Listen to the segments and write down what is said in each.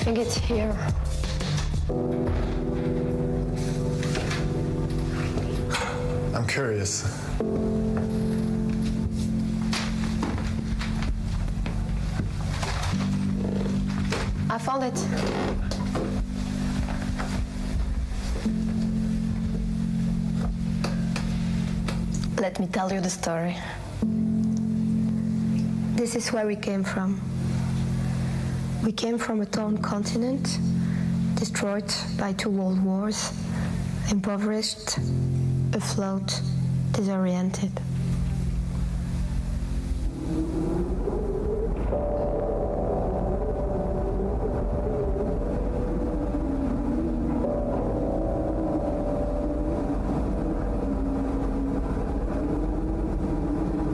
think it's here. I'm curious. I found it. Let me tell you the story. This is where we came from. We came from a torn continent, destroyed by 2 world wars, impoverished, afloat, disoriented.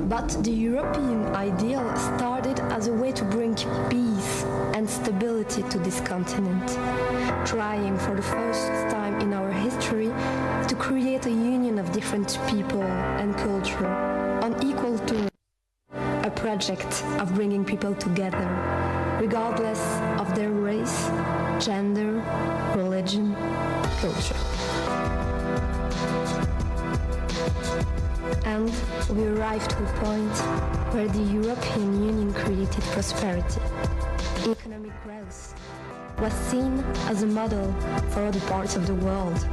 But the European ideal started as a way to bring peace and stability to this continent, trying for the first time in our history to create a union of different people and culture on equal terms, a project of bringing people together, regardless of their race, gender, religion, culture. And we arrived to a point where the European Union created prosperity. Economic growth was seen as a model for other parts of the world,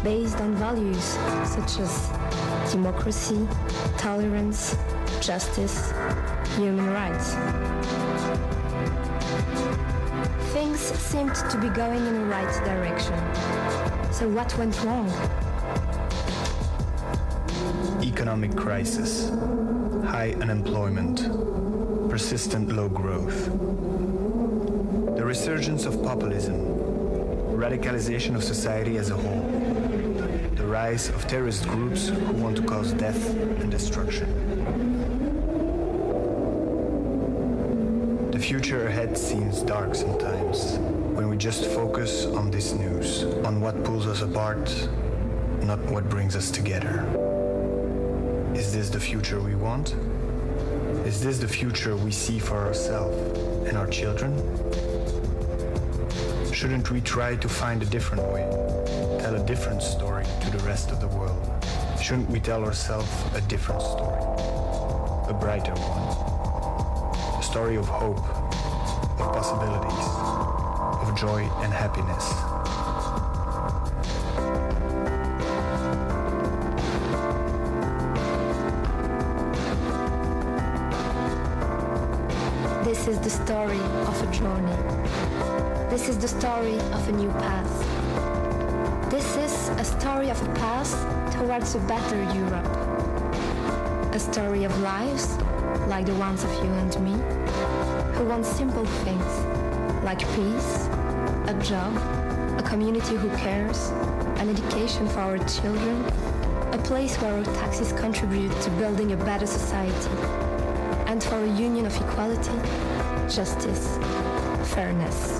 based on values such as democracy, tolerance, justice, human rights. Things seemed to be going in the right direction. So what went wrong? Economic crisis, high unemployment, persistent low growth. The resurgence of populism, radicalization of society as a whole, the rise of terrorist groups who want to cause death and destruction. The future ahead seems dark sometimes, when we just focus on this news, on what pulls us apart, not what brings us together. Is this the future we want? Is this the future we see for ourselves and our children? Shouldn't we try to find a different way, tell a different story to the rest of the world? Shouldn't we tell ourselves a different story, a brighter one? A story of hope, of possibilities, of joy and happiness. This is the story of a journey. This is the story of a new path. This is a story of a path towards a better Europe. A story of lives, like the ones of you and me, who want simple things, like peace, a job, a community who cares, an education for our children, a place where our taxes contribute to building a better society, and for a union of equality, justice, fairness.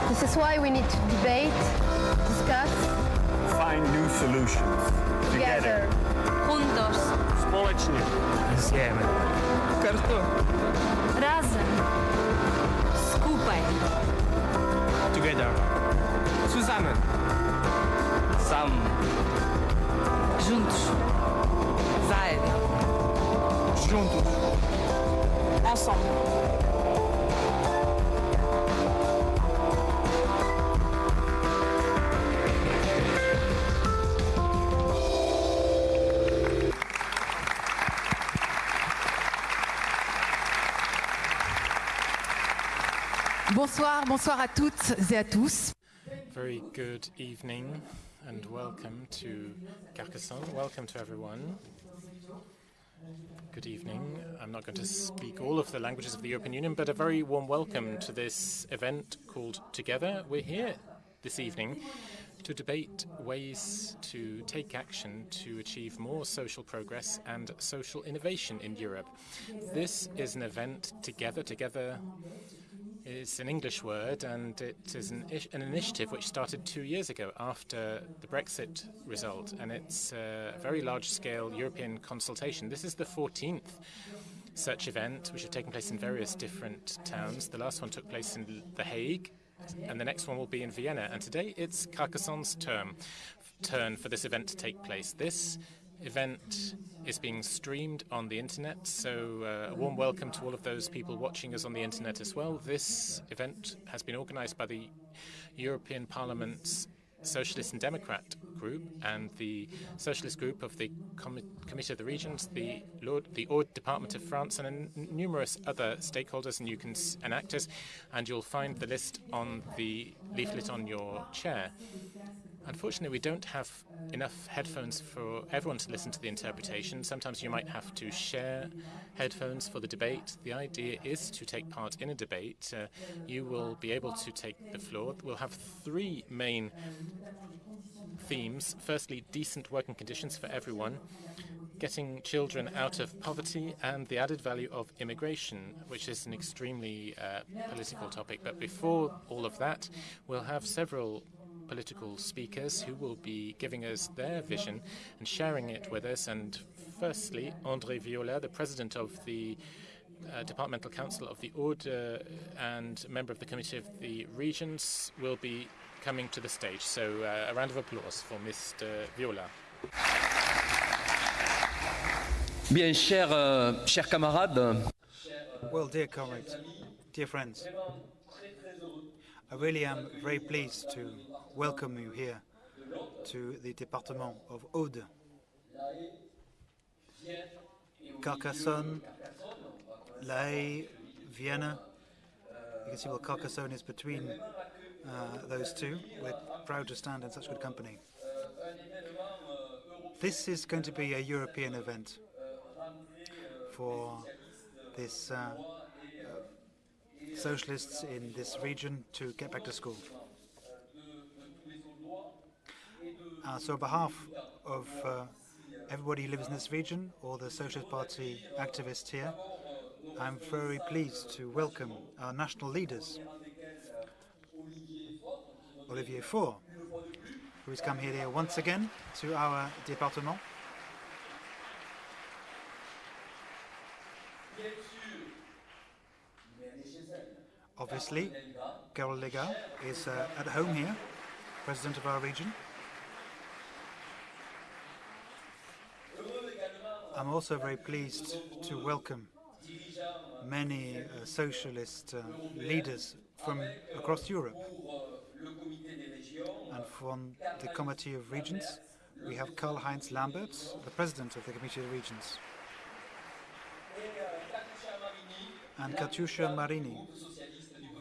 This is why we need to debate, discuss, find new solutions. together. Juntos. Społecznie. Insieme. Carcassonne. Razem. Skupaj. Together. Zusammen. Sam. Juntos. Zajedno. Juntos. Ensemble. Bonsoir, bonsoir à toutes et à tous. Very good evening and welcome to Carcassonne. Welcome to everyone. Good evening. I'm not going to speak all of the languages of the European Union, but a very warm welcome to this event called Together. We're here this evening to debate ways to take action to achieve more social progress and social innovation in Europe. This is an event together. Together is an English word, and it is an initiative which started 2 years ago after the Brexit result, and it's a very large-scale European consultation. This is the 14th such event, which have taken place in various different towns. The last one took place in The Hague, and the next one will be in Vienna. And today it's Carcassonne's turn for this event to take place. This event is being streamed on the internet, so a warm welcome to all of those people watching us on the internet as well. This event has been organized by the European Parliament's Socialist and Democrat group and the Socialist group of the Committee of the Regions, the Aude Department of France, and numerous other stakeholders and actors. And you'll find the list on the leaflet on your chair. Unfortunately, we don't have enough headphones for everyone to listen to the interpretation. Sometimes you might have to share headphones for the debate. The idea is to take part in a debate. You will be able to take the floor. We'll have three main themes. Firstly, decent working conditions for everyone, getting children out of poverty, and the added value of immigration, which is an extremely political topic. But before all of that, we'll have several political speakers who will be giving us their vision and sharing it with us. And firstly, André Viola, the president of the Departmental Council of the Aude and member of the Committee of the Regions, will be coming to the stage. So a round of applause for Mr. Viola. Bien, chers camarades. Well, dear comrades, dear friends, I really am very pleased to welcome you here to the Département of Aude. Carcassonne, La Haye, Vienna. You can see, well, Carcassonne is between those two. We're proud to stand in such good company. This is going to be a European event for this socialists in this region to get back to school. So on behalf of everybody who lives in this region, or the Socialist Party activists here, I'm very pleased to welcome our national leaders. Olivier Faure, who has come here once again to our département. Obviously, Carole Lega is at home here, president of our region. I'm also very pleased to welcome many socialist leaders from across Europe. And from the Committee of Regions, we have Karl-Heinz Lamberts, the president of the Committee of Regions, and Katusha Marini,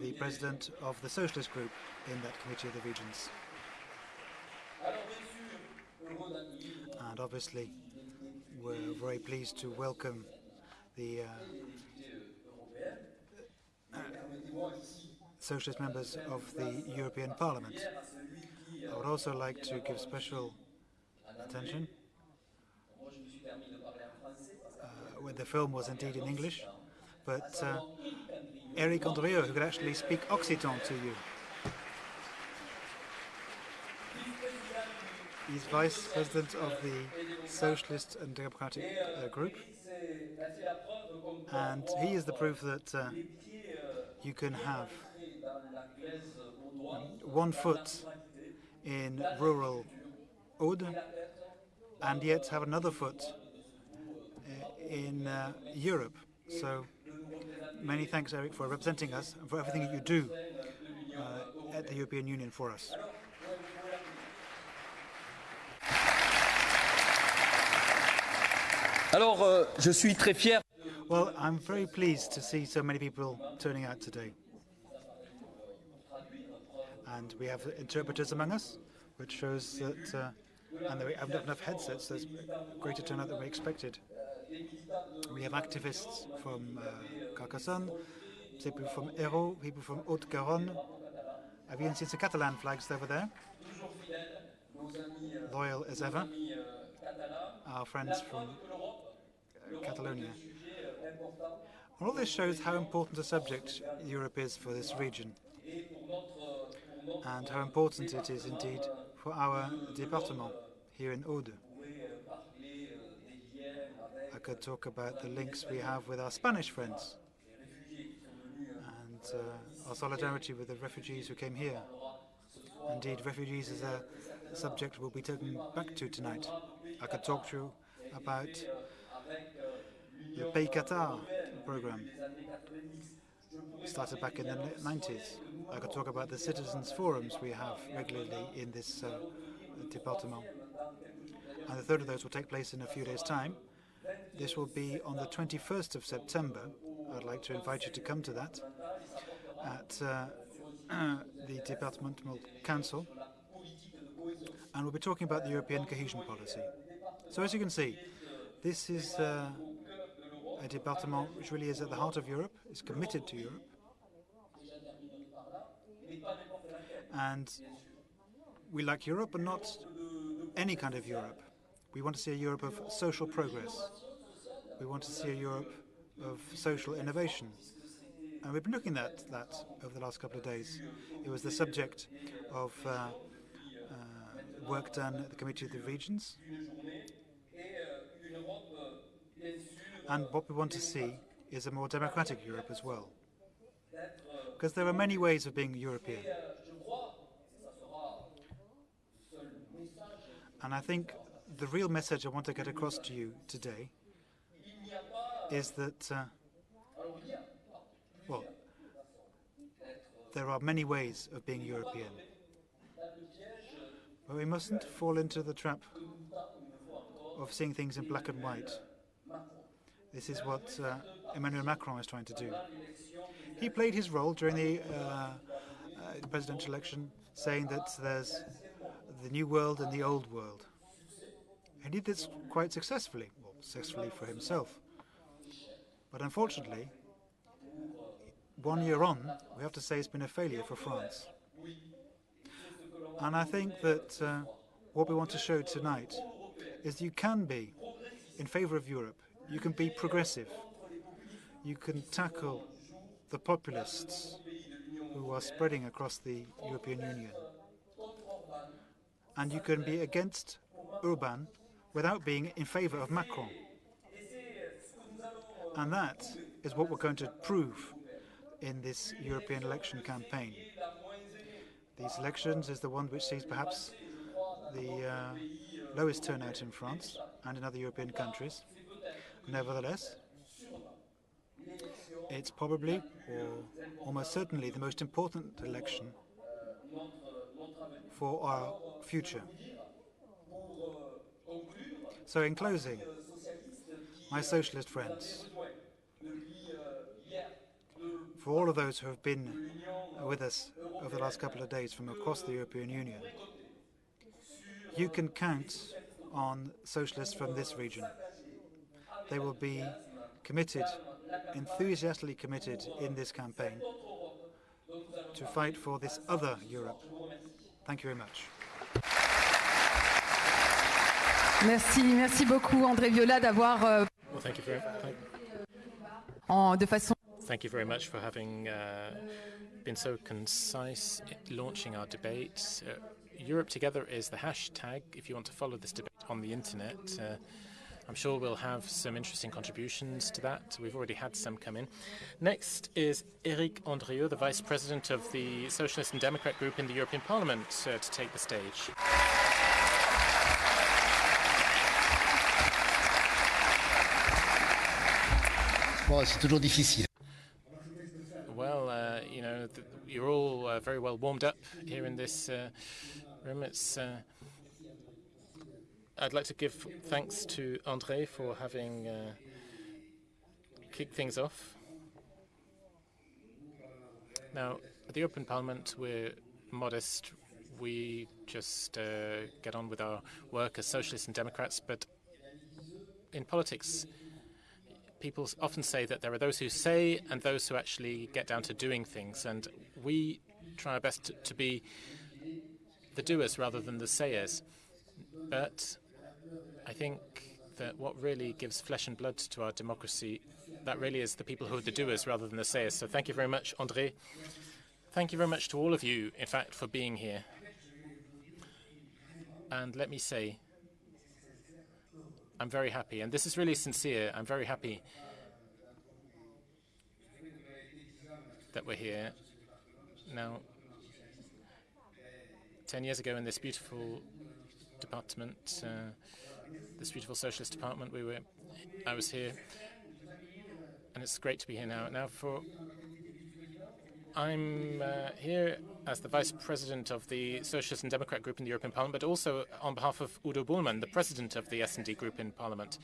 the president of the Socialist Group in that Committee of the Regions. And obviously, we're very pleased to welcome the Socialist members of the European Parliament. I would also like to give special attention. The film was indeed in English, but Eric Andrieux, who could actually speak Occitan to you. He's vice president of the Socialist and Democratic group, and he is the proof that you can have one foot in rural Aude and yet have another foot in Europe. So many thanks, Eric, for representing us and for everything that you do at the European Union for us. Alors, je suis très fier. Well, I'm very pleased to see so many people turning out today. And we have interpreters among us, which shows that, and we have enough headsets, there's greater turnout than we expected. We have activists from Carcassonne, people from Hérault, people from Haute-Garonne. I've even seen some Catalan flags over there. Loyal as ever. Our friends from Catalonia. And all this shows how important a subject Europe is for this region, and how important it is indeed for our département here in Aude. I could talk about the links we have with our Spanish friends and our solidarity with the refugees who came here. Indeed, refugees is a subject we'll be taken back to tonight. I could talk to you about the Pays Qatar program, started back in the 90s. I could talk about the citizens' forums we have regularly in this département. And the third of those will take place in a few days' time. This will be on the 21st of September. I'd like to invite you to come to that at the Departmental Council. And we'll be talking about the European cohesion policy. So as you can see, this is a département which really is at the heart of Europe, is committed to Europe. And we like Europe, but not any kind of Europe. We want to see a Europe of social progress. We want to see a Europe of social innovation. And we've been looking at that over the last couple of days. It was the subject of work done at the Committee of the Regions. And what we want to see is a more democratic Europe as well. Because there are many ways of being European. And I think the real message I want to get across to you today is that, well, there are many ways of being European. But we mustn't fall into the trap of seeing things in black and white. This is what Emmanuel Macron is trying to do. He played his role during the presidential election, saying that there's the new world and the old world. And he did this quite successfully, well, successfully for himself. But unfortunately, 1 year on, we have to say it's been a failure for France. And I think that what we want to show tonight is you can be in favor of Europe. You can be progressive. You can tackle the populists who are spreading across the European Union. And you can be against Orban without being in favor of Macron. And that is what we're going to prove in this European election campaign. These elections is the one which sees perhaps the lowest turnout in France and in other European countries. Nevertheless, it's probably, or almost certainly, the most important election for our future. So in closing, my socialist friends, for all of those who have been with us over the last couple of days from across the European Union, you can count on socialists from this region. They will be committed, enthusiastically committed in this campaign to fight for this other Europe. Thank you very much. Merci beaucoup André Viola d'avoir Well, thank you very much for having been so concise launching our debate. Europe Together is the hashtag if you want to follow this debate on the internet. I'm sure we'll have some interesting contributions to that. We've already had some come in. Next is Éric Andrieux, the Vice President of the Socialist and Democrat Group in the European Parliament, to take the stage. C'est toujours difficile. Well, you know, you're all very well warmed up here in this room. I'd like to give thanks to André for having kicked things off. Now, at the European Parliament, we're modest. We just get on with our work as socialists and democrats. But in politics, people often say that there are those who say and those who actually get down to doing things, and we try our best to be the doers rather than the sayers. But I think that what really gives flesh and blood to our democracy, that really is the people who are the doers rather than the sayers. So thank you very much, André. Thank you very much to all of you, in fact, for being here. And let me say, I'm very happy, and this is really sincere. I'm very happy that we're here. Now, 10 years ago in this beautiful department, this beautiful socialist department, I was here, and it's great to be here now. I'm here as the Vice President of the Socialist and Democrat Group in the European Parliament, but also on behalf of Udo Bullmann, the President of the S&D Group in Parliament.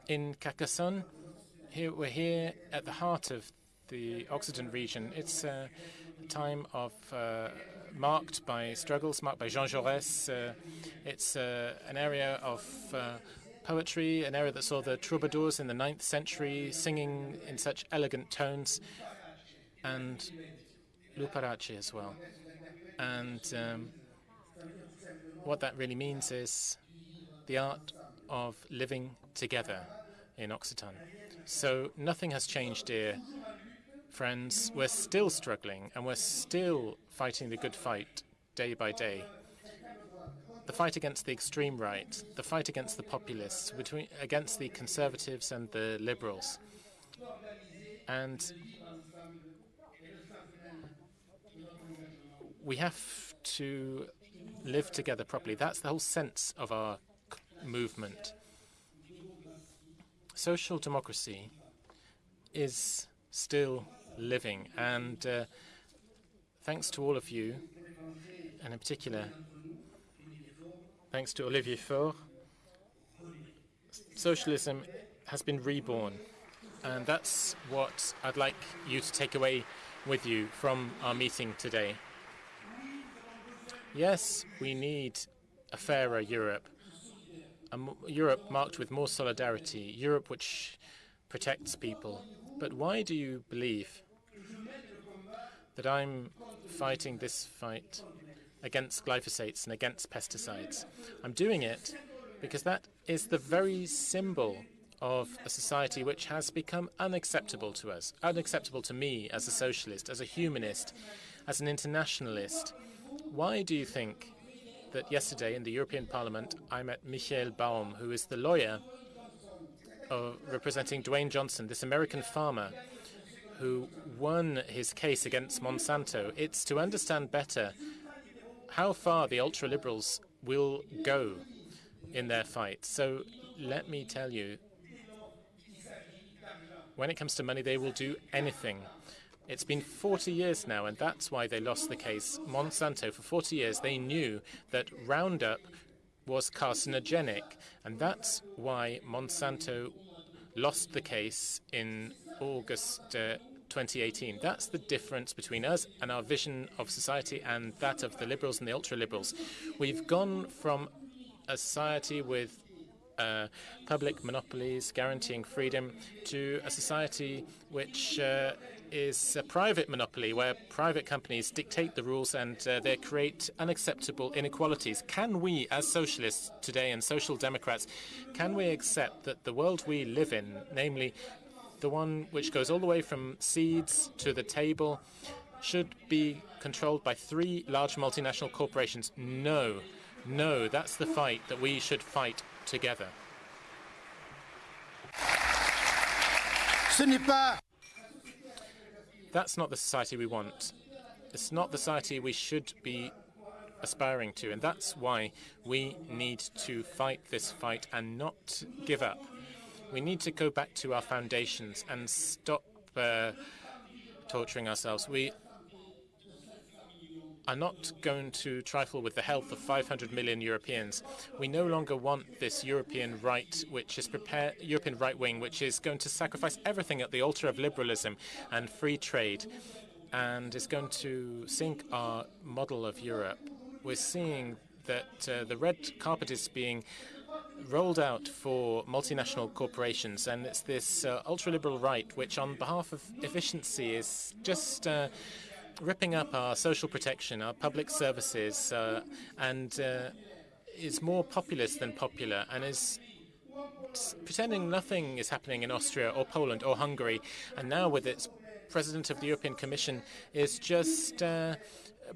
In Carcassonne, we're here at the heart of the Occitan region. It's a time of marked by struggles, marked by Jean Jaurès. It's an area of poetry, an area that saw the troubadours in the 9th century singing in such elegant tones, and Luparace as well. And what that really means is the art of living together in Occitan. So nothing has changed, dear friends. We're still struggling, and we're still fighting the good fight day by day. The fight against the extreme right, the fight against the populists, against the conservatives and the liberals. And we have to live together properly. That's the whole sense of our movement. Social democracy is still living, and thanks to all of you, and in particular, thanks to Olivier Faure, socialism has been reborn, and that's what I'd like you to take away with you from our meeting today. Yes, we need a fairer Europe, a Europe marked with more solidarity, Europe which protects people. But why do you believe that I'm fighting this fight against glyphosates and against pesticides? I'm doing it because that is the very symbol of a society which has become unacceptable to us, unacceptable to me as a socialist, as a humanist, as an internationalist. Why do you think that yesterday in the European Parliament I met Michael Baum, who is the lawyer representing Dwayne Johnson, this American farmer who won his case against Monsanto? It's to understand better how far the ultra-liberals will go in their fight. So let me tell you, when it comes to money, they will do anything. It's been 40 years now, and that's why they lost the case. Monsanto, for 40 years, they knew that Roundup was carcinogenic, and that's why Monsanto lost the case in August 2018. That's the difference between us and our vision of society and that of the liberals and the ultra-liberals. We've gone from a society with public monopolies guaranteeing freedom to a society which is a private monopoly, where private companies dictate the rules and they create unacceptable inequalities. Can we, as socialists today and social democrats, can we accept that the world we live in, namely the one which goes all the way from seeds to the table, should be controlled by 3 large multinational corporations? No. No, that's the fight that we should fight together. That's not the society we want. It's not the society we should be aspiring to, and that's why we need to fight this fight and not give up. We need to go back to our foundations and stop torturing ourselves. We are not going to trifle with the health of 500 million Europeans. We no longer want this European right, which is European right wing, which is going to sacrifice everything at the altar of liberalism and free trade, and is going to sink our model of Europe. We're seeing that the red carpet is being rolled out for multinational corporations, and it's this ultra-liberal right which, on behalf of efficiency, is just ripping up our social protection, our public services, and is more populist than popular, and is pretending nothing is happening in Austria or Poland or Hungary, and now with its President of the European Commission is just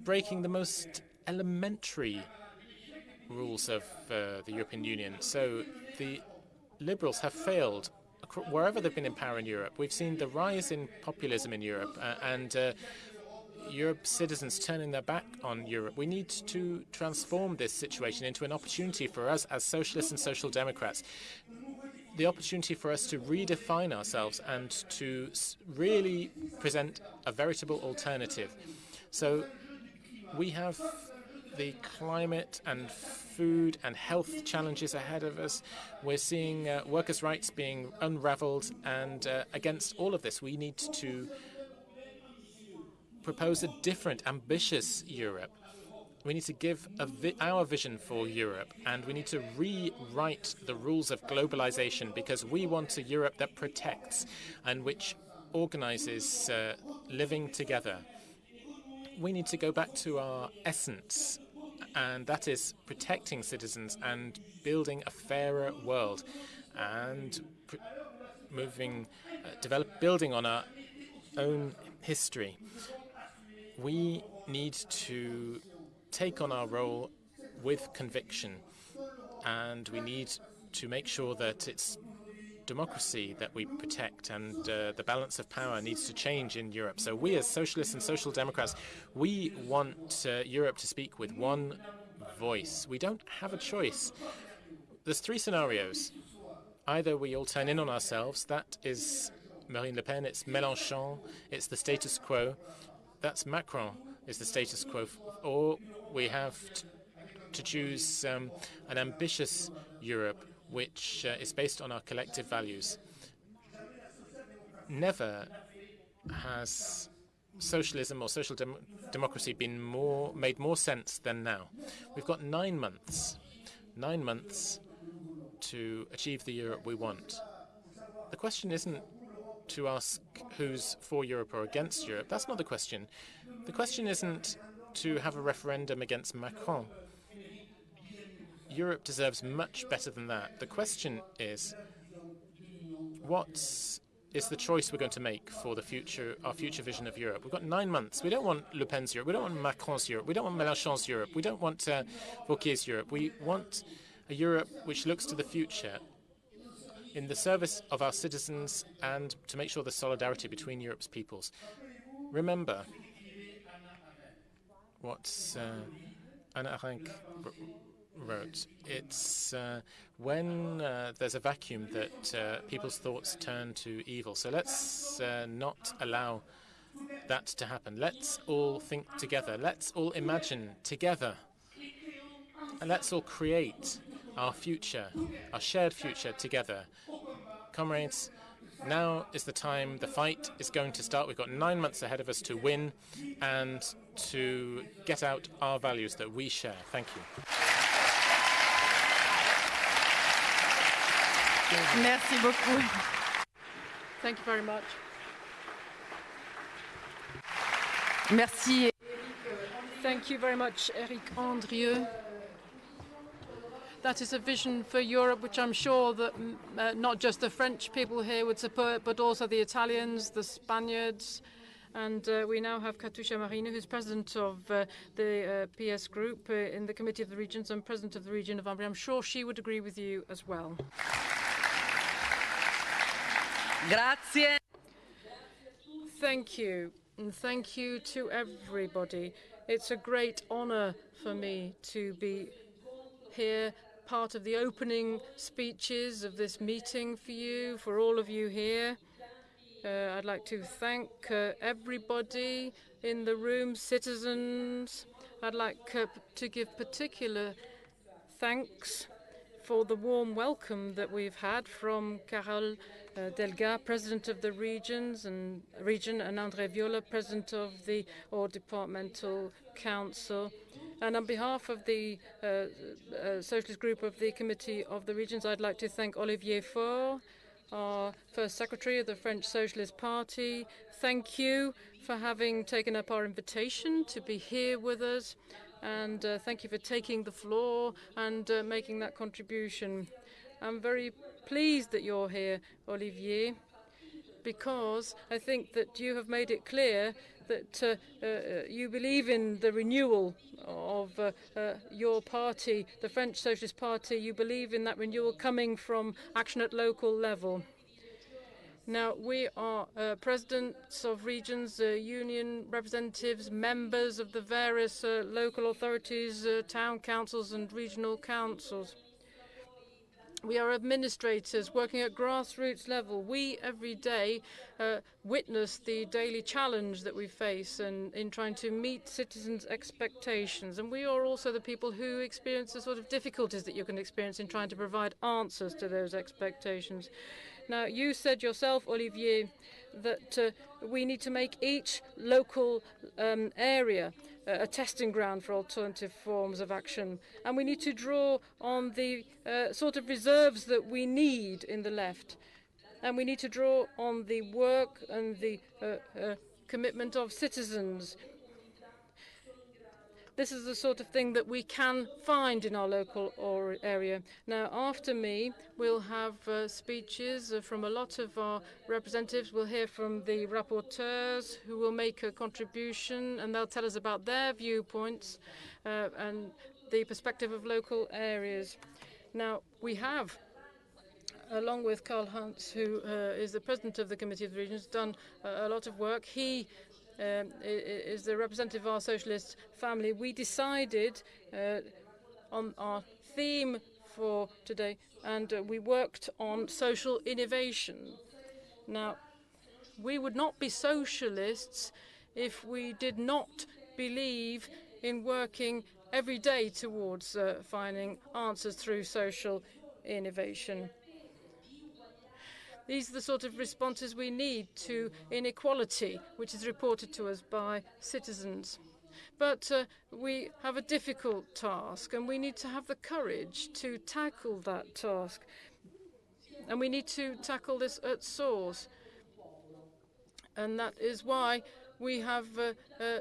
breaking the most elementary rules of the European Union. So the Liberals have failed wherever they've been in power in Europe. We've seen the rise in populism in Europe and Europe's citizens turning their back on Europe. We need to transform this situation into an opportunity for us as socialists and social democrats, the opportunity for us to redefine ourselves and to really present a veritable alternative. So we have the climate and food and health challenges ahead of us. We're seeing workers' rights being unraveled, and against all of this, we need to propose a different, ambitious Europe. We need to give our vision for Europe, and we need to rewrite the rules of globalization, because we want a Europe that protects and which organizes living together. We need to go back to our essence, and that is protecting citizens and building a fairer world, and building on our own history. We need to take on our role with conviction, and we need to make sure that it's democracy that we protect, and the balance of power needs to change in Europe. So we as socialists and social democrats, we want Europe to speak with one voice. We don't have a choice. There's three scenarios. Either we all turn in on ourselves, that is Marine Le Pen, it's Mélenchon, it's the status quo, that's Macron, is the status quo, or we have to choose an ambitious Europe which is based on our collective values. Never has socialism or social democracy been made more sense than now. We've got 9 months to achieve the Europe we want. The question isn't to ask who's for Europe or against Europe. That's not the question. The question isn't to have a referendum against Macron. Europe deserves much better than that. The question is, what is the choice we're going to make for the future, our future vision of Europe? We've got 9 months. We don't want Le Pen's Europe. We don't want Macron's Europe. We don't want Mélenchon's Europe. We don't want Wauquier's Europe. We want a Europe which looks to the future in the service of our citizens and to make sure there's solidarity between Europe's peoples. Remember what Anna Arendt wrote. It's when there's a vacuum that people's thoughts turn to evil. So let's not allow that to happen. Let's all think together. Let's all imagine together. And let's all create our future, our shared future together. Comrades, now is the time. The fight is going to start. We've got 9 months ahead of us to win and to get out our values that we share. Thank you. Merci beaucoup. Thank you very much. Merci. Thank you very much, Eric Andrieux. That is a vision for Europe which I'm sure that not just the French people here would support, but also the Italians, the Spaniards. And we now have Katusha Marina, who's president of the PS group in the Committee of the Regions and president of the region of Umbria. I'm sure she would agree with you as well. Grazie. Thank you. And thank you to everybody. It's a great honor for me to be here, part of the opening speeches of this meeting for you, for all of you here. I'd like to thank everybody in the room, citizens. I'd like to give particular thanks for the warm welcome that we've had from Carole Delga, President of the region, and André Viola, President of the Departmental Council. And on behalf of the Socialist Group of the Committee of the Regions, I'd like to thank Olivier Faure, our First Secretary of the French Socialist Party. Thank you for having taken up our invitation to be here with us. And thank you for taking the floor and making that contribution. I'm very pleased that you're here, Olivier, because I think that you have made it clear that you believe in the renewal of your party, the French Socialist Party. You believe in that renewal coming from action at local level. Now, we are presidents of regions, union representatives, members of the various local authorities, town councils and regional councils. We are administrators working at grassroots level. We, every day, witness the daily challenge that we face in trying to meet citizens' expectations. And we are also the people who experience the sort of difficulties that you can experience in trying to provide answers to those expectations. Now, you said yourself, Olivier, that we need to make each local area a testing ground for alternative forms of action. And we need to draw on the sort of reserves that we need in the left. And we need to draw on the work and the commitment of citizens. This is the sort of thing that we can find in our local area. Now, after me, we'll have speeches from a lot of our representatives. We'll hear from the rapporteurs who will make a contribution, and they'll tell us about their viewpoints and the perspective of local areas. Now, we have, along with Karl Heinz, who is the president of the Committee of the Regions, done a lot of work. He is the representative of our socialist family. We decided on our theme for today, and we worked on social innovation. Now, we would not be socialists if we did not believe in working every day towards finding answers through social innovation. These are the sort of responses we need to inequality, which is reported to us by citizens. But we have a difficult task, and we need to have the courage to tackle that task. And we need to tackle this at source. And that is why we have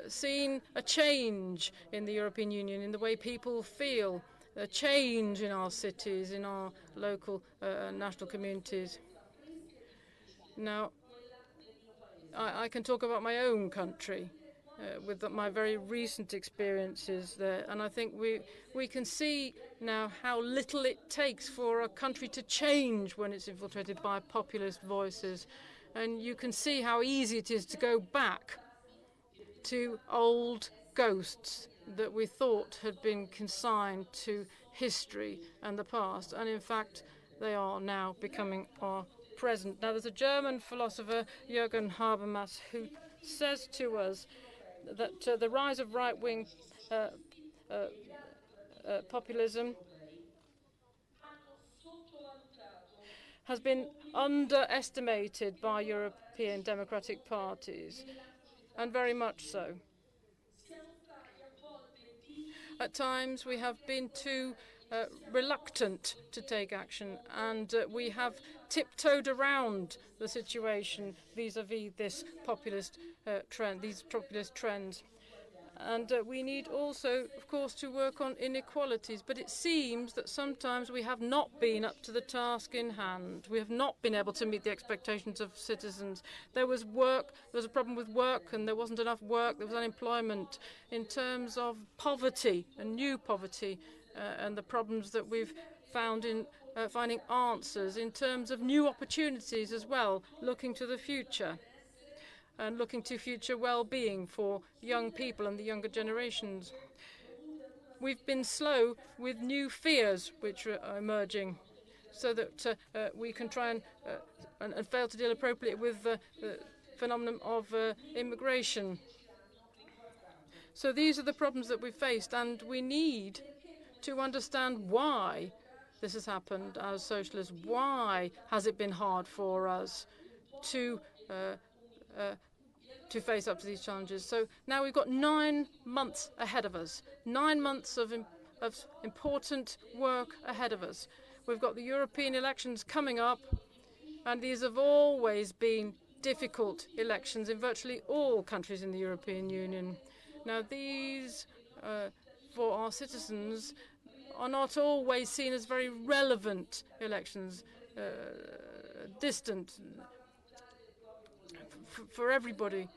seen a change in the European Union, in the way people feel, a change in our cities, in our local national communities. Now, I can talk about my own country with my very recent experiences there, and I think we can see now how little it takes for a country to change when it's infiltrated by populist voices. And you can see how easy it is to go back to old ghosts that we thought had been consigned to history and the past, and in fact they are now becoming our present. Now, there's a German philosopher, Jürgen Habermas, who says to us that the rise of right-wing populism has been underestimated by European democratic parties, and very much so. At times, we have been too reluctant to take action, and we have tiptoed around the situation vis-à-vis this populist trend, these populist trends. And we need also, of course, to work on inequalities. But it seems that sometimes we have not been up to the task in hand. We have not been able to meet the expectations of citizens. There was work, there was a problem with work, and there wasn't enough work. There was unemployment. In terms of poverty and new poverty, and the problems that we've found in finding answers, in terms of new opportunities as well, looking to the future. And looking to future well-being for young people and the younger generations. We've been slow with new fears which are emerging, so that we can try and fail to deal appropriately with the phenomenon of immigration. So these are the problems that we've faced, and we need to understand why this has happened as socialists. Why has it been hard for us to to face up to these challenges. So now we've got 9 months ahead of us, 9 months of important work ahead of us. We've got the European elections coming up, and these have always been difficult elections in virtually all countries in the European Union. Now, these, for our citizens, are not always seen as very relevant elections, distant for everybody,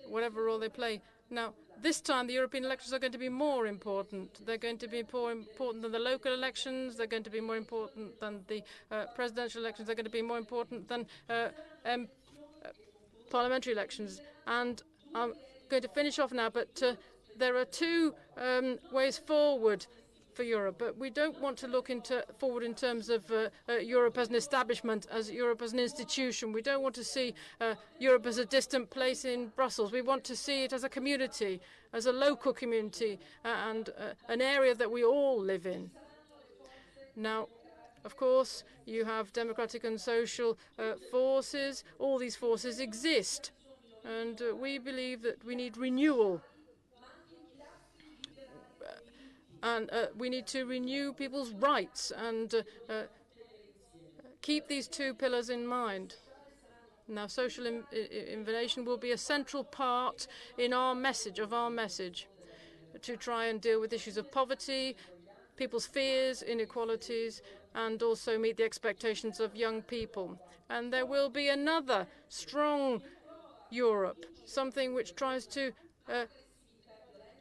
whatever role they play. Now, this time the European elections are going to be more important. They're going to be more important than the local elections. They're going to be more important than the presidential elections. They're going to be more important than parliamentary elections. And I'm going to finish off now, but there are 2 ways forward for Europe, but we don't want to look forward in terms of Europe as an establishment, as Europe as an institution. We don't want to see Europe as a distant place in Brussels. We want to see it as a community, as a local community, and an area that we all live in. Now, of course, you have democratic and social forces. All these forces exist, and we believe that we need renewal. And we need to renew people's rights and keep these 2 pillars in mind. Now, social innovation will be a central part in our message, to try and deal with issues of poverty, people's fears, inequalities, and also meet the expectations of young people. And there will be another strong Europe, something which tries to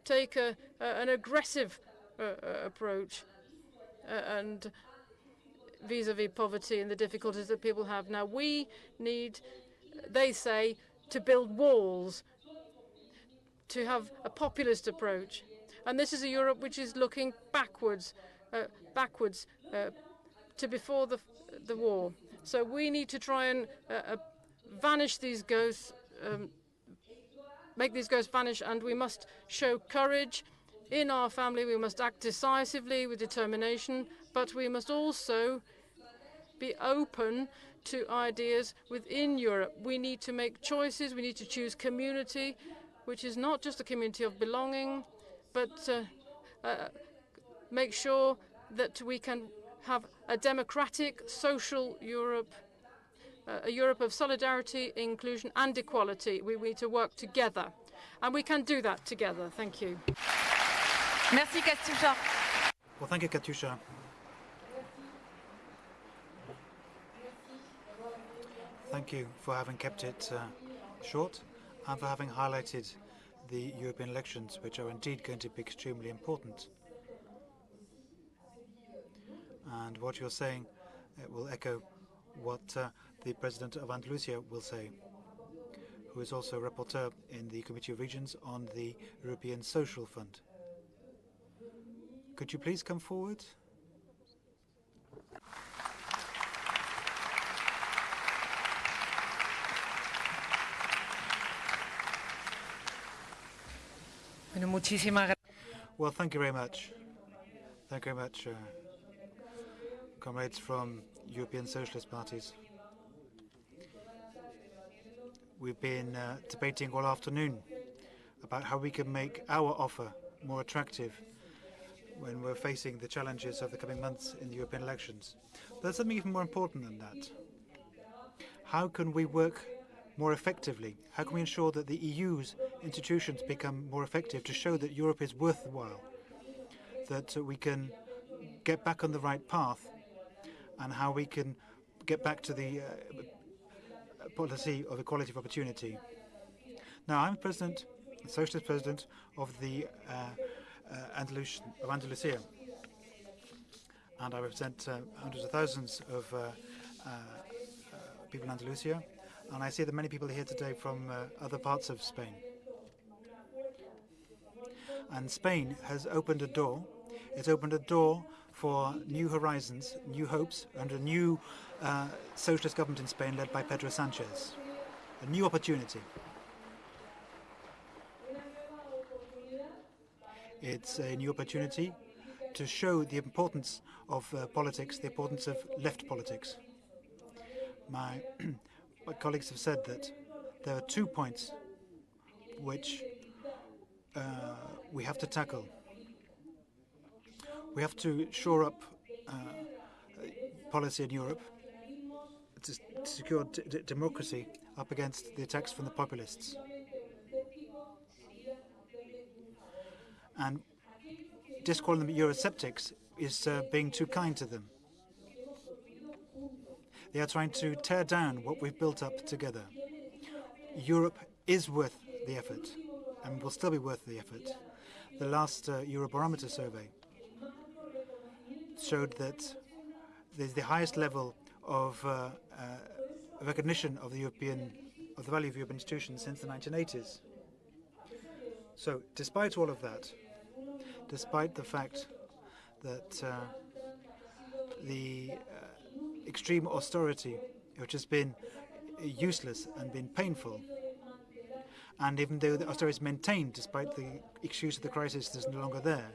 take an aggressive approach and vis-à-vis poverty and the difficulties that people have. Now, we need, they say, to build walls, to have a populist approach. And this is a Europe which is looking backwards, to before the war. So we need to try and vanish these ghosts, make these ghosts vanish, and we must show courage in our family. We must act decisively with determination, but we must also be open to ideas within Europe. We need to make choices. We need to choose community, which is not just a community of belonging, but make sure that we can have a democratic, social Europe, a Europe of solidarity, inclusion and equality. We need to work together, and we can do that together. Thank you. Merci, Katusha. Well, thank you, Katusha. Thank you for having kept it short and for having highlighted the European elections, which are indeed going to be extremely important. And what you're saying will echo what the President of Andalusia will say, who is also rapporteur in the Committee of Regions on the European Social Fund. Could you please come forward? Well, thank you very much. Thank you very much, comrades from European Socialist parties. We've been debating all afternoon about how we can make our offer more attractive when we're facing the challenges of the coming months in the European elections. But there's something even more important than that. How can we work more effectively? How can we ensure that the EU's institutions become more effective to show that Europe is worthwhile, that we can get back on the right path, and how we can get back to the policy of equality of opportunity? Now, I'm president, socialist president of the Andalusia, and I represent hundreds of thousands of people in Andalusia, and I see that many people are here today from other parts of Spain. And Spain has opened a door. It's opened a door for new horizons, new hopes, and a new socialist government in Spain led by Pedro Sanchez. A new opportunity. It's a new opportunity to show the importance of politics, the importance of left politics. My colleagues have said that there are 2 points which we have to tackle. We have to shore up policy in Europe to secure democracy up against the attacks from the populists. And just calling them Eurosceptics is being too kind to them. They are trying to tear down what we've built up together. Europe is worth the effort and will still be worth the effort. The last Eurobarometer survey showed that there's the highest level of recognition of the value of European institutions since the 1980s. So, despite all of that, despite the fact that the extreme austerity, which has been useless and been painful, and even though the austerity is maintained despite the excuse of the crisis is no longer there.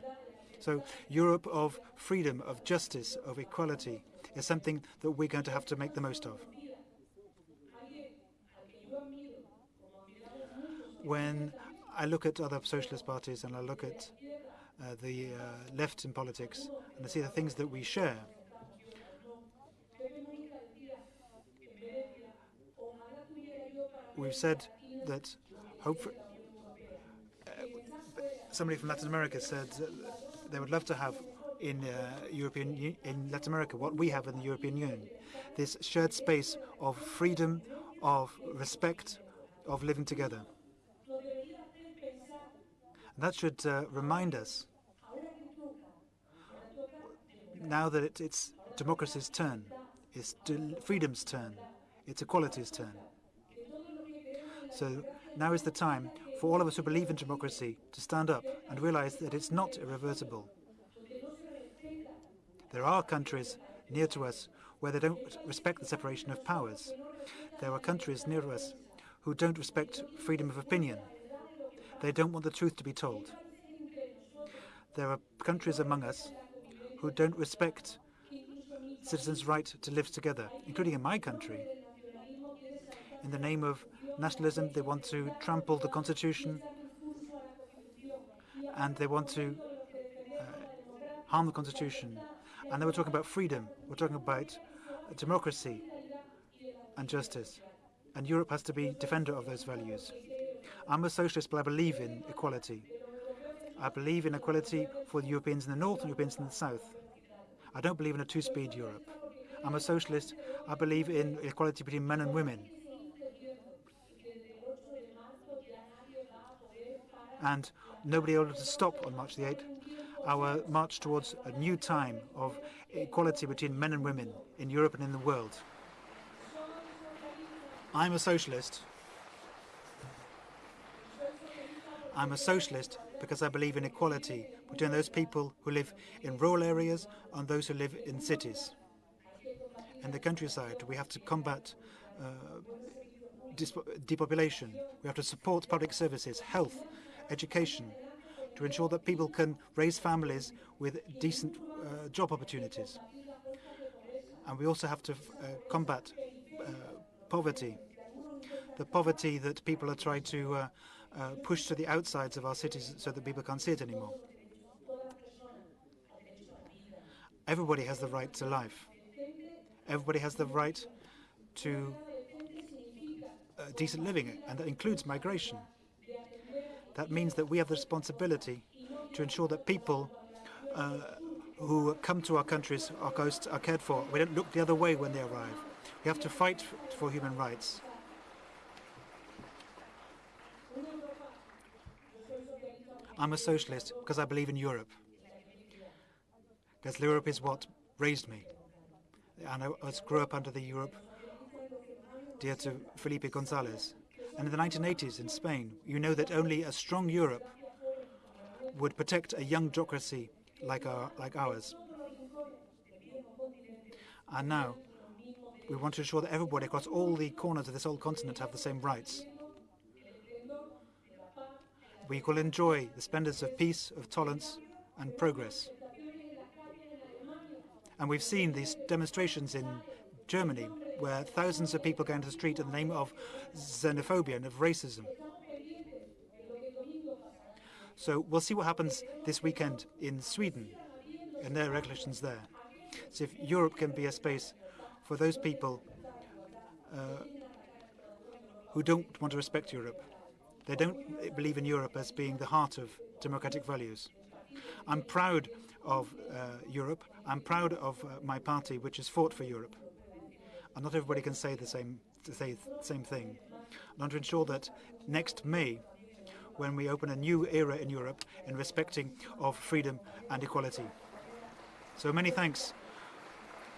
So Europe of freedom, of justice, of equality is something that we're going to have to make the most of. When I look at other socialist parties and I look at the left in politics and I see the things that we share, we've said that somebody from Latin America said they would love to have in Latin America what we have in the European Union, this shared space of freedom, of respect, of living together. And that should remind us now that it's democracy's turn, it's freedom's turn, it's equality's turn. So now is the time for all of us who believe in democracy to stand up and realize that it's not irreversible. There are countries near to us where they don't respect the separation of powers. There are countries near us who don't respect freedom of opinion. They don't want the truth to be told. There are countries among us who don't respect citizens' right to live together, including in my country. In the name of nationalism, they want to trample the constitution and they want to harm the constitution. And then we're talking about freedom, we're talking about democracy and justice. And Europe has to be defender of those values. I'm a socialist, but I believe in equality. I believe in equality for the Europeans in the north and Europeans in the south. I don't believe in a two-speed Europe. I'm a socialist. I believe in equality between men and women. And nobody able to stop on March the 8th our march towards a new time of equality between men and women in Europe and in the world. I'm a socialist. I'm a socialist because I believe in equality between those people who live in rural areas and those who live in cities. In the countryside, we have to combat depopulation. We have to support public services, health, education, to ensure that people can raise families with decent job opportunities. And we also have to combat poverty, the poverty that people are trying to push to the outsides of our cities so that people can't see it anymore. Everybody has the right to life. Everybody has the right to decent living, and that includes migration. That means that we have the responsibility to ensure that people who come to our countries, our coasts, are cared for. We don't look the other way when they arrive. We have to fight for human rights. I'm a socialist because I believe in Europe. Because Europe is what raised me. And I grew up under the Europe dear to Felipe González. And in the 1980s in Spain, you know that only a strong Europe would protect a young democracy like ours. And now, we want to ensure that everybody across all the corners of this old continent have the same rights. We will enjoy the splendors of peace, of tolerance, and progress. And we've seen these demonstrations in Germany, where thousands of people go into the street in the name of xenophobia and of racism. So we'll see what happens this weekend in Sweden and their elections there. So if Europe can be a space for those people who don't want to respect Europe, they don't believe in Europe as being the heart of democratic values. I'm proud of Europe. I'm proud of my party, which has fought for Europe. And not everybody can say the same thing. I want to ensure that next May, when we open a new era in Europe in respecting of freedom and equality. So many thanks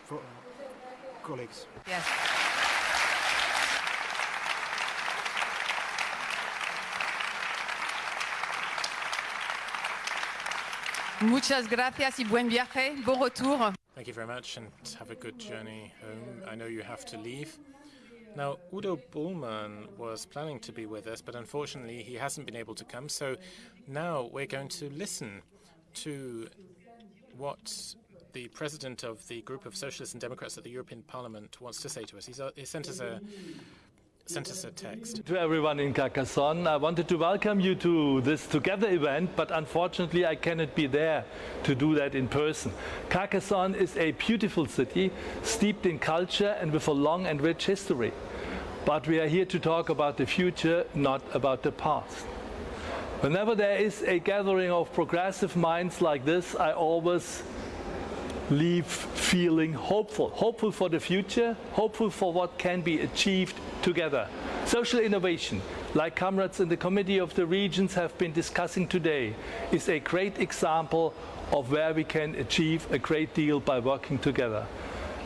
for colleagues. Yes. Muchas gracias y buen viaje. Bon retour. Thank you very much and have a good journey home. I know you have to leave. Now, Udo Bullmann was planning to be with us, but unfortunately he hasn't been able to come. So now we're going to listen to what the president of the group of Socialists and Democrats at the European Parliament wants to say to us. He sent us a text. To everyone in Carcassonne, I wanted to welcome you to this Together event, but unfortunately I cannot be there to do that in person. Carcassonne is a beautiful city, steeped in culture and with a long and rich history. But we are here to talk about the future, not about the past. Whenever there is a gathering of progressive minds like this, I always leave feeling hopeful. Hopeful for the future, hopeful for what can be achieved together. Social innovation, like comrades in the Committee of the Regions have been discussing today, is a great example of where we can achieve a great deal by working together.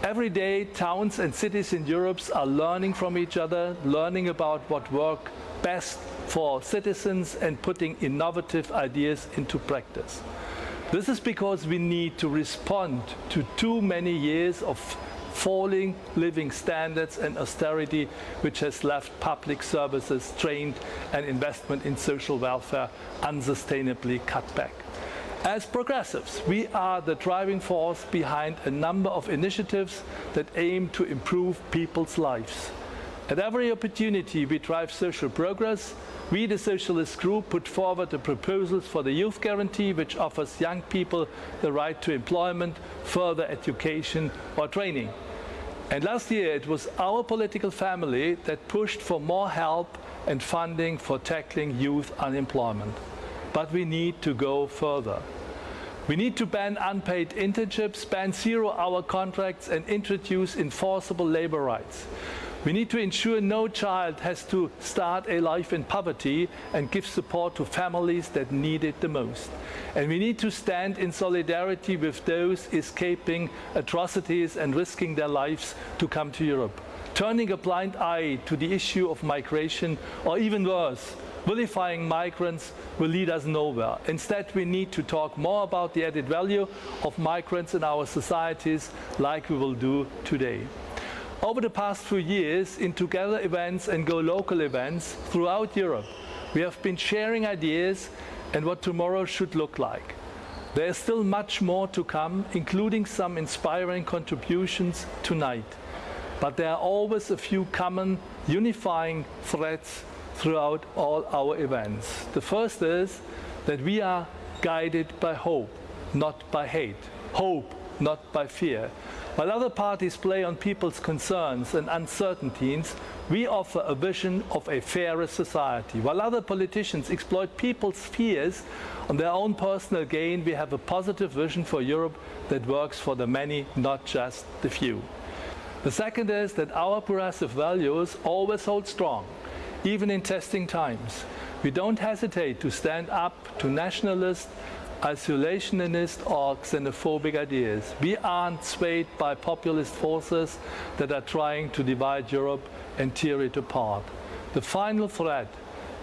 Every day, towns and cities in Europe are learning from each other, learning about what works best for citizens and putting innovative ideas into practice. This is because we need to respond to too many years of falling living standards and austerity, which has left public services strained and investment in social welfare unsustainably cut back. As progressives, we are the driving force behind a number of initiatives that aim to improve people's lives. At every opportunity we drive social progress. We, the Socialist Group, put forward the proposals for the Youth Guarantee, which offers young people the right to employment, further education or training. And last year it was our political family that pushed for more help and funding for tackling youth unemployment. But we need to go further. We need to ban unpaid internships, ban zero-hour contracts and introduce enforceable labor rights. We need to ensure no child has to start a life in poverty and give support to families that need it the most. And we need to stand in solidarity with those escaping atrocities and risking their lives to come to Europe. Turning a blind eye to the issue of migration, or even worse, vilifying migrants, will lead us nowhere. Instead, we need to talk more about the added value of migrants in our societies, like we will do today. Over the past few years, in Together events and Go Local events throughout Europe, we have been sharing ideas and what tomorrow should look like. There is still much more to come, including some inspiring contributions tonight. But there are always a few common unifying threads throughout all our events. The first is that we are guided by hope, not by hate. Hope, not by fear. While other parties play on people's concerns and uncertainties, we offer a vision of a fairer society. While other politicians exploit people's fears on their own personal gain, we have a positive vision for Europe that works for the many, not just the few. The second is that our progressive values always hold strong, even in testing times. We don't hesitate to stand up to nationalist, isolationist or xenophobic ideas. We aren't swayed by populist forces that are trying to divide Europe and tear it apart. The final thread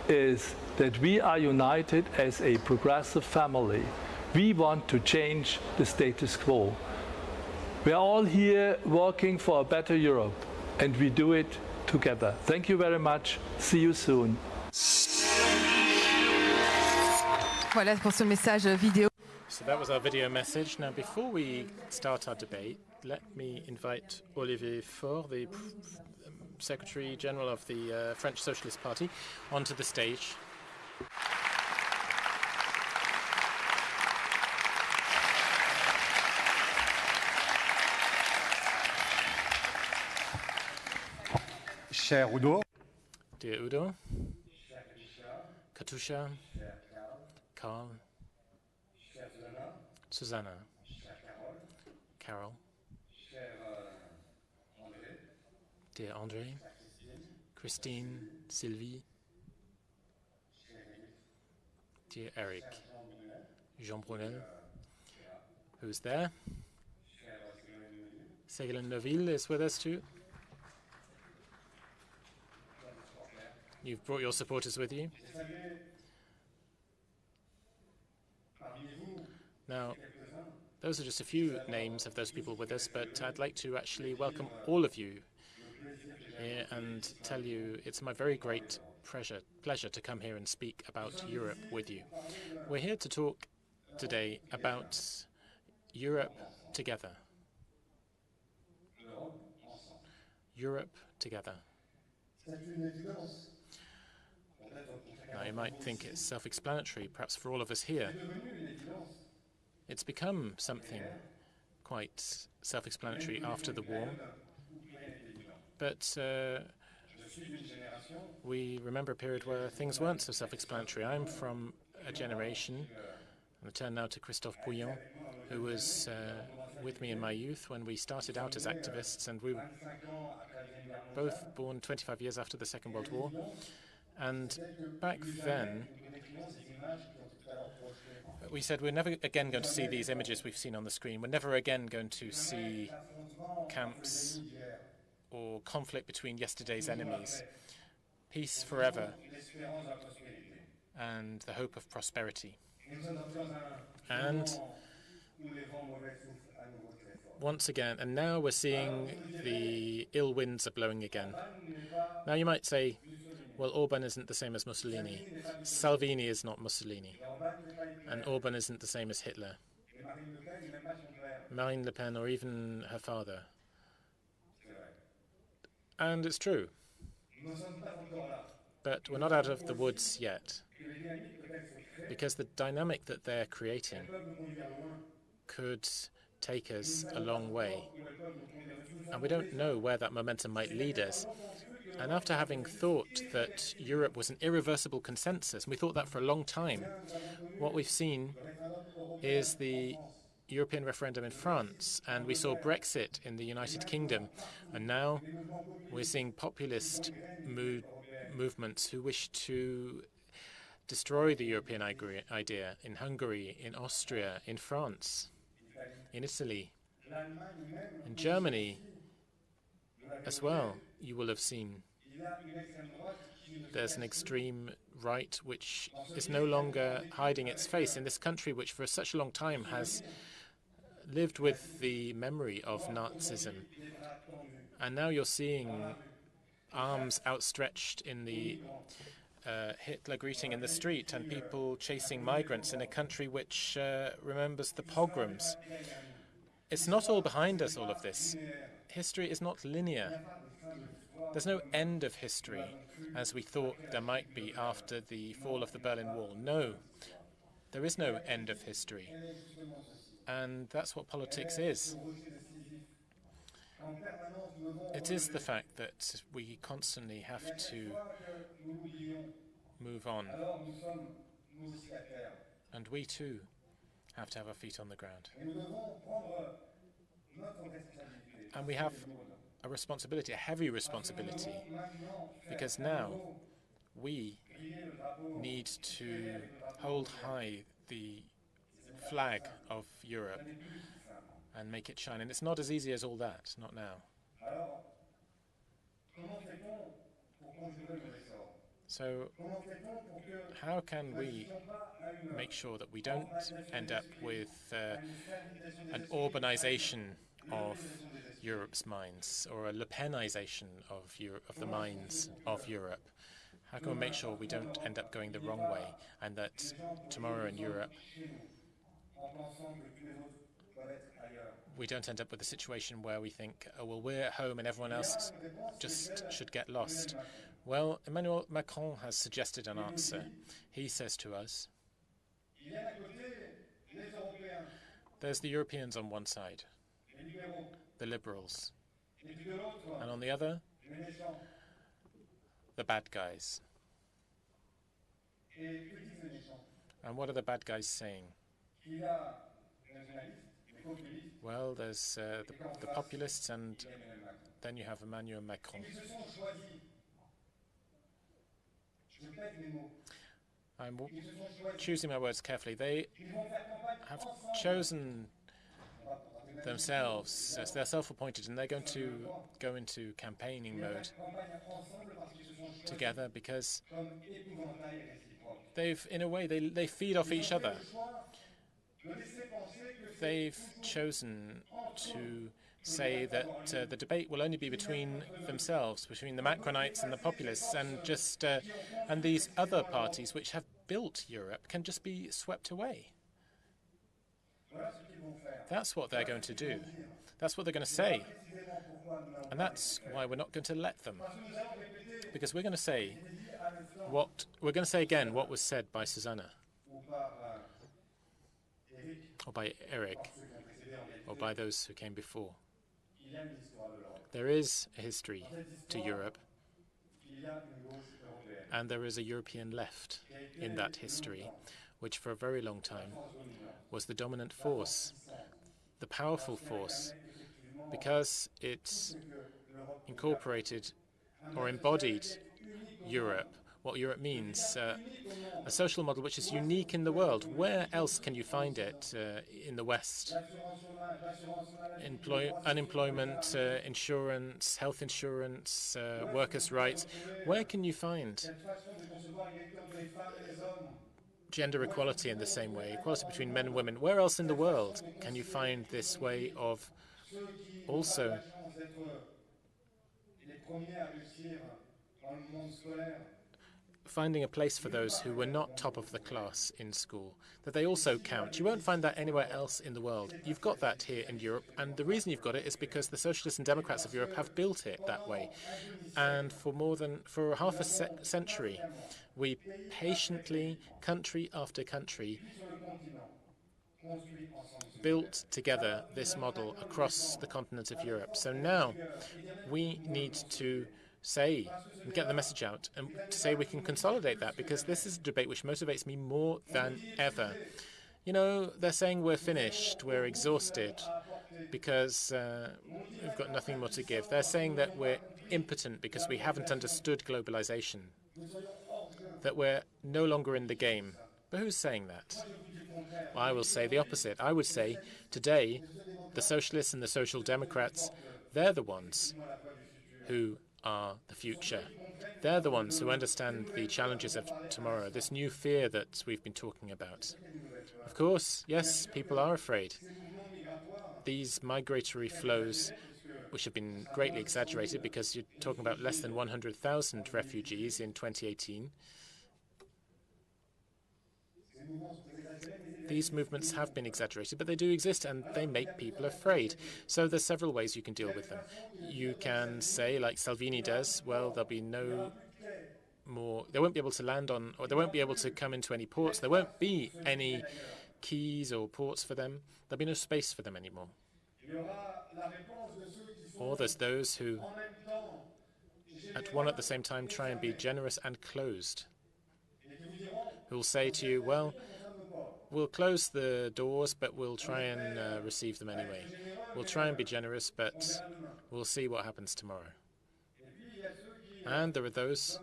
is that we are united as a progressive family. We want to change the status quo. We are all here working for a better Europe, and we do it together. Thank you very much. See you soon. Voilà pour ce message vidéo. So that was our video message. Now, before we start our debate, let me invite Olivier Faure, the Secretary General of the French Socialist Party, onto the stage. Cher Udo. Dear Udo, Katusha, Carl, Susanna, Carol, dear Andre, Christine, Sylvie, dear Eric, Jean Brunel, who's there. Ségolène Neuville is with us too. You've brought your supporters with you. Now, those are just a few names of those people with us, but I'd like to actually welcome all of you here and tell you it's my very great pleasure to come here and speak about Europe with you. We're here to talk today about Europe together. Europe together. Now, you might think it's self-explanatory, perhaps for all of us here. It's become something quite self-explanatory after the war. But we remember a period where things weren't so self-explanatory. I'm from a generation, and I turn now to Christophe Pouillon, who was with me in my youth when we started out as activists, and we were both born 25 years after the Second World War. And back then, we said we're never again going to see these images we've seen on the screen. We're never again going to see camps or conflict between yesterday's enemies. Peace forever and the hope of prosperity. And once again, and now we're seeing the ill winds are blowing again. Now you might say, well, Orban isn't the same as Mussolini. Salvini is not Mussolini. And Orban isn't the same as Hitler. Marine Le Pen or even her father. And it's true. But we're not out of the woods yet. Because the dynamic that they're creating could take us a long way. And we don't know where that momentum might lead us. And after having thought that Europe was an irreversible consensus, and we thought that for a long time, what we've seen is the European referendum in France, and we saw Brexit in the United Kingdom, and now we're seeing populist movements who wish to destroy the European idea in Hungary, in Austria, in France, in Italy, in Germany as well. You will have seen there's an extreme right which is no longer hiding its face in this country, which for such a long time has lived with the memory of Nazism. And now you're seeing arms outstretched in the Hitler greeting in the street and people chasing migrants in a country which remembers the pogroms. It's not all behind us, all of this. History is not linear. There's no end of history, as we thought there might be after the fall of the Berlin Wall. No, there is no end of history. And that's what politics is. It is the fact that we constantly have to move on. And we too have to have our feet on the ground. And we have a responsibility, a heavy responsibility, because now we need to hold high the flag of Europe and make it shine. And it's not as easy as all that, not now. So how can we make sure that we don't end up with an Urbanization of Europe's minds or a Le Penization of the minds of Europe? How can we make sure we don't end up going the wrong way and that tomorrow in Europe we don't end up with a situation where we think, oh, well, we're at home and everyone else just should get lost? Well, Emmanuel Macron has suggested an answer. He says to us, there's the Europeans on one side, the liberals, and on the other, the bad guys. And what are the bad guys saying? Well, there's the populists, and then you have Emmanuel Macron. I'm choosing my words carefully. They have chosen themselves, as they're self-appointed, and they're going to go into campaigning mode together because they've, in a way, they feed off each other. They've chosen to say that the debate will only be between themselves, between the Macronites and the populists, and just and these other parties which have built Europe can just be swept away. That's what they're going to do. That's what they're going to say. And that's why we're not going to let them. Because we're going to say again what was said by Susanna, or by Eric, or by those who came before. There is a history to Europe, and there is a European left in that history, which for a very long time was the dominant force, the powerful force, because it incorporated or embodied Europe, what Europe means, a social model which is unique in the world. Where else can you find it in the West? Unemployment, insurance, health insurance, workers' rights. Where can you find gender equality in the same way, equality between men and women? Where else in the world can you find this way of also finding a place for those who were not top of the class in school, that they also count? You won't find that anywhere else in the world. You've got that here in Europe, and the reason you've got it is because the socialists and democrats of Europe have built it that way. And for half a century, we patiently, country after country, built together this model across the continent of Europe. So now we need to say and get the message out and to say we can consolidate that, because this is a debate which motivates me more than ever. You know, they're saying we're finished, we're exhausted, because we've got nothing more to give. They're saying that we're impotent because we haven't understood globalization, that we're no longer in the game. But who's saying that? Well, I will say the opposite. I would say today the socialists and the social democrats, they're the ones who are the future. They're the ones who understand the challenges of tomorrow, this new fear that we've been talking about. Of course, yes, people are afraid. These migratory flows, which have been greatly exaggerated because you're talking about less than 100,000 refugees in 2018. These movements have been exaggerated, but they do exist and they make people afraid. So there's several ways you can deal with them. You can say, like Salvini does, well, there'll be no more, they won't be able to land on, or they won't be able to come into any ports. There won't be any quays or ports for them. There'll be no space for them anymore. Or there's those who, at the same time, try and be generous and closed, who will say to you, well, we'll close the doors, but we'll try and receive them anyway. We'll try and be generous, but we'll see what happens tomorrow. And there are those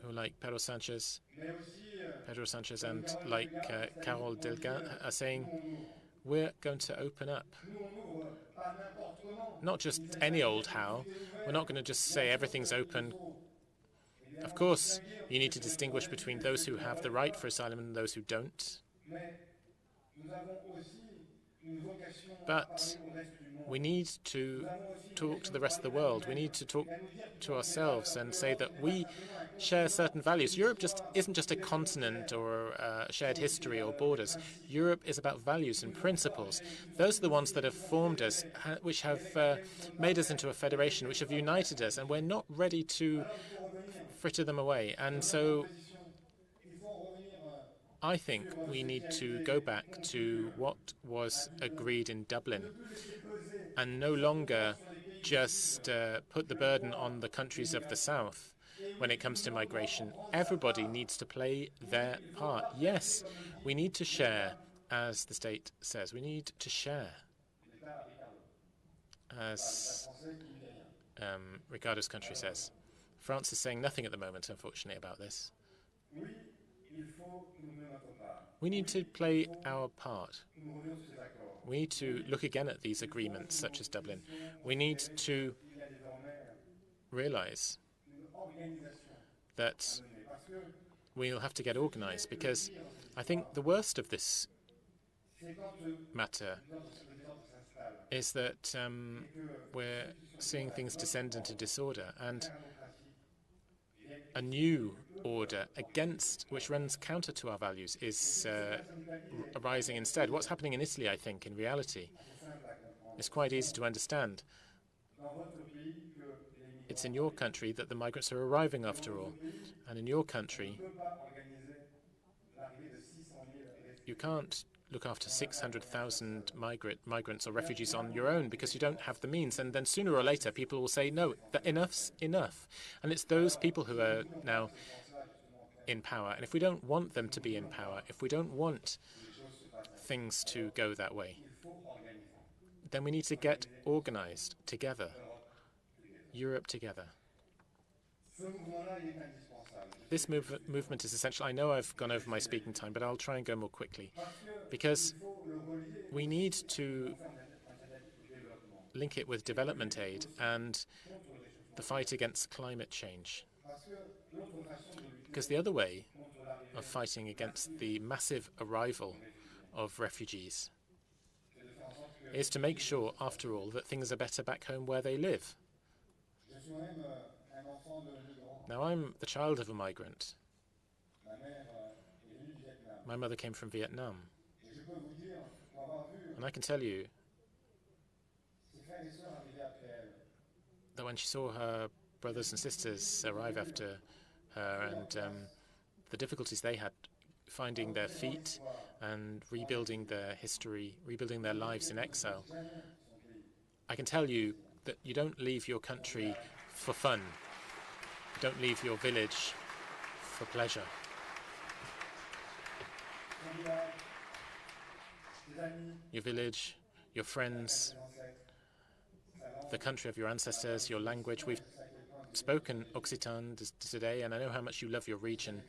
who, like Pedro Sanchez and like Carol Delga, are saying, we're going to open up. Not just any old how. We're not going to just say everything's open. Of course, you need to distinguish between those who have the right for asylum and those who don't. But we need to talk to the rest of the world. We need to talk to ourselves and say that we share certain values. Europe isn't just a continent or a shared history or borders. Europe is about values and principles. Those are the ones that have formed us, which have made us into a federation, which have united us, and we're not ready to fritter them away. And so I think we need to go back to what was agreed in Dublin and no longer just put the burden on the countries of the south. when it comes to migration. Everybody needs to play their part. Yes, we need to share, as the state says. We need to share, as Ricardo's country says. France is saying nothing at the moment, unfortunately, about this. We need to play our part. We need to look again at these agreements, such as Dublin. We need to realize that we'll have to get organized, because I think the worst of this matter is that we're seeing things descend into disorder, and a new order which runs counter to our values is arising instead. What's happening in Italy, I think, in reality, is quite easy to understand. It's in your country that the migrants are arriving, after all. And in your country, you can't look after 600,000 migrants or refugees on your own because you don't have the means. And then sooner or later, people will say, no, that enough's enough. And it's those people who are now in power. And if we don't want them to be in power, if we don't want things to go that way, then we need to get organized together. Europe together. This movement is essential. I know I've gone over my speaking time, but I'll try and go more quickly, because we need to link it with development aid and the fight against climate change. Because the other way of fighting against the massive arrival of refugees is to make sure, after all, that things are better back home where they live. Now, I'm the child of a migrant. My mother came from Vietnam. And I can tell you that when she saw her brothers and sisters arrive after her, and the difficulties they had finding their feet and rebuilding their history, rebuilding their lives in exile, I can tell you that you don't leave your country for fun. You don't leave your village for pleasure. Your village, your friends, the country of your ancestors, your language. We've spoken Occitan today, and I know how much you love your region.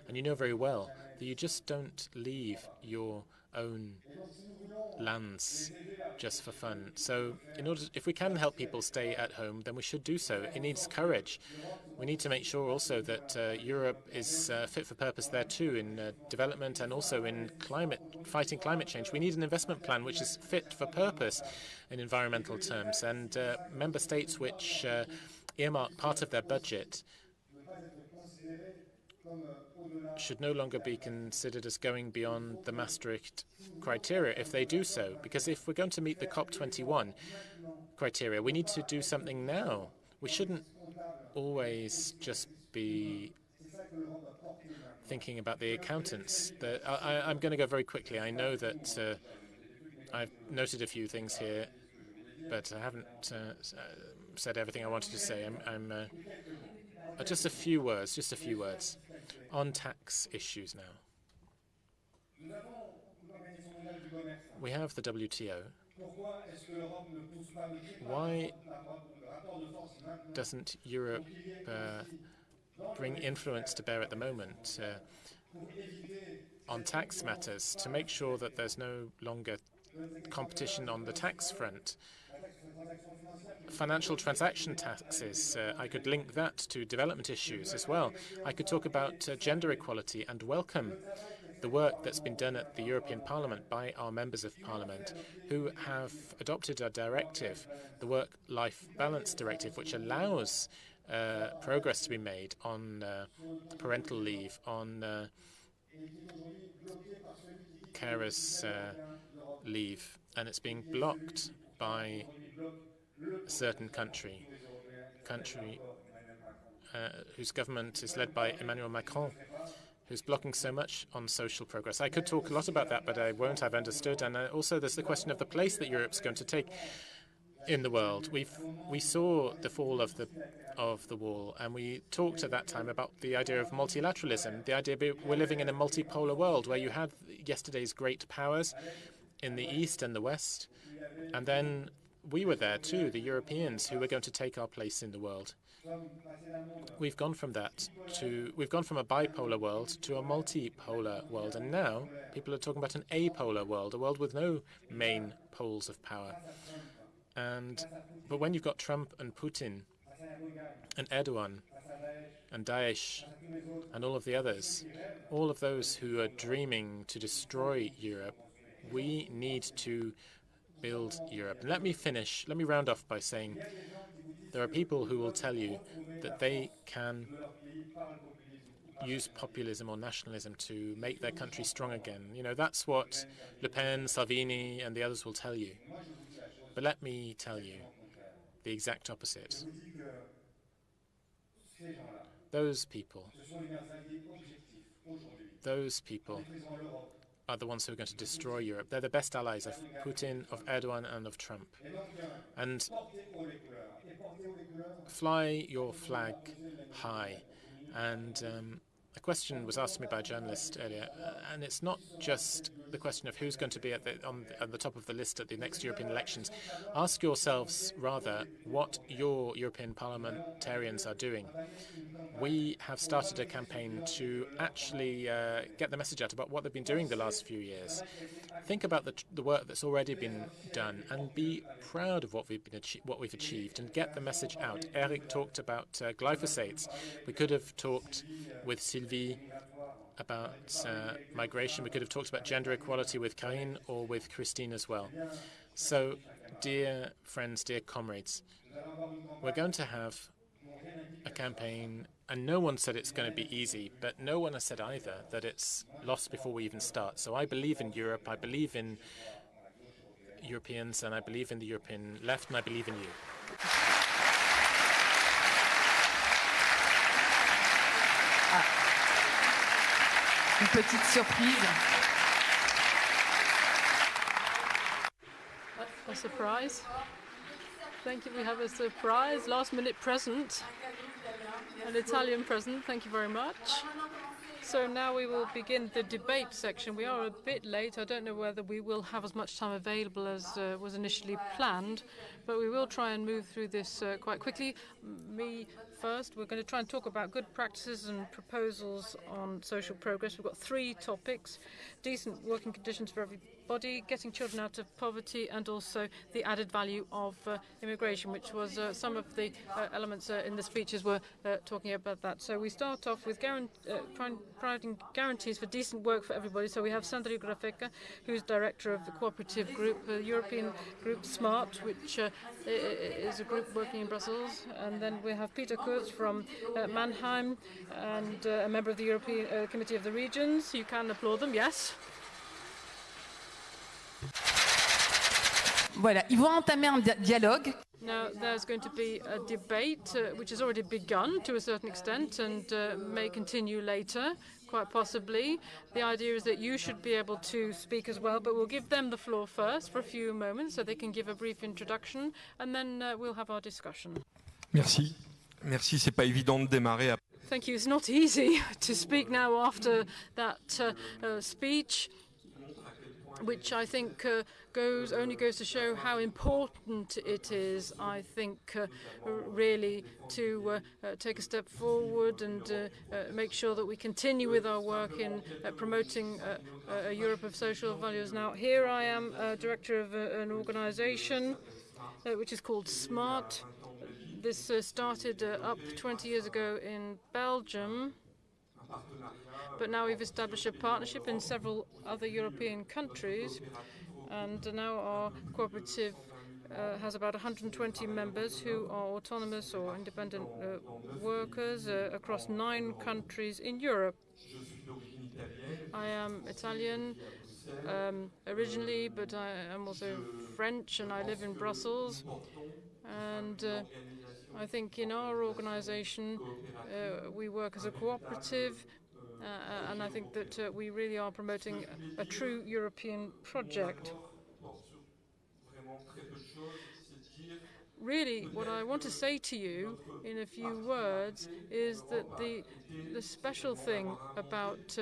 And you know very well that you just don't leave your own lands just for fun. So if we can help people stay at home, then we should do so. It needs courage. We need to make sure also that Europe is fit for purpose there too, in development and also in fighting climate change. We need an investment plan which is fit for purpose in environmental terms, and member states which earmark part of their budget should no longer be considered as going beyond the Maastricht criteria if they do so. Because if we're going to meet the COP21 criteria, we need to do something now. We shouldn't always just be thinking about the accountants. I'm going to go very quickly. I know that I've noted a few things here, but I haven't said everything I wanted to say. Just a few words on tax issues now. We have the WTO. Why doesn't Europe bring influence to bear at the moment on tax matters to make sure that there's no longer competition on the tax front? Financial transaction taxes, I could link that to development issues as well. I could talk about gender equality and welcome the work that's been done at the European Parliament by our members of Parliament who have adopted a directive, the Work-Life Balance Directive, which allows progress to be made on parental leave, on carers' leave, and it's being blocked by a certain country whose government is led by Emmanuel Macron, who's blocking so much on social progress. I could talk a lot about that, but I won't. I've understood. And also there's the question of the place that Europe's going to take. in the world. We saw the fall of the wall, and we talked at that time about the idea of multilateralism, the idea we're living in a multipolar world where you had yesterday's great powers in the East and the West, and then we were there too, the Europeans, who were going to take our place in the world. We've gone from a bipolar world to a multipolar world, and now people are talking about an apolar world, a world with no main poles of power. But when you've got Trump and Putin and Erdogan and Daesh and all of the others, all of those who are dreaming to destroy Europe, we need to build Europe. And let me round off by saying there are people who will tell you that they can use populism or nationalism to make their country strong again. You know, that's what Le Pen, Salvini, and the others will tell you. But let me tell you the exact opposite. Those people are the ones who are going to destroy Europe. They're the best allies of Putin, of Erdogan, and of Trump. And fly your flag high. And a question was asked to me by a journalist earlier, and it's not just the question of who's going to be at the top of the list at the next European elections. Ask yourselves, rather, what your European parliamentarians are doing. We have started a campaign to actually get the message out about what they've been doing the last few years. Think about the work that's already been done and be proud of what we've achieved and get the message out. Eric talked about glyphosate. We could have talked with Sylvie about migration. We could have talked about gender equality with Karine or with Christine as well. So, dear friends, dear comrades, we're going to have a campaign, and no one said it's going to be easy, but no one has said either that it's lost before we even start. So I believe in Europe, I believe in Europeans, and I believe in the European left, and I believe in you. Une petite surprise. A surprise. Thank you. We have a surprise, last-minute present, an Italian present. Thank you very much. So now we will begin the debate section. We are a bit late. I don't know whether we will have as much time available as was initially planned, but we will try and move through this quite quickly. Me first. We're going to try and talk about good practices and proposals on social progress. We've got 3 topics: decent working conditions for everybody, getting children out of poverty, and also the added value of immigration, which was some of the elements in the speeches were talking about that. So we start off with providing guarantees for decent work for everybody. So we have Sandri Grafeka, who's director of the cooperative group, the European group SMART, which is a group working in Brussels. And then we have Peter Kurz from Mannheim, and a member of the European Committee of the Regions. You can applaud them, yes. Voilà, ils vont entamer un dialogue. Now, there's going to be a debate which has already begun to a certain extent and may continue later, quite possibly. The idea is that you should be able to speak as well, but we'll give them the floor first for a few moments so they can give a brief introduction, and then we'll have our discussion. Merci. Merci, c'est pas évident de démarrer. Thank you. It's not easy to speak now after that speech, which I think only goes to show how important it is, I think, really to take a step forward and make sure that we continue with our work in promoting a Europe of social values. Now, here I am, director of an organization which is called SMART. This started up 20 years ago in Belgium, but now we've established a partnership in several other European countries, and now our cooperative has about 120 members who are autonomous or independent workers across 9 countries in Europe. I am Italian originally, but I am also French, and I live in Brussels. And I think in our organization we work as a cooperative, and I think that we really are promoting a true European project. Really, what I want to say to you in a few words is that the special thing about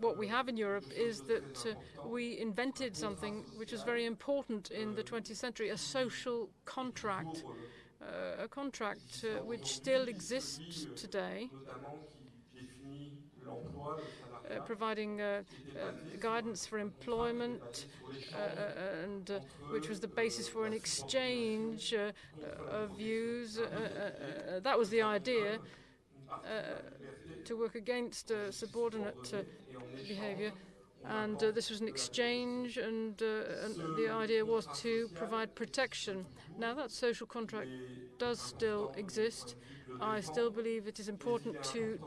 what we have in Europe is that we invented something which is very important in the 20th century, a social contract, a contract which still exists today, providing guidance for employment, and which was the basis for an exchange of views. That was the idea, to work against subordinate behavior. And this was an exchange, and the idea was to provide protection. Now, that social contract does still exist. I still believe it is important to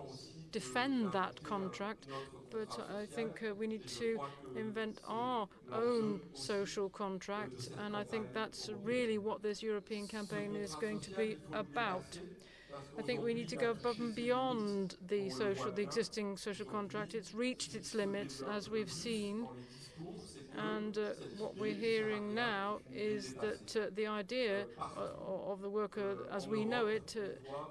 defend that contract, but I think we need to invent our own social contract, and I think that's really what this European campaign is going to be about. I think we need to go above and beyond the existing social contract. It's reached its limits, as we've seen, and what we're hearing now is that the idea of the worker as we know it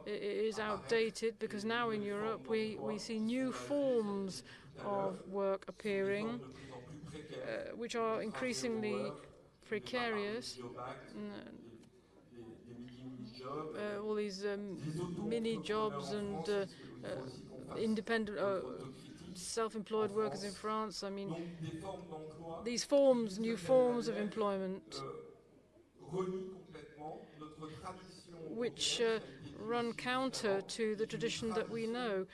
is outdated, because now in Europe we see new forms of work appearing, which are increasingly precarious. All these mini jobs and independent, self-employed workers in France. I mean, these new forms of employment, which run counter to the tradition that we know,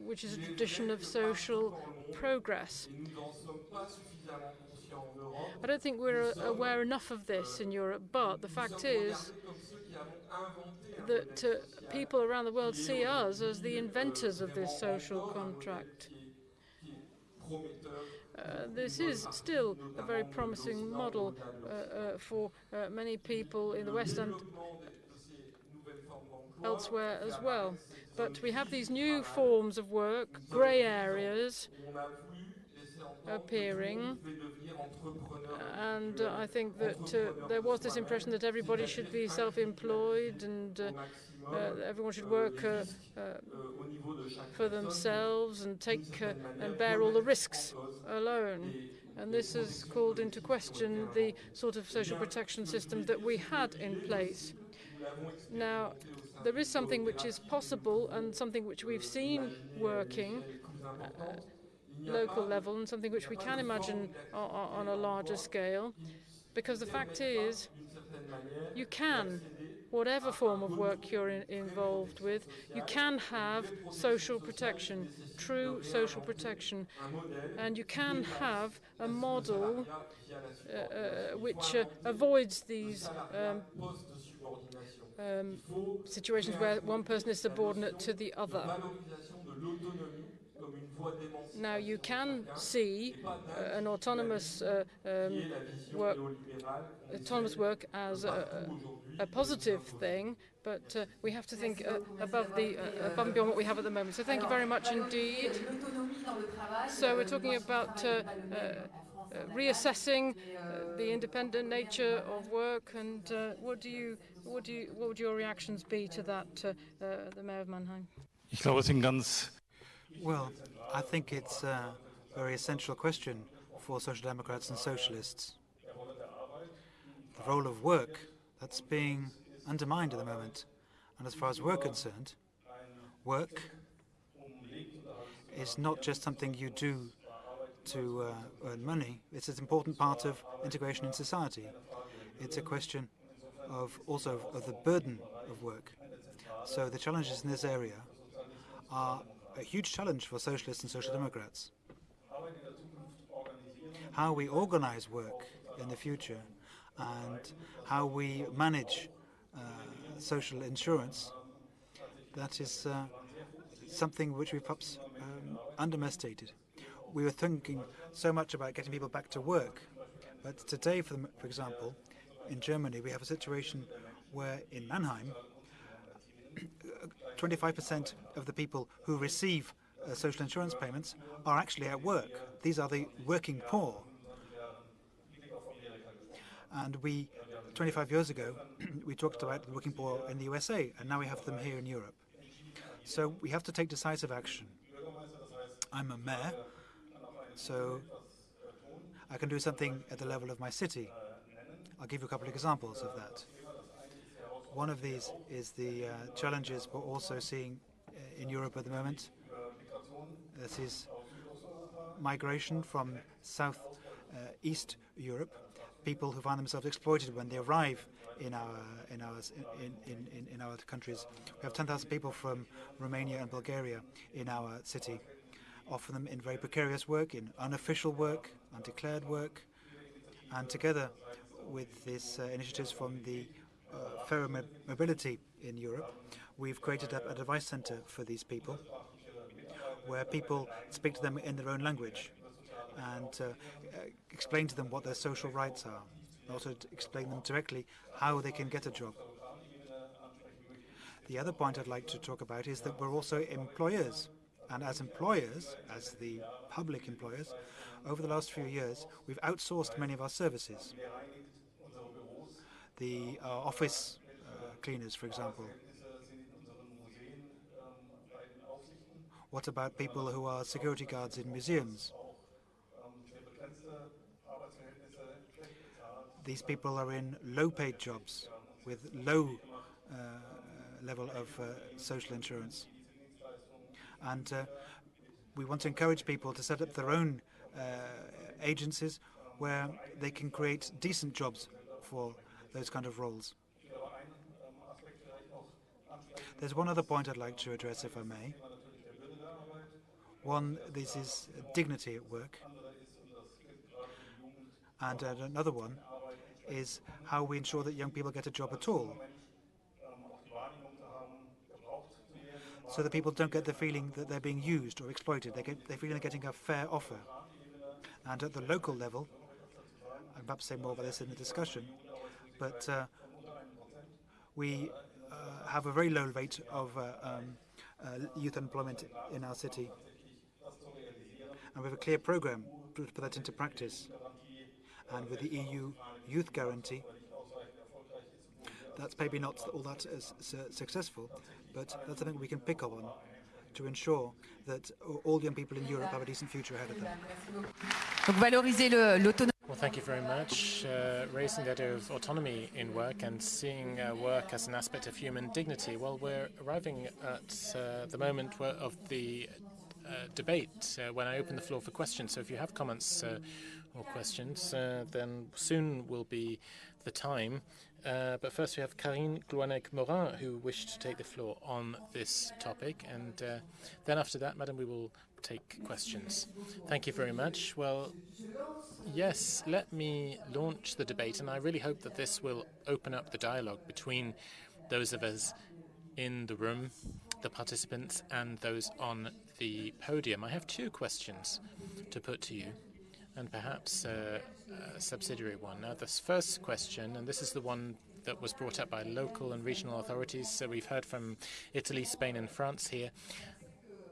which is a tradition of social progress. I don't think we're aware enough of this in Europe, but the fact is that people around the world see us as the inventors of this social contract. This is still a very promising model for many people in the West and elsewhere as well. But we have these new forms of work, grey areas appearing, and I think that there was this impression that everybody should be self-employed and everyone should work for themselves and take and bear all the risks alone. And this has called into question the sort of social protection system that we had in place. Now, there is something which is possible and something which we've seen working at local level, and something which we can imagine on a larger scale, because the fact is, you can, whatever form of work you're involved with, you can have social protection, true social protection, and you can have a model which avoids these situations where one person is subordinate to the other. Now, you can see an autonomous work as a positive thing, but we have to think above and beyond what we have at the moment. So thank you very much indeed. So we're talking about reassessing the independent nature of work, and what would your reactions be to that, the Mayor of Mannheim? Well, I think it's a very essential question for Social Democrats and Socialists. The role of work, that's being undermined at the moment. And as far as we're concerned, work is not just something you do to earn money. It's an important part of integration in society. It's a question also of the burden of work. So the challenges in this area are a huge challenge for Socialists and Social Democrats. How we organize work in the future and how we manage social insurance, that is something which we've perhaps underestimated. We were thinking so much about getting people back to work, but today, for example, in Germany, we have a situation where in Mannheim, 25% of the people who receive social insurance payments are actually at work. These are the working poor. And 25 years ago, we talked about the working poor in the USA, and now we have them here in Europe. So we have to take decisive action. I'm a mayor, so I can do something at the level of my city. I'll give you a couple of examples of that. One of these is the challenges we're also seeing in Europe at the moment. This is migration from East Europe, people who find themselves exploited when they arrive in our countries. We have 10,000 people from Romania and Bulgaria in our city, often them in very precarious work, in unofficial work, undeclared work, and together with these initiatives from the fairer mobility in Europe, we've created a device center for these people, where people speak to them in their own language and explain to them what their social rights are, and also to explain them directly how they can get a job. The other point I'd like to talk about is that we're also employers. And as employers, as the public employers, over the last few years, we've outsourced many of our services. The office cleaners, for example. What about people who are security guards in museums? These people are in low-paid jobs with low level of social insurance. And we want to encourage people to set up their own agencies where they can create decent jobs for those kind of roles. There's one other point I'd like to address, if I may. One, this is dignity at work. And another one is how we ensure that young people get a job at all, so that people don't get the feeling that they're being used or exploited. They feel they're getting a fair offer. And at the local level, I'll perhaps say more about this in the discussion, but we have a very low rate of youth unemployment in our city. And we have a clear program to put that into practice. And with the EU Youth Guarantee, that's maybe not all that successful, but that's something we can pick up on to ensure that all young people in Europe have a decent future ahead of them. Well, thank you very much. Raising the idea of autonomy in work and seeing work as an aspect of human dignity. Well, we're arriving at the moment of the debate when I open the floor for questions. So if you have comments or questions, then soon will be the time. But first we have Karine Gloanec-Morin, who wished to take the floor on this topic. And then after that, Madam, we will take questions. Thank you very much. Well, yes, let me launch the debate. And I really hope that this will open up the dialogue between those of us in the room, the participants, and those on the podium. I have two questions to put to you, and perhaps a subsidiary one. Now, this first question, and this is the one that was brought up by local and regional authorities, so we've heard from Italy, Spain, and France here.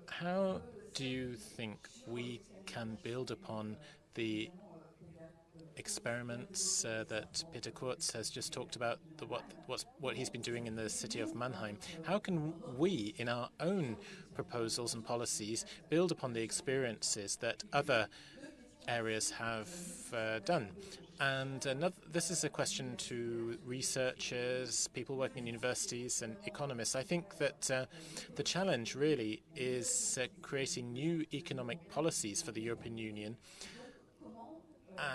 How do you think we can build upon the experiments that Peter Kurz has just talked about, what he's been doing in the city of Mannheim? How can we, in our own proposals and policies, build upon the experiences that other areas have done? And this is a question to researchers, people working in universities, and economists. I think that the challenge really is creating new economic policies for the European Union.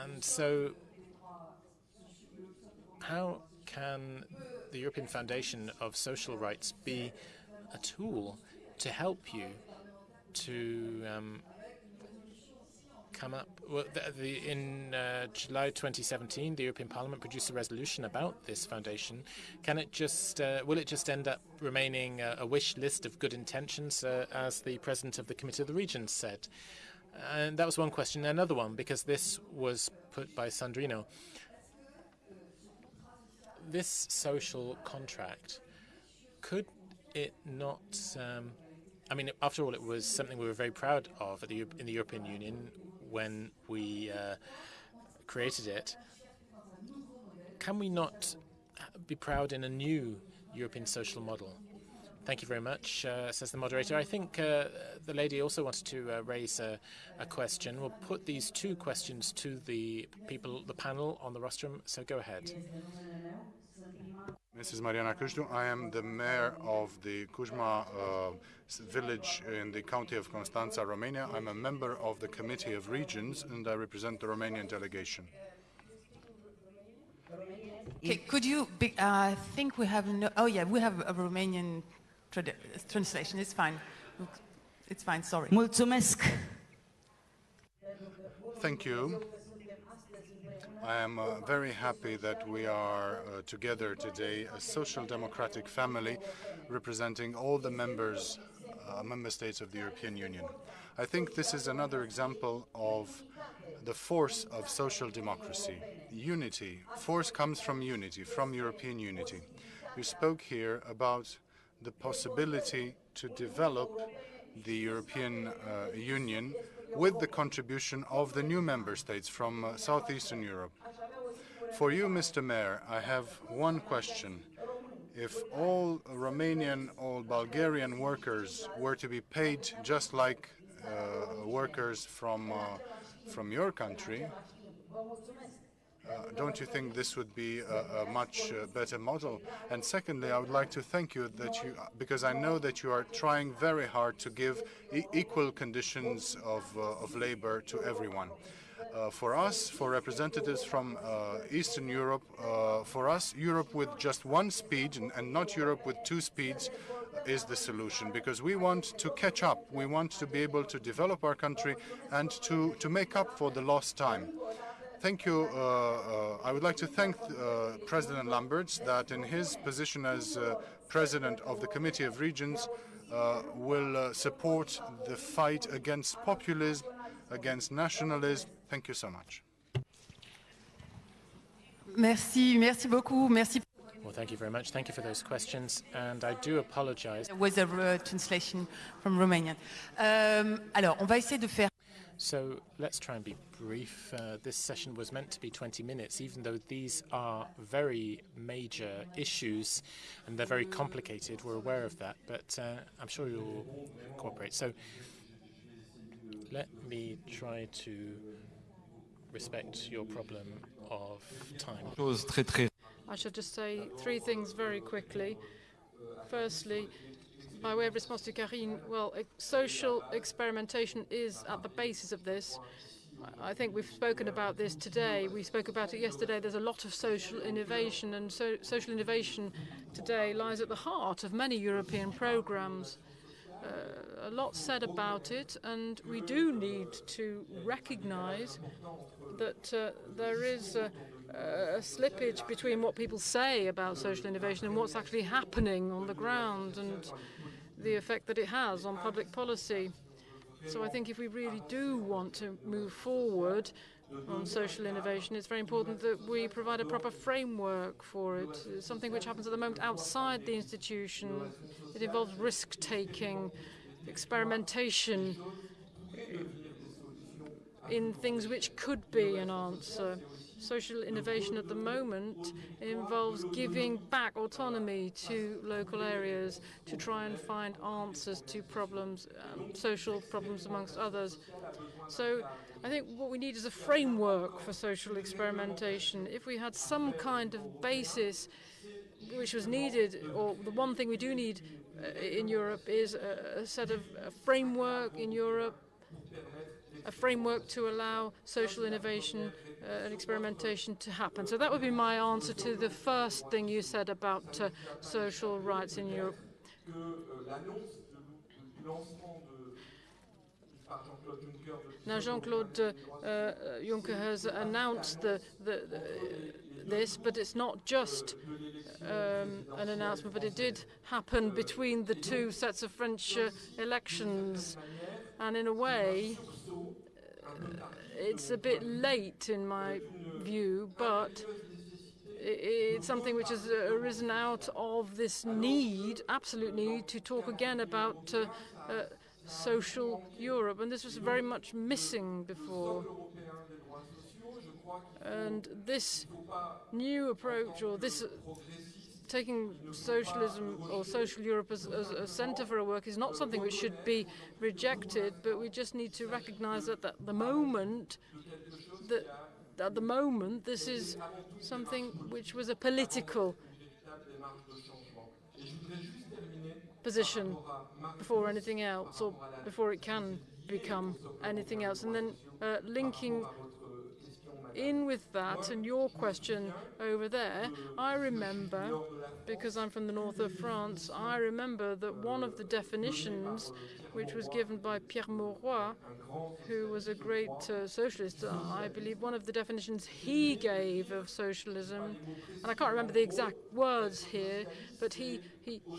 And so how can the European Foundation of Social Rights be a tool to help you to come up? Well, in July 2017, the European Parliament produced a resolution about this foundation. Can it just will it just end up remaining a wish list of good intentions, as the president of the Committee of the Regions said? And that was one question. Another one, because this was put by Sandrino. This social contract, could it not... I mean, after all, it was something we were very proud of in the European Union when we created it. can we not be proud in a new European social model? Thank you very much, says the moderator. I think the lady also wanted to raise a question. We'll put these two questions to the panel on the rostrum, so go ahead. Mrs. Mariana Cuștu, I am the mayor of the Kujma village in the county of Constanța, Romania. I'm a member of the Committee of Regions and I represent the Romanian delegation. Okay, could you, I think we have no, oh yeah, we have a Romanian translation, it's fine. It's fine, sorry. Mulțumesc. Thank you. I am very happy that we are together today, a social democratic family representing all the member states of the European Union. I think this is another example of the force of social democracy. Unity. Force comes from unity, from European unity. We spoke here about the possibility to develop the European Union with the contribution of the new member states from Southeastern Europe. For you, Mr. Mayor, I have one question. If all Romanian or Bulgarian workers were to be paid just like workers from your country, don't you think this would be a much better model? And secondly, I would like to thank you because I know that you are trying very hard to give equal conditions of labor to everyone. For us, for representatives from Eastern Europe, for us, Europe with just one speed and not Europe with two speeds is the solution, because we want to catch up. We want to be able to develop our country and to make up for the lost time. Thank you. I would like to thank President Lamberts that in his position as President of the Committee of Regions will support the fight against populism, against nationalism. Thank you so much. Merci beaucoup, merci. Well, thank you very much. Thank you for those questions, and I do apologize. There was a translation from Romanian. Alors, on va essayer de faire. So let's try and be brief. This session was meant to be 20 minutes, even though these are very major issues and they're very complicated. We're aware of that, but I'm sure you'll cooperate. So let me try to respect your problem of time. I should just say three things very quickly. Firstly, by way of response to Karine, well, social experimentation is at the basis of this. I think we've spoken about this today. We spoke about it yesterday. There's a lot of social innovation, and social innovation today lies at the heart of many European programs. A lot said about it, and we do need to recognize that there is a slippage between what people say about social innovation and what's actually happening on the ground and the effect that it has on public policy. So I think if we really do want to move forward on social innovation, it's very important that we provide a proper framework for it. It's something which happens at the moment outside the institution. It involves risk-taking, experimentation in things which could be an answer. Social innovation at the moment involves giving back autonomy to local areas to try and find answers to problems, social problems amongst others. So I think what we need is a framework for social experimentation. If we had some kind of basis which was needed, or the one thing we do need in Europe is a set of framework in Europe, a framework to allow social innovation and experimentation to happen. So that would be my answer to the first thing you said about social rights in Europe. Now, Jean-Claude Juncker has announced this, but it's not just an announcement, but it did happen between the two sets of French elections. And in a way, it's a bit late in my view, but it's something which has arisen out of this need, absolute need, to talk again about social Europe. And this was very much missing before. And this new approach, or this taking socialism or social Europe as a centre for our work, is not something which should be rejected, but we just need to recognise that at the moment, this is something which was a political position before anything else, or before it can become anything else. And then linking in with that and your question over there, I remember, because I'm from the north of France, I remember that one of the definitions which was given by Pierre Mauroy, who was a great socialist, I believe one of the definitions he gave of socialism, and I can't remember the exact words here, but he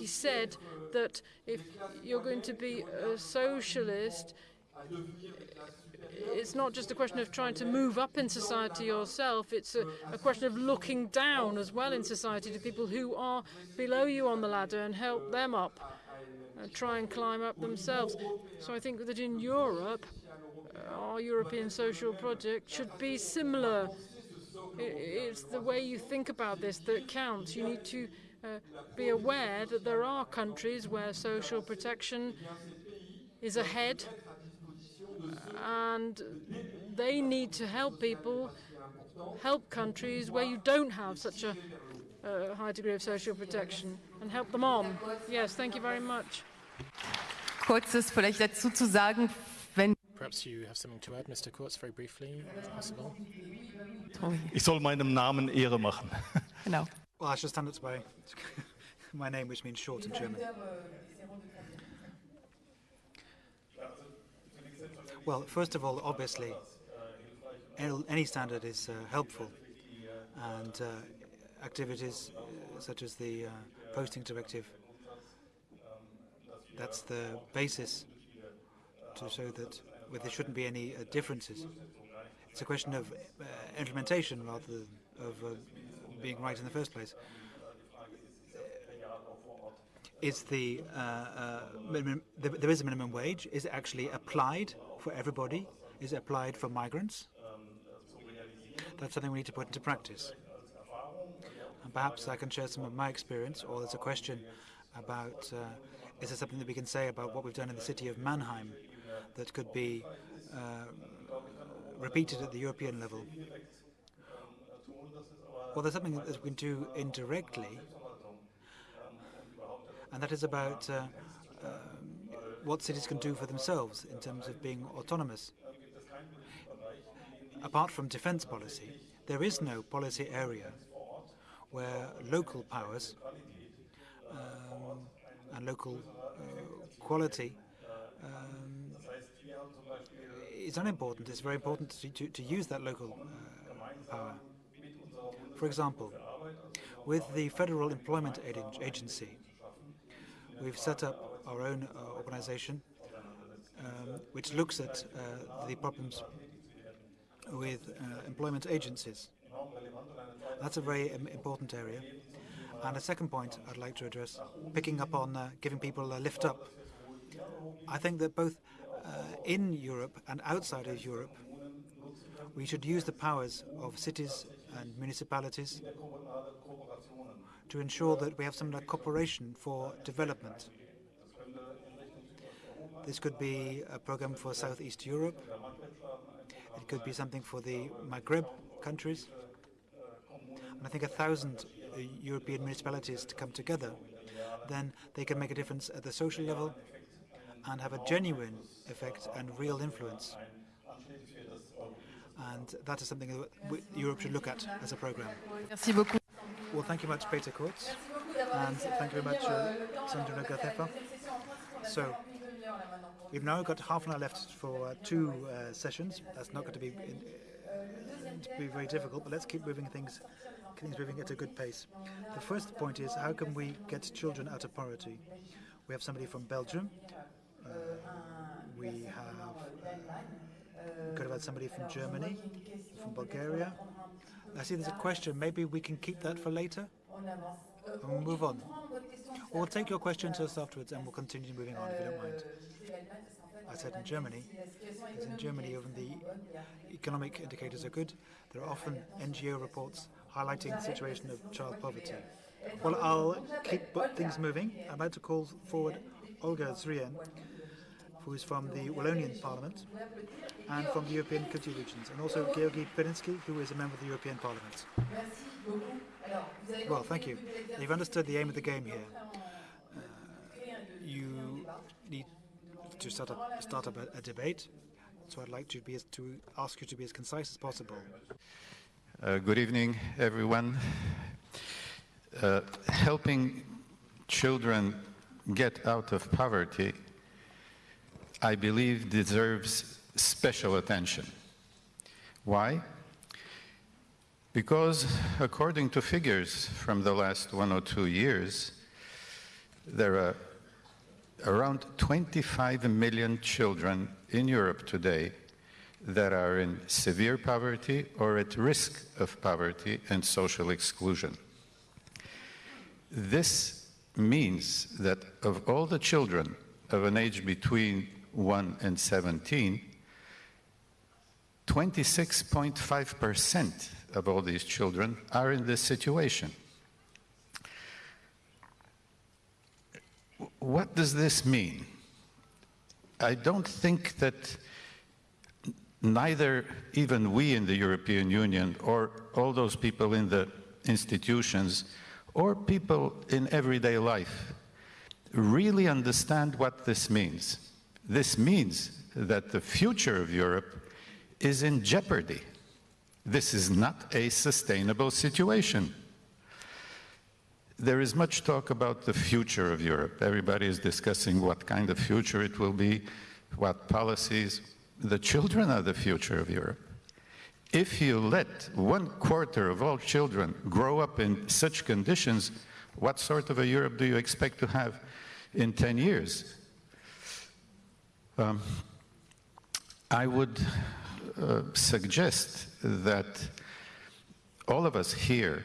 said that if you're going to be a socialist, it's not just a question of trying to move up in society yourself, it's a question of looking down as well in society to people who are below you on the ladder and help them up and try and climb up themselves. So I think that in Europe, our European social project should be similar. It's the way you think about this that counts. You need to be aware that there are countries where social protection is ahead, and they need to help people, help countries where you don't have such a high degree of social protection, and help them on. Yes, thank you very much. Kurzes vielleicht dazu zu sagen, wenn Perhaps you have something to add, Mr. Kurz, very briefly, if possible. Ich soll meinem Namen Ehre machen. Genau. Well, I should stand up to my name, which means short in German. Well, first of all, obviously, any standard is helpful, and activities such as the posting directive, that's the basis to show that there shouldn't be any differences. It's a question of implementation rather than of being right in the first place. Is there is a minimum wage? Is it actually applied for everybody? Is it applied for migrants? That's something we need to put into practice. And perhaps I can share some of my experience, or there's a question about is there something that we can say about what we've done in the city of Mannheim that could be repeated at the European level? Well, there's something that we can do indirectly, and that is about what cities can do for themselves in terms of being autonomous. Apart from defense policy, there is no policy area where local powers and local quality is unimportant. It's very important to use that local power. For example, with the Federal Employment Agency, we've set up our own organization which looks at the problems with employment agencies. That's a very important area. And a second point I'd like to address, picking up on giving people a lift up. I think that both in Europe and outside of Europe, we should use the powers of cities and municipalities to ensure that we have some cooperation for development. This could be a program for Southeast Europe. It could be something for the Maghreb countries. And I think 1,000 European municipalities to come together, then they can make a difference at the social level and have a genuine effect and real influence. And that is something that Europe should look at as a program. Merci beaucoup. Well, thank you much, Peter Kurz, and thank you very much, Sandra Gathepa. So, we've now got half an hour left for two sessions. That's not going to be very difficult, but let's keep moving things moving at a good pace. The first point is, how can we get children out of poverty? We have somebody from Belgium. We could have had somebody from Germany, from Bulgaria. I see there's a question. Maybe we can keep that for later and we'll move on. Or we'll take your question to us afterwards and we'll continue moving on if you don't mind. I said in Germany, because in Germany even the economic indicators are good. There are often NGO reports highlighting the situation of child poverty. Well, I'll keep things moving. I'd like to call forward Olga Zrien, who is from the Wallonian Parliament and from the European Country Regions, and also Georgi Pirinsky, who is a member of the European Parliament. Well, thank you. You've understood the aim of the game here. You need to start up a debate, so I'd like to ask you to be as concise as possible. Good evening, everyone. Helping children get out of poverty, I believe, deserves special attention. Why? Because according to figures from the last 1 or 2 years, there are around 25 million children in Europe today that are in severe poverty or at risk of poverty and social exclusion. This means that of all the children of an age between 1 and 17, 26.5% of all these children are in this situation. What does this mean? I don't think that neither even we in the European Union or all those people in the institutions or people in everyday life really understand what this means. This means that the future of Europe is in jeopardy. This is not a sustainable situation. There is much talk about the future of Europe. Everybody is discussing what kind of future it will be, what policies. The children are the future of Europe. If you let 1/4 of all children grow up in such conditions, what sort of a Europe do you expect to have in 10 years? I would suggest that all of us here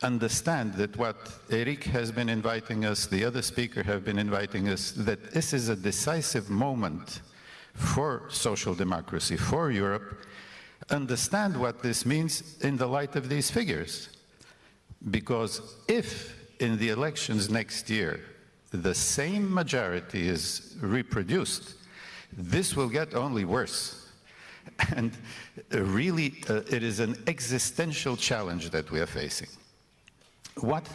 understand that what Eric has been inviting us, the other speaker have been inviting us, that this is a decisive moment for social democracy, for Europe. Understand what this means in the light of these figures. Because if in the elections next year the same majority is reproduced, this will get only worse. And really, it is an existential challenge that we are facing. What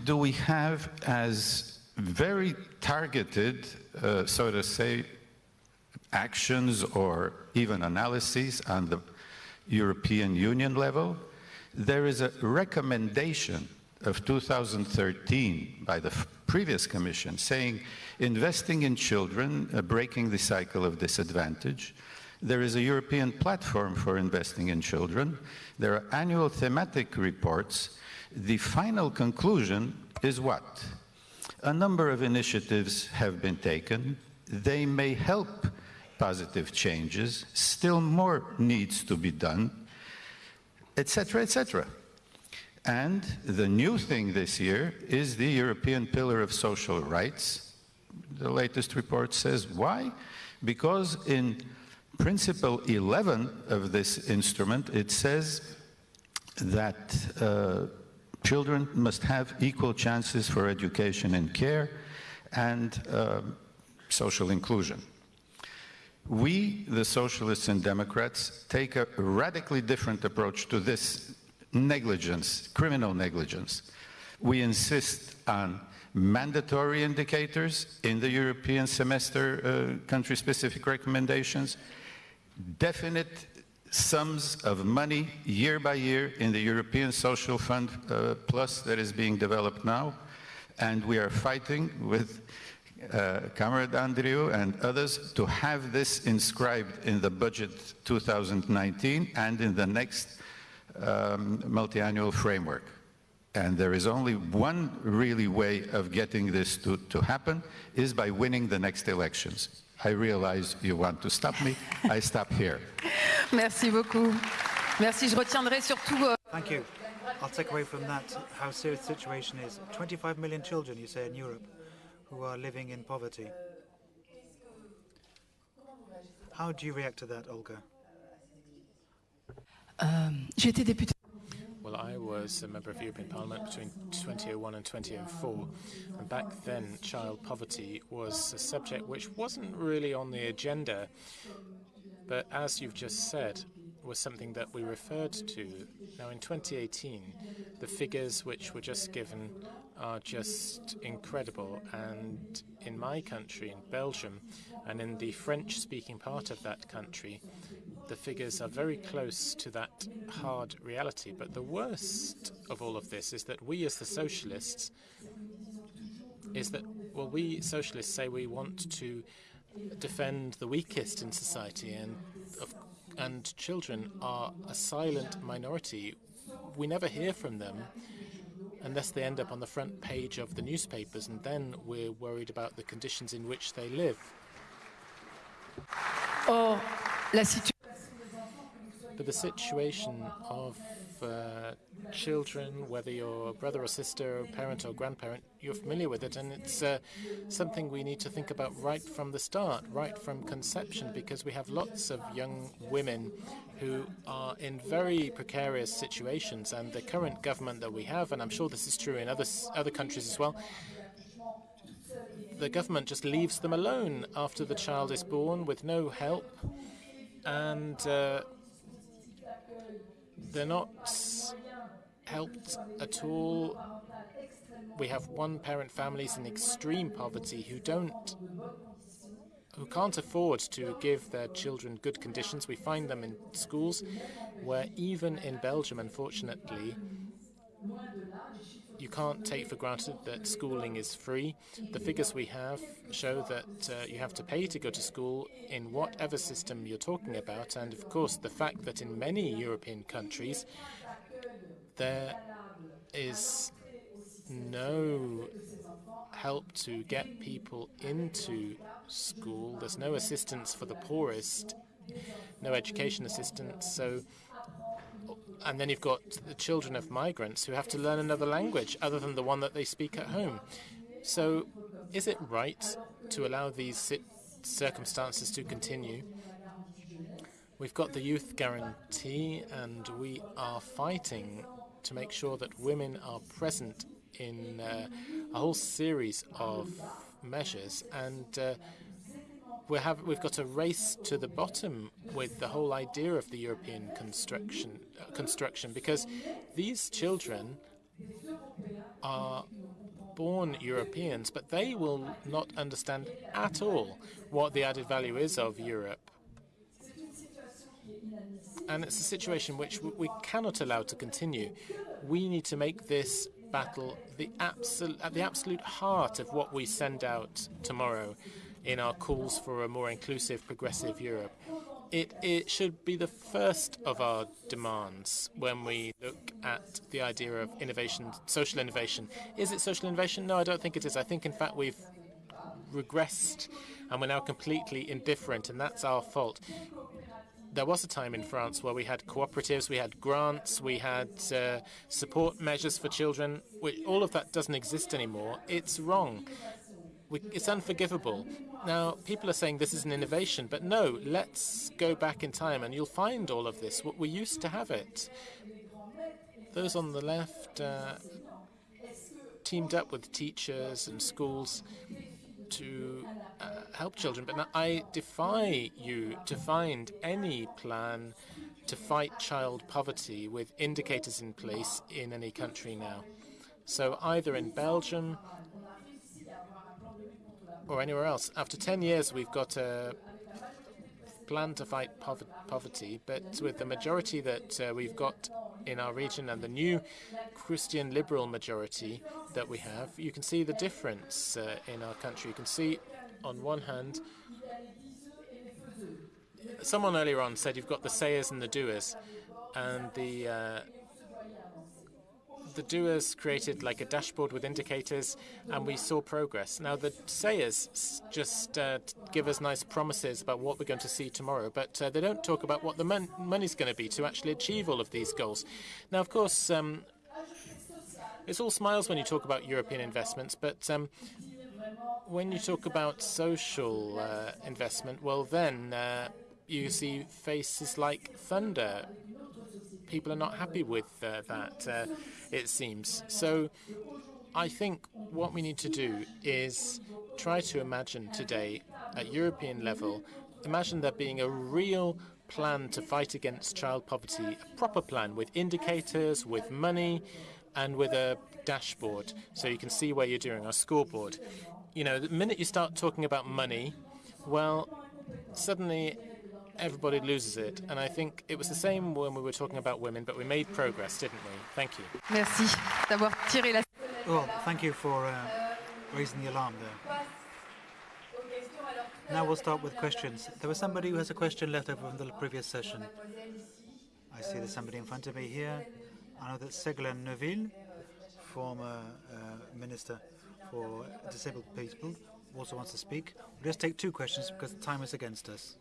do we have as very targeted, so to say, actions or even analyses on the European Union level? There is a recommendation of 2013 by the previous Commission saying investing in children, breaking the cycle of disadvantage. There is a European platform for investing in children. There are annual thematic reports. The final conclusion is what? A number of initiatives have been taken. They may help positive changes. Still more needs to be done, etc., etc. And the new thing this year is the European Pillar of Social Rights. The latest report says why? Because in Principle 11 of this instrument, it says that children must have equal chances for education and care and social inclusion. We, the Socialists and Democrats, take a radically different approach to this negligence, criminal negligence. We insist on mandatory indicators in the European semester country-specific recommendations, definite sums of money year by year in the European Social Fund Plus that is being developed now, and we are fighting with Comrade Andriu and others to have this inscribed in the budget 2019 and in the next multi-annual framework. And there is only one really way of getting this to happen is by winning the next elections. I realize you want to stop me. I stop here. Merci beaucoup. Merci. Je retiendrai surtout. Thank you. I'll take away from that how serious the situation is. 25 million children, you say, in Europe, who are living in poverty. How do you react to that, Olga? Well, I was a member of European Parliament between 2001 and 2004, and back then child poverty was a subject which wasn't really on the agenda, but as you've just said, was something that we referred to. Now, in 2018, the figures which were just given are just incredible, and in my country, in Belgium, and in the French-speaking part of that country, the figures are very close to that hard reality. But the worst of all of this is that we as the socialists, we socialists say we want to defend the weakest in society, and children are a silent minority. We never hear from them unless they end up on the front page of the newspapers, and then we're worried about the conditions in which they live. But the situation of children, whether you're a brother or sister, or parent or grandparent, you're familiar with it, and it's something we need to think about right from the start, right from conception, because we have lots of young women who are in very precarious situations, and the current government that we have, and I'm sure this is true in other countries as well, the government just leaves them alone after the child is born with no help, and they're not helped at all. We have one-parent families in extreme poverty who can't afford to give their children good conditions. We find them in schools where even in Belgium, unfortunately, you can't take for granted that schooling is free. The figures we have show that you have to pay to go to school in whatever system you're talking about. And of course, the fact that in many European countries there is no help to get people into school. There's no assistance for the poorest, no education assistance. And then you've got the children of migrants who have to learn another language other than the one that they speak at home. So is it right to allow these circumstances to continue? We've got the youth guarantee, and we are fighting to make sure that women are present in a whole series of measures, and we've got a race to the bottom with the whole idea of the European construction, because these children are born Europeans, but they will not understand at all what the added value is of Europe. And it's a situation which we cannot allow to continue. We need to make this battle at the absolute heart of what we send out tomorrow in our calls for a more inclusive, progressive Europe. It should be the first of our demands when we look at the idea of innovation, social innovation. Is it social innovation? No, I don't think it is. I think, in fact, we've regressed and we're now completely indifferent, and that's our fault. There was a time in France where we had cooperatives, we had grants, we had support measures for children. All of that doesn't exist anymore. It's wrong. It's unforgivable. Now, people are saying this is an innovation, but no, let's go back in time and you'll find all of this. We used to have it. Those on the left teamed up with teachers and schools to help children, but now I defy you to find any plan to fight child poverty with indicators in place in any country now. So either in Belgium or anywhere else, after 10 years we've got a plan to fight poverty, but with the majority that we've got in our region and the new Christian liberal majority that we have, you can see the difference in our country. You can see, on one hand, someone earlier on said you've got the sayers and the doers, and the doers created like a dashboard with indicators, and we saw progress. Now, the sayers just give us nice promises about what we're going to see tomorrow, but they don't talk about what the money's going to be to actually achieve all of these goals. Now, of course, It's all smiles when you talk about European investments, but when you talk about social investment, well then you see faces like thunder. People are not happy with that, it seems. So I think what we need to do is try to imagine today, at European level, imagine there being a real plan to fight against child poverty, a proper plan with indicators, with money, and with a dashboard, so you can see where you're doing, a scoreboard. You know, the minute you start talking about money, well, suddenly everybody loses it. And I think it was the same when we were talking about women, but we made progress, didn't we? Thank you. Merci d'avoir tiré la... Well, thank you for raising the alarm there. Now we'll start with questions. There was somebody who has a question left over from the previous session. I see there's somebody in front of me here. I know that Ségolène Neuville, former Minister for Disabled People, also wants to speak. We'll just take two questions because the time is against us.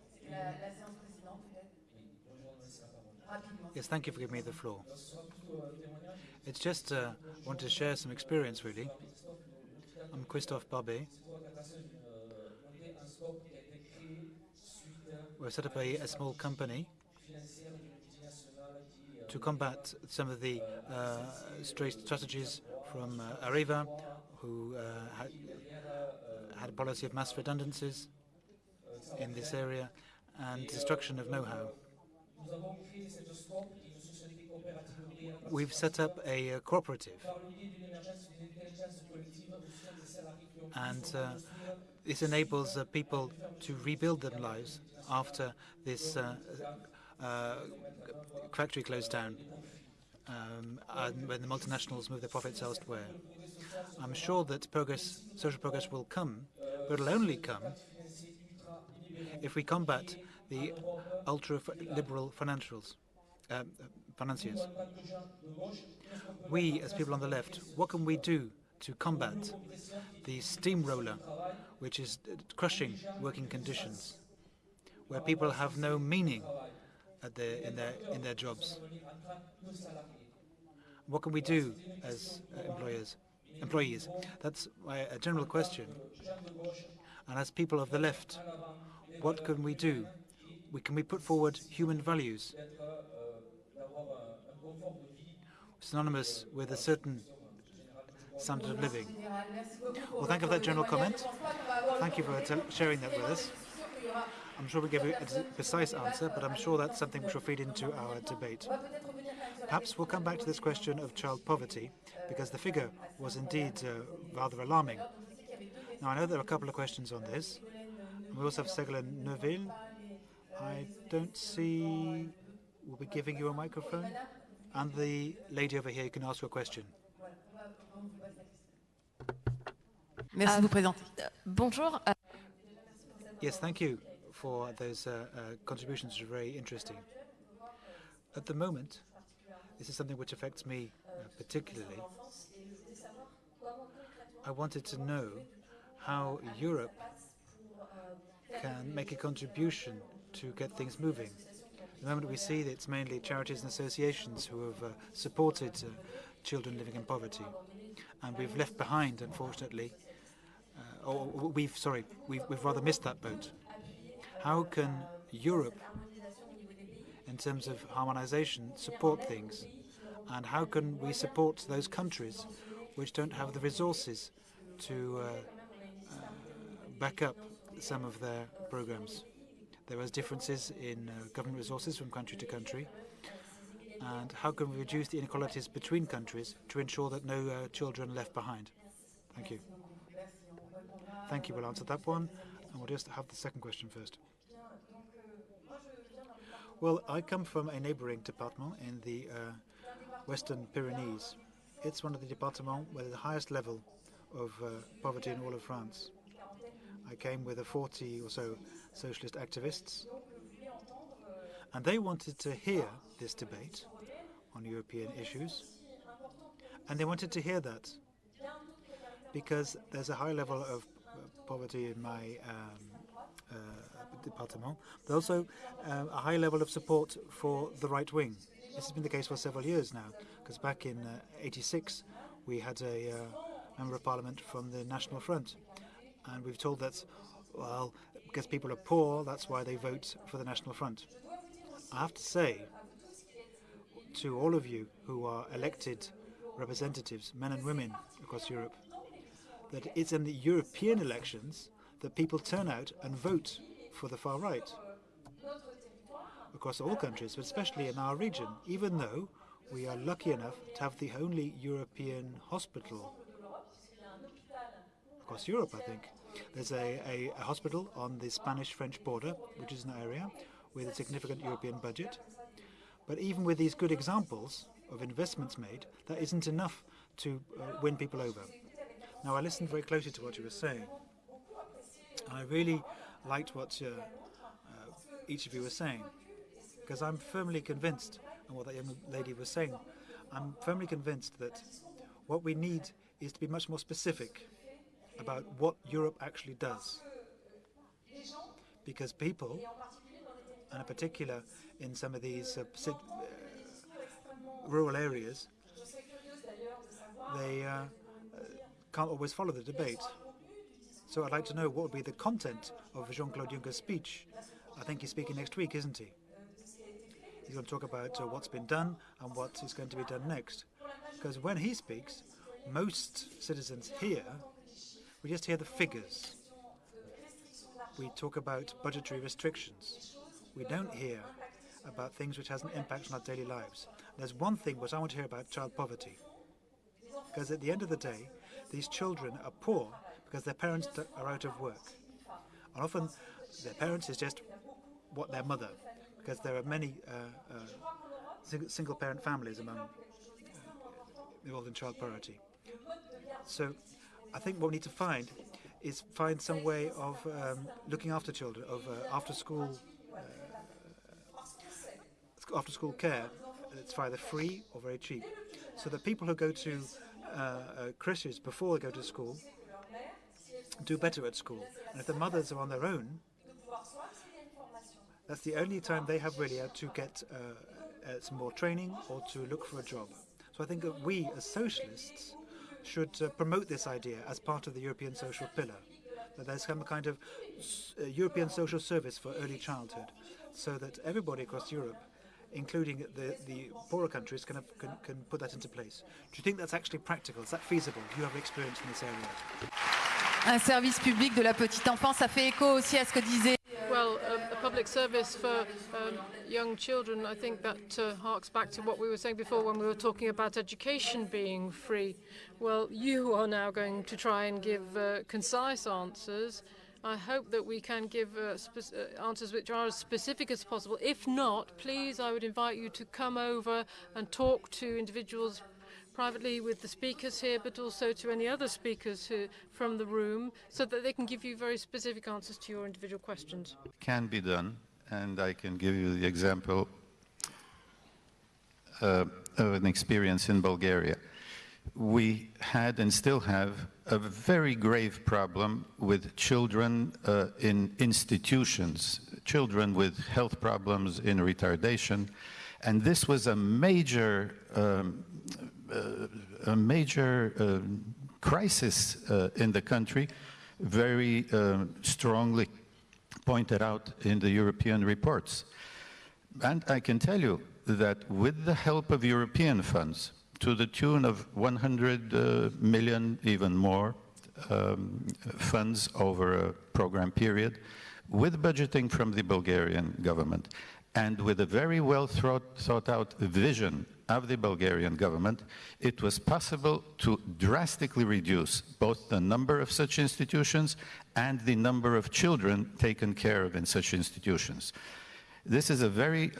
Yes, thank you for giving me the floor. It's just want to share some experience, really. I'm Christophe Barbet. We've set up a small company to combat some of the strategies from Areva, who had a policy of mass redundancies in this area and destruction of know-how. We've set up a cooperative, and this enables people to rebuild their lives after this factory closed down and when the multinationals move their profits elsewhere. I'm sure that social progress will come, but it'll only come if we combat the ultra-liberal financiers. We, as people on the left, what can we do to combat the steamroller, which is crushing working conditions, where people have no meaning in their jobs? What can we do as employees? That's a general question. And as people of the left, what can we do? Can we put forward human values synonymous with a certain standard of living? Well, thank you for that general comment. Thank you for sharing that with us. I'm sure we'll give you a precise answer, but I'm sure that's something which will feed into our debate. Perhaps we'll come back to this question of child poverty, because the figure was indeed rather alarming. Now, I know there are a couple of questions on this. And we also have Ségolène Neuville. I don't see... We'll be giving you a microphone. And the lady over here, you can ask your question. Merci de vous présenter. Bonjour. Yes, thank you for those contributions, which are very interesting. At the moment, this is something which affects me particularly. I wanted to know how Europe can make a contribution to get things moving. At the moment, we see that it's mainly charities and associations who have supported children living in poverty. And we've left behind, unfortunately, we've rather missed that boat. How can Europe, in terms of harmonization, support things? And how can we support those countries which don't have the resources to back up some of their programs? There are differences in government resources from country to country. And how can we reduce the inequalities between countries to ensure that no children are left behind? Thank you. Thank you. We'll answer that one. And we'll just have the second question first. Well, I come from a neighboring department in the Western Pyrenees. It's one of the departments with the highest level of poverty in all of France. I came with 40 or so socialist activists, and they wanted to hear this debate on European issues, and they wanted to hear that because there's a high level of poverty in my department, but also a high level of support for the right wing. This has been the case for several years now, because back in '86 we had a member of parliament from the National Front, and we've told that, well, because people are poor, that's why they vote for the National Front. I have to say to all of you who are elected representatives, men and women across Europe, that it's in the European elections that people turn out and vote for the far right across all countries, but especially in our region, even though we are lucky enough to have the only European hospital across Europe, I think. There's a hospital on the Spanish-French border, which is an area with a significant European budget. But even with these good examples of investments made, that isn't enough to win people over. Now, I listened very closely to what you were saying. And I really liked what each of you were saying, because I'm firmly convinced, and what that young lady was saying, I'm firmly convinced that what we need is to be much more specific about what Europe actually does. Because people, and in particular in some of these rural areas, they can't always follow the debate. So I'd like to know what would be the content of Jean-Claude Juncker's speech. I think he's speaking next week, isn't he? He's going to talk about what's been done and what is going to be done next. Because when he speaks, most citizens here, we just hear the figures. We talk about budgetary restrictions. We don't hear about things which has an impact on our daily lives. There's one thing which I want to hear about: child poverty. Because at the end of the day, these children are poor because their parents are out of work. And often their parents is just what their mother, because there are many single-parent families involved in child poverty. So I think what we need to find is some way of looking after children, of after-school care. It's either free or very cheap, so that people who go to creches before they go to school do better at school. And if the mothers are on their own, that's the only time they have really to get some more training or to look for a job. So I think that we as socialists should promote this idea as part of the European social pillar, that there's some kind of European social service for early childhood, so that everybody across Europe, including the poorer countries, can put that into place. Do you think that's actually practical? Is that feasible? Do you have experience in this area? Un service public de la petite enfance, ça fait écho aussi à ce que disait. Well, a public service for young children, I think that harks back to what we were saying before when we were talking about education being free. Well, you are now going to try and give concise answers. I hope that we can give answers which are as specific as possible. If not, please, I would invite you to come over and talk to individuals privately with the speakers here, but also to any other speakers from the room, so that they can give you very specific answers to your individual questions. Can be done, and I can give you the example of an experience in Bulgaria. We had and still have a very grave problem with children in institutions, children with health problems, in retardation, and this was a major crisis in the country, very strongly pointed out in the European reports. And I can tell you that with the help of European funds, to the tune of 100 million, even more, funds over a program period, with budgeting from the Bulgarian government, and with a very well thought out vision of the Bulgarian government, it was possible to drastically reduce both the number of such institutions and the number of children taken care of in such institutions. This is a very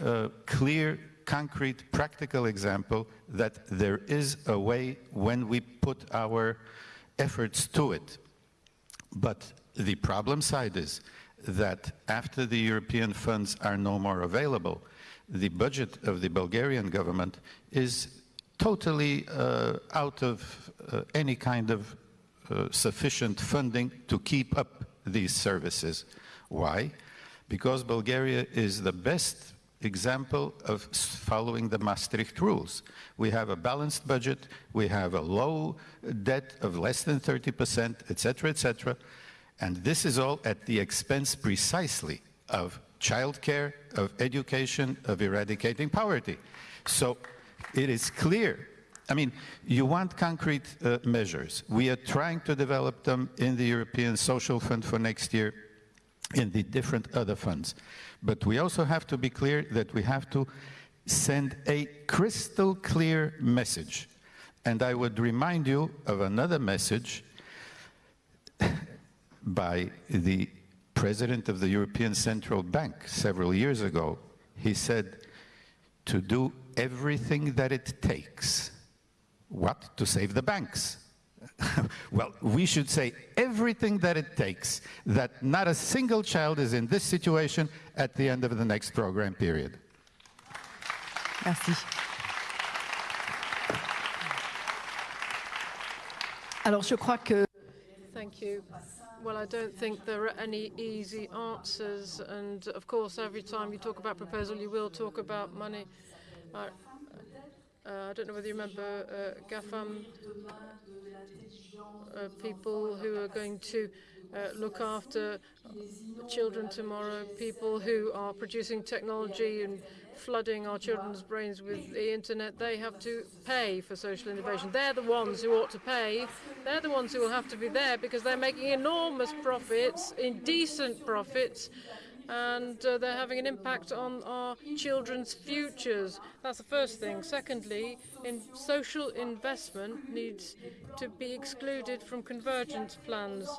clear, concrete, practical example that there is a way when we put our efforts to it. But the problem side is that after the European funds are no more available, the budget of the Bulgarian government is totally out of any kind of sufficient funding to keep up these services. Why? Because Bulgaria is the best example of following the Maastricht rules. We have a balanced budget, we have a low debt of less than 30%, etc., etc. And this is all at the expense precisely of childcare, of education, of eradicating poverty. So it is clear. I mean, you want concrete measures. We are trying to develop them in the European Social Fund for next year, in the different other funds. But we also have to be clear that we have to send a crystal clear message. And I would remind you of another message by the president of the European Central Bank several years ago. He said to do everything that it takes. What? To save the banks. Well, we should say everything that it takes, that not a single child is in this situation at the end of the next program period. Merci. Alors, je crois que... Thank you. Well, I don't think there are any easy answers. And, of course, every time you talk about proposal, you will talk about money. I don't know whether you remember GAFAM, people who are going to look after children tomorrow, people who are producing technology and flooding our children's brains with the internet. They have to pay for social innovation. They're the ones who ought to pay. They're the ones who will have to be there because they're making enormous profits, indecent profits, and they're having an impact on our children's futures. That's the first thing. Secondly, social investment needs to be excluded from convergence plans.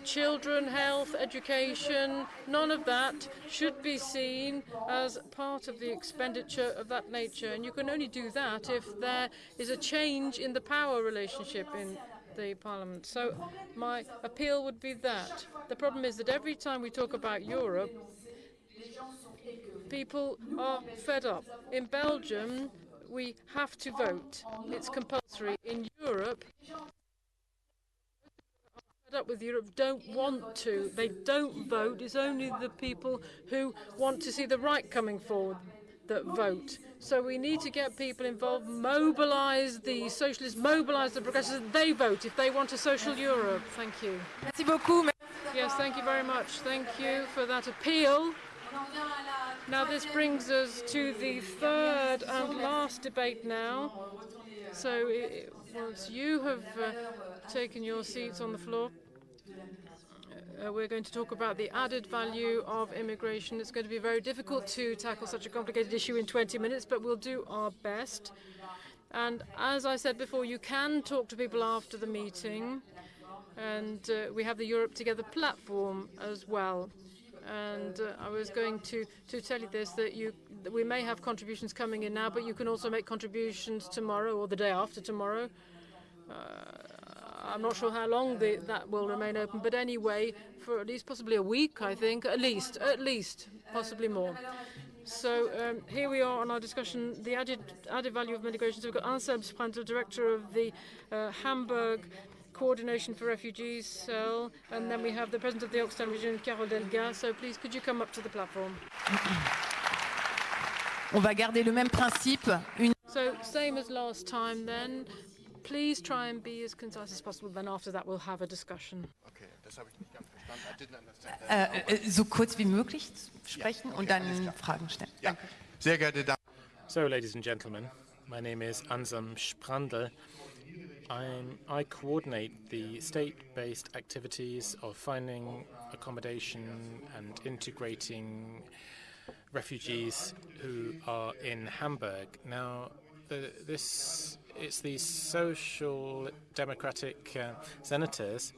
Children, health, education, none of that should be seen as part of the expenditure of that nature. And you can only do that if there is a change in the power relationship in the Parliament. So my appeal would be that. The problem is that every time we talk about Europe, people are fed up. In Belgium, we have to vote. It's compulsory. In Europe, fed up with Europe don't want to. They don't vote. It's only the people who want to see the right coming forward that vote. So we need to get people involved, mobilize the socialists, mobilize the progressives. They vote if they want a social Europe. Thank you. Merci beaucoup. Yes, thank you very much. Thank you for that appeal. Now this brings us to the third and last debate now. So once you have taken your seats on the floor, we're going to talk about the added value of immigration. It's going to be very difficult to tackle such a complicated issue in 20 minutes, but we'll do our best. And as I said before, you can talk to people after the meeting. And we have the Europe Together platform as well. And I was going to tell you this, that we may have contributions coming in now, but you can also make contributions tomorrow or the day after tomorrow. I'm not sure how long that will remain open, but anyway, for at least possibly a week, I think, at least, possibly more. So here we are on our discussion, the added value of migration. So we've got Anselm Sprandl, director of the Hamburg Coordination for Refugees cell, and then we have the president of the Occitan region, Carole Delga. So please, could you come up to the platform? On va garder le même principe. So same as last time then. Please try and be as concise as possible. Then after that, we'll have a discussion. Okay, das habe ich nicht ganz verstanden. I didn't understand. So kurz wie möglich sprechen und dann Fragen stellen. Ja. Sehr geehrte Damen. So, ladies and gentlemen, my name is Anselm Sprandl. I coordinate the state-based activities of finding accommodation and integrating refugees who are in Hamburg. Now, it's the social democratic senators,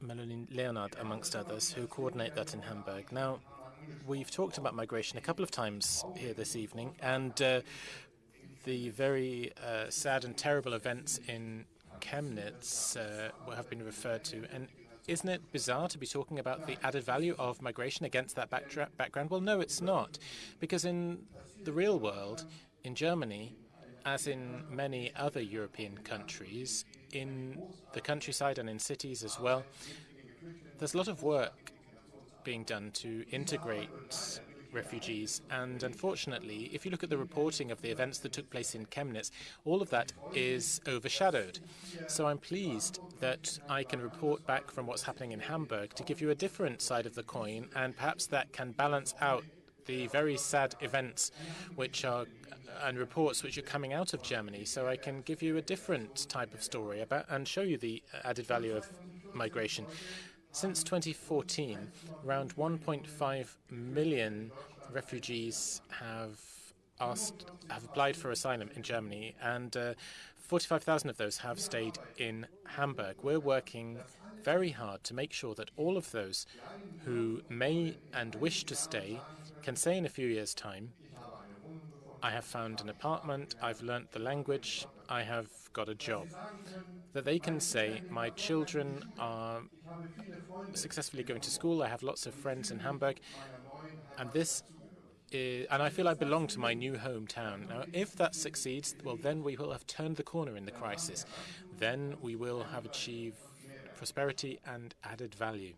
Melanie Leonard amongst others, who coordinate that in Hamburg. Now, we've talked about migration a couple of times here this evening, and the very sad and terrible events in Chemnitz have been referred to. And isn't it bizarre to be talking about the added value of migration against that background? Well, no, it's not. Because in the real world, in Germany, as in many other European countries, in the countryside and in cities as well, there's a lot of work being done to integrate refugees. And unfortunately, if you look at the reporting of the events that took place in Chemnitz, all of that is overshadowed. So I'm pleased that I can report back from what's happening in Hamburg to give you a different side of the coin, and perhaps that can balance out the very sad events and reports which are coming out of Germany. So I can give you a different type of story about and show you the added value of migration. Since 2014, around 1.5 million refugees have applied for asylum in Germany, and 45,000 of those have stayed in Hamburg. We're working very hard to make sure that all of those who may and wish to stay can say in a few years' time, I have found an apartment, I've learnt the language, I have got a job. That they can say, my children are successfully going to school, I have lots of friends in Hamburg, and I feel I belong to my new hometown. Now, if that succeeds, well, then we will have turned the corner in the crisis. Then we will have achieved prosperity and added value.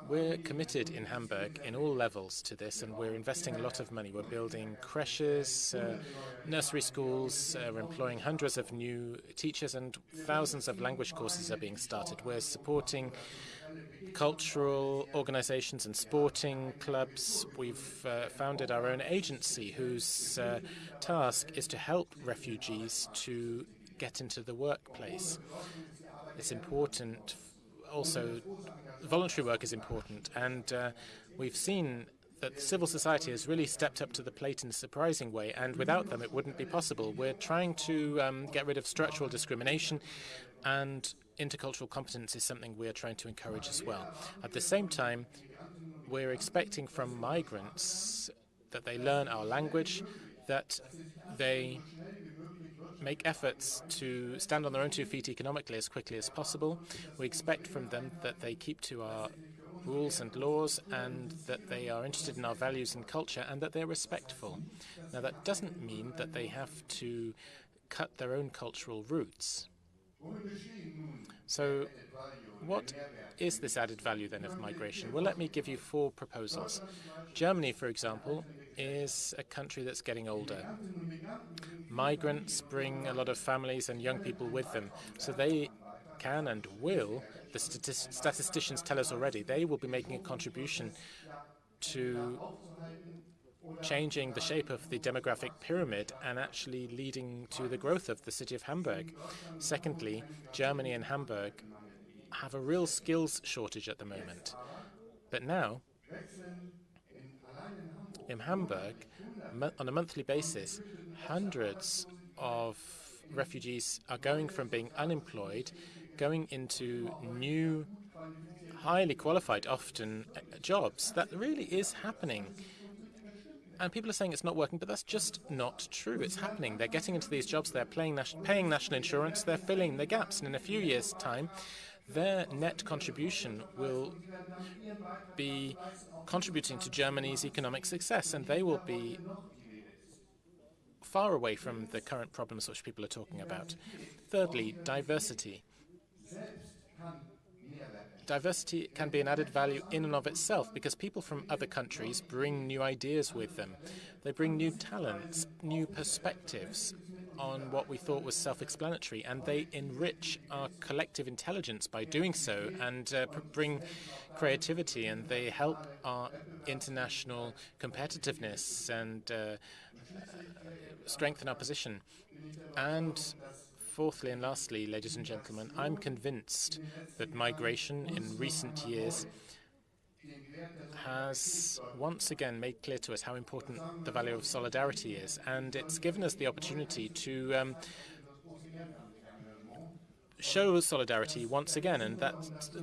We're committed in Hamburg in all levels to this, and we're investing a lot of money. We're building creches, nursery schools, we're employing hundreds of new teachers, and thousands of language courses are being started. We're supporting cultural organizations and sporting clubs. We've founded our own agency whose task is to help refugees to get into the workplace. It's important. Also, voluntary work is important, and we've seen that civil society has really stepped up to the plate in a surprising way, and without them it wouldn't be possible. We're trying to get rid of structural discrimination, and intercultural competence is something we're trying to encourage as well. At the same time, we're expecting from migrants that they learn our language, that they make efforts to stand on their own 2 feet economically as quickly as possible. We expect from them that they keep to our rules and laws, and that they are interested in our values and culture, and that they're respectful. Now, that doesn't mean that they have to cut their own cultural roots. So what is this added value then of migration? Well, let me give you 4 proposals. Germany, for example, is a country that's getting older. Migrants bring a lot of families and young people with them, so they can and will, the statisticians tell us already, they will be making a contribution to changing the shape of the demographic pyramid and actually leading to the growth of the city of Hamburg. Secondly, Germany and Hamburg have a real skills shortage at the moment. But now, in Hamburg, on a monthly basis, hundreds of refugees are going from being unemployed, going into new, highly qualified, often, jobs. That really is happening. And people are saying it's not working, but that's just not true. It's happening. They're getting into these jobs, they're paying national insurance, they're filling the gaps, and in a few years' time, their net contribution will be contributing to Germany's economic success, and they will be far away from the current problems which people are talking about. Thirdly, diversity. Diversity can be an added value in and of itself, because people from other countries bring new ideas with them. They bring new talents, new perspectives on what we thought was self-explanatory, and they enrich our collective intelligence by doing so, and bring creativity, and they help our international competitiveness and strengthen our position. And fourthly and lastly, ladies and gentlemen, I'm convinced that migration in recent years has once again made clear to us how important the value of solidarity is, and it's given us the opportunity to show solidarity once again, and that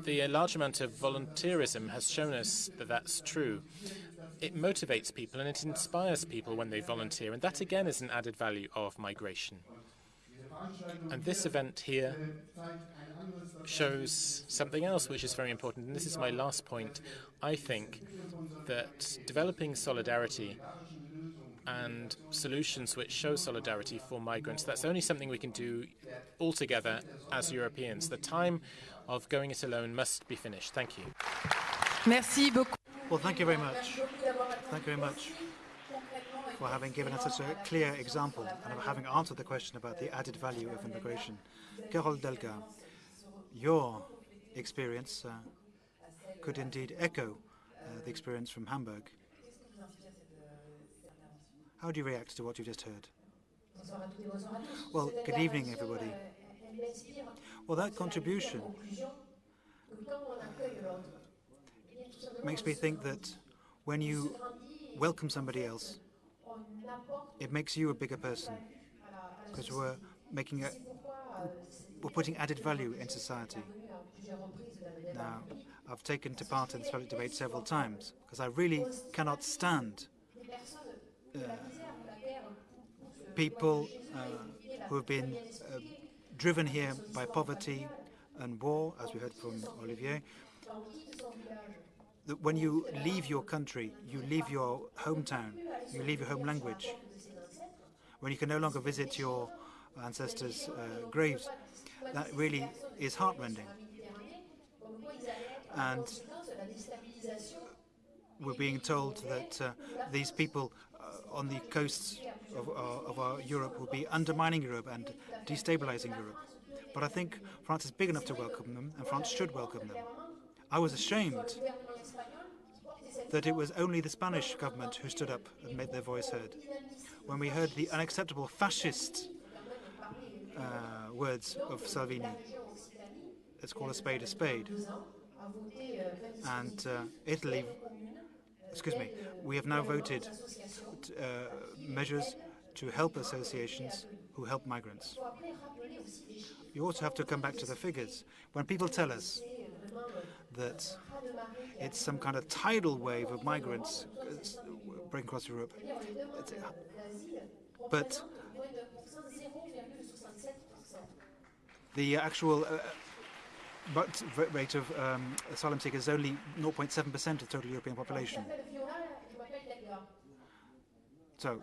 the large amount of volunteerism has shown us that that's true. It motivates people and it inspires people when they volunteer, and that again is an added value of migration. And this event here shows something else which is very important, and this is my last point. I think that developing solidarity and solutions which show solidarity for migrants. That's only something we can do all together as Europeans. The time of going it alone must be finished. Thank you. Merci beaucoup. Well, thank you very much. Thank you very much for having given us such a clear example and of having answered the question about the added value of immigration. Carole Delga, your experience could indeed echo the experience from Hamburg. How do you react to what you just heard? Well, good evening, everybody. Well, that contribution makes me think that when you welcome somebody else, it makes you a bigger person, because we're putting added value in society. Now, I've taken part in this public debate several times, because I really cannot stand people who have been driven here by poverty and war, as we heard from Olivier. That when you leave your country, you leave your hometown, you leave your home language, when you can no longer visit your ancestors' graves, that really is heartrending. And we're being told that these people on the coasts of our Europe will be undermining Europe and destabilizing Europe. But I think France is big enough to welcome them, and France should welcome them. I was ashamed that it was only the Spanish government who stood up and made their voice heard. When we heard the unacceptable fascist words of Salvini, let's call a spade a spade. And Italy, we have now voted measures to help associations who help migrants. You also have to come back to the figures. When people tell us that it's some kind of tidal wave of migrants breaking across Europe, but the actual rate of asylum seekers is only 0.7% of the total European population. So,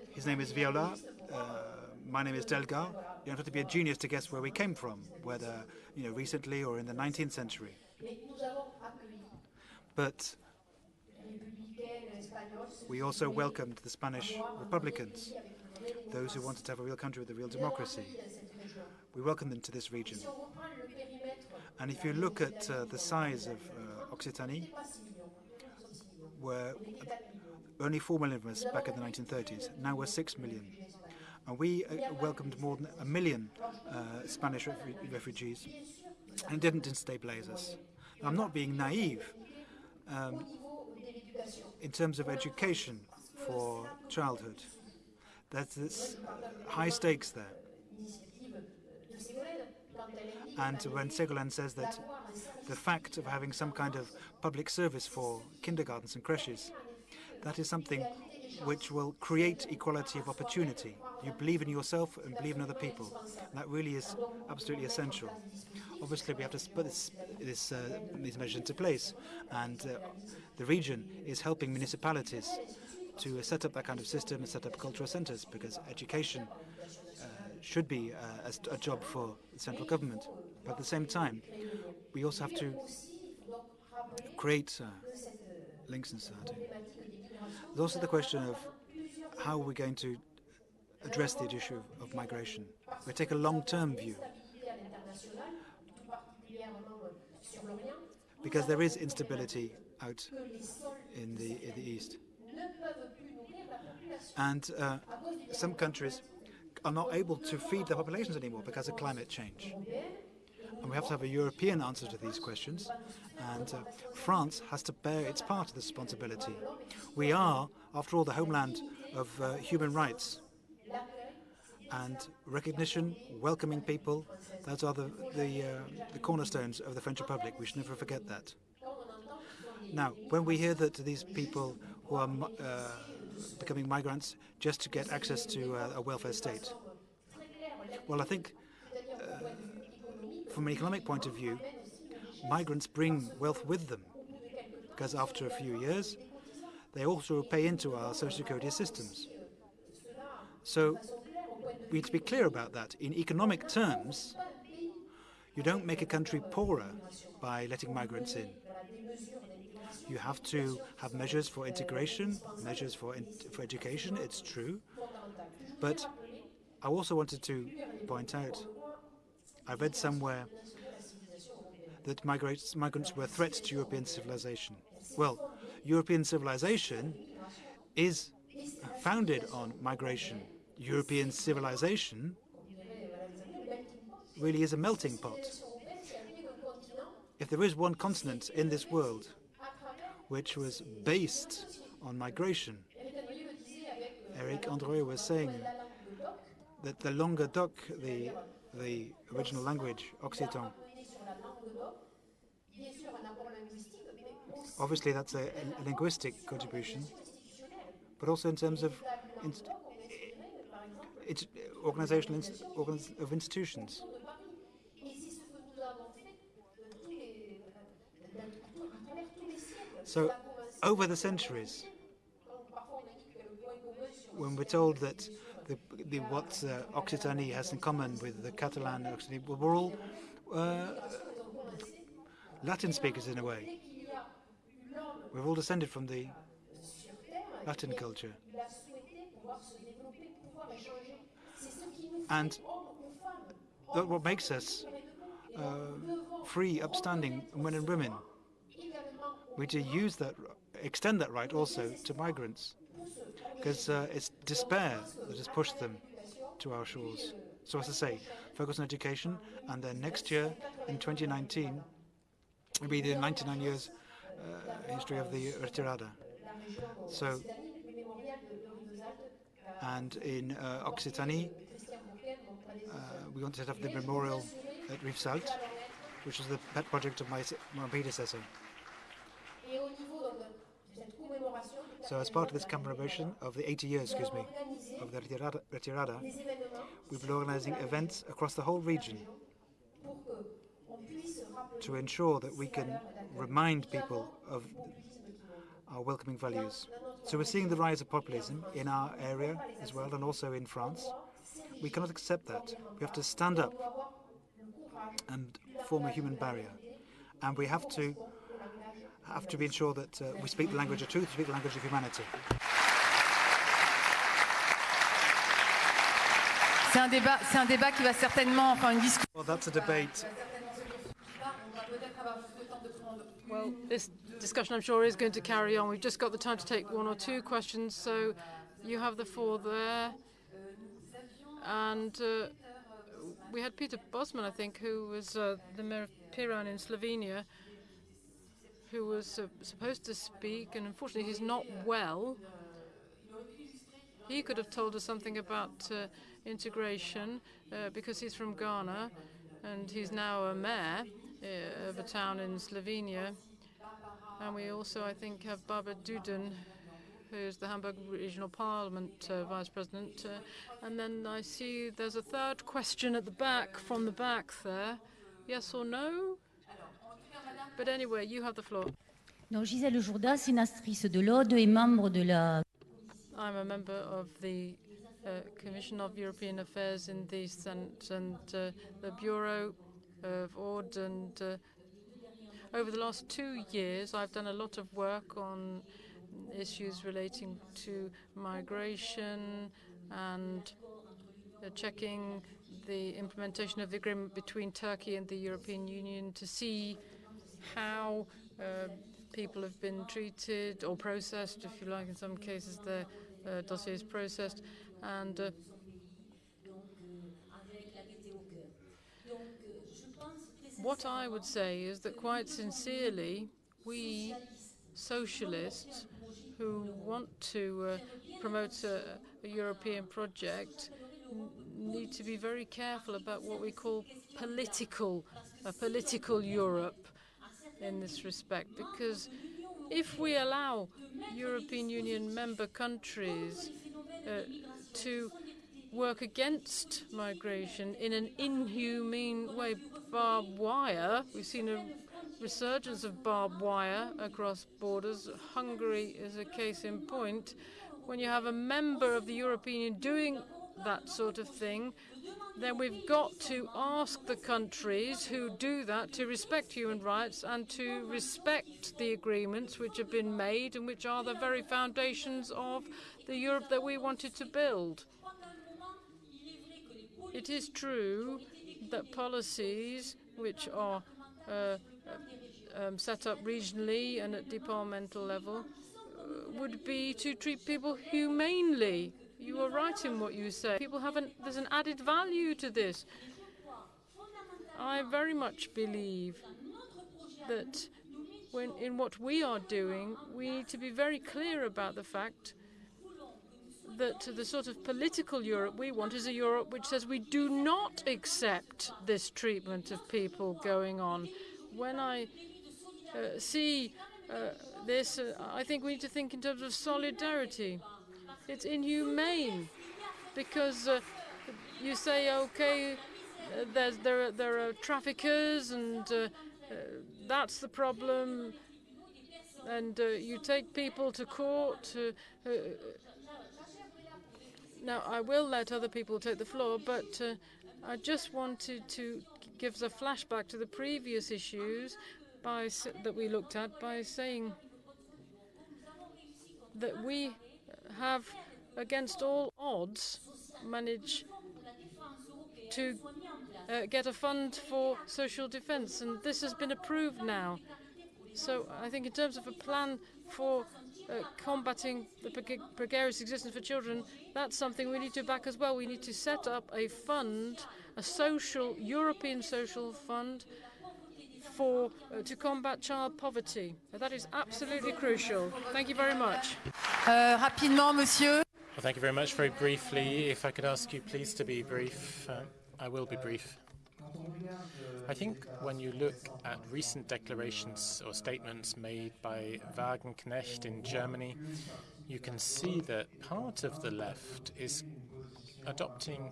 his name is Viola, my name is Delga. You don't have to be a genius to guess where we came from, whether recently or in the 19th century. But we also welcomed the Spanish Republicans, those who wanted to have a real country with a real democracy. We welcomed them to this region. And if you look at the size of Occitanie, where only 4 million of us back in the 1930s, now we're 6 million. And we welcomed more than 1 million Spanish refugees, and it didn't destabilize us. Now, I'm not being naive. In terms of education for childhood, there's high stakes there. And when Ségolène says that the fact of having some kind of public service for kindergartens and creches, that is something which will create equality of opportunity. You believe in yourself and believe in other people. That really is absolutely essential. Obviously, we have to put these measures into place, and the region is helping municipalities to set up that kind of system and set up cultural centers, because education should be a job for the central government. But at the same time, we also have to create links in society. There's also the question of how we're going to address the issue of migration. We take a long-term view, because there is instability out in the east. And some countries are not able to feed their populations anymore because of climate change. And we have to have a European answer to these questions. And France has to bear its part of the responsibility. We are, after all, the homeland of human rights. And recognition, welcoming people, those are the cornerstones of the French Republic. We should never forget that. Now, when we hear that these people who are becoming migrants just to get access to a welfare state, well, I think from an economic point of view, migrants bring wealth with them, because after a few years, they also pay into our social security systems. So we need to be clear about that. In economic terms, you don't make a country poorer by letting migrants in. You have to have measures for integration, measures for education, it's true. But I also wanted to point out, I read somewhere that migrants were threats to European civilization. Well, European civilization is founded on migration. European civilization really is a melting pot. If there is one continent in this world which was based on migration, Eric André was saying that the Languedoc, the original language, Occitan, obviously that's a linguistic contribution, but also in terms of organization of institutions. So, over the centuries, when we're told that what Occitanie has in common with the Catalan Occitanie, we're all Latin speakers in a way. We've all descended from the Latin culture. And what makes us free, upstanding men and women. We need to use that, extend that right also to migrants, because it's despair that has pushed them to our shores. So as I say, focus on education, and then next year, in 2019, will be the 99 years history of the Retirada. So, and in Occitanie, we want to set up the memorial at Rivesaltes, which is the pet project of my predecessor. So as part of this commemoration of the 80 years, of the Retirada, we've been organizing events across the whole region to ensure that we can remind people of our welcoming values. So we're seeing the rise of populism in our area as well, and also in France. We cannot accept that. We have to stand up and form a human barrier. And we have to be ensured that we speak the language of truth, we speak the language of humanity. C'est un débat qui va certainement, enfin une discussion. Well, that's a debate. Well, this discussion, I'm sure, is going to carry on. We've just got the time to take one or two questions, so you have the floor there. And we had Peter Bosman, I think, who was the mayor of Piran in Slovenia, who was supposed to speak, and unfortunately he's not well. He could have told us something about integration because he's from Ghana, and he's now a mayor of a town in Slovenia. And we also, I think, have Barbara Duden, who's the Hamburg Regional Parliament Vice President. And then I see there's a third question at the back, from the back there. Yes or no? But anyway, you have the floor. Donc, Gisèle Jourda, sénatrice de l'Aude et membre de la... I'm a member of the Commission of European Affairs in the Senate and the Bureau of Aude. And over the last 2 years, I've done a lot of work on issues relating to migration and checking the implementation of the agreement between Turkey and the European Union to see how people have been treated or processed, if you like. In some cases, their dossier is processed. And what I would say is that, quite sincerely, we socialists who want to promote a European project need to be very careful about what we call a political Europe in this respect, because if we allow European Union member countries to work against migration in an inhumane way, barbed wire, we've seen a resurgence of barbed wire across borders. Hungary is a case in point. When you have a member of the European Union doing that sort of thing, then we've got to ask the countries who do that to respect human rights and to respect the agreements which have been made and which are the very foundations of the Europe that we wanted to build. It is true that policies which are set up regionally and at departmental level would be to treat people humanely. You are right in what you say. There's an added value to this. I very much believe that in what we are doing, we need to be very clear about the fact that the sort of political Europe we want is a Europe which says we do not accept this treatment of people going on. When I see this, I think we need to think in terms of solidarity. It's inhumane because you say, okay, there are traffickers and that's the problem, and you take people to court. Now, I will let other people take the floor, but I just wanted to give a flashback to the previous issues that we looked at by saying that we have, against all odds, managed to get a fund for social defense, and this has been approved now. So I think in terms of a plan for combating the precarious existence for children, that's something we need to back as well. We need to set up a fund, a European social fund to combat child poverty. That is absolutely crucial. Thank you very much. Rapidement, monsieur. Well, thank you very much. Very briefly, if I could ask you please to be brief. I will be brief. I think when you look at recent declarations or statements made by Wagenknecht in Germany, you can see that part of the left is adopting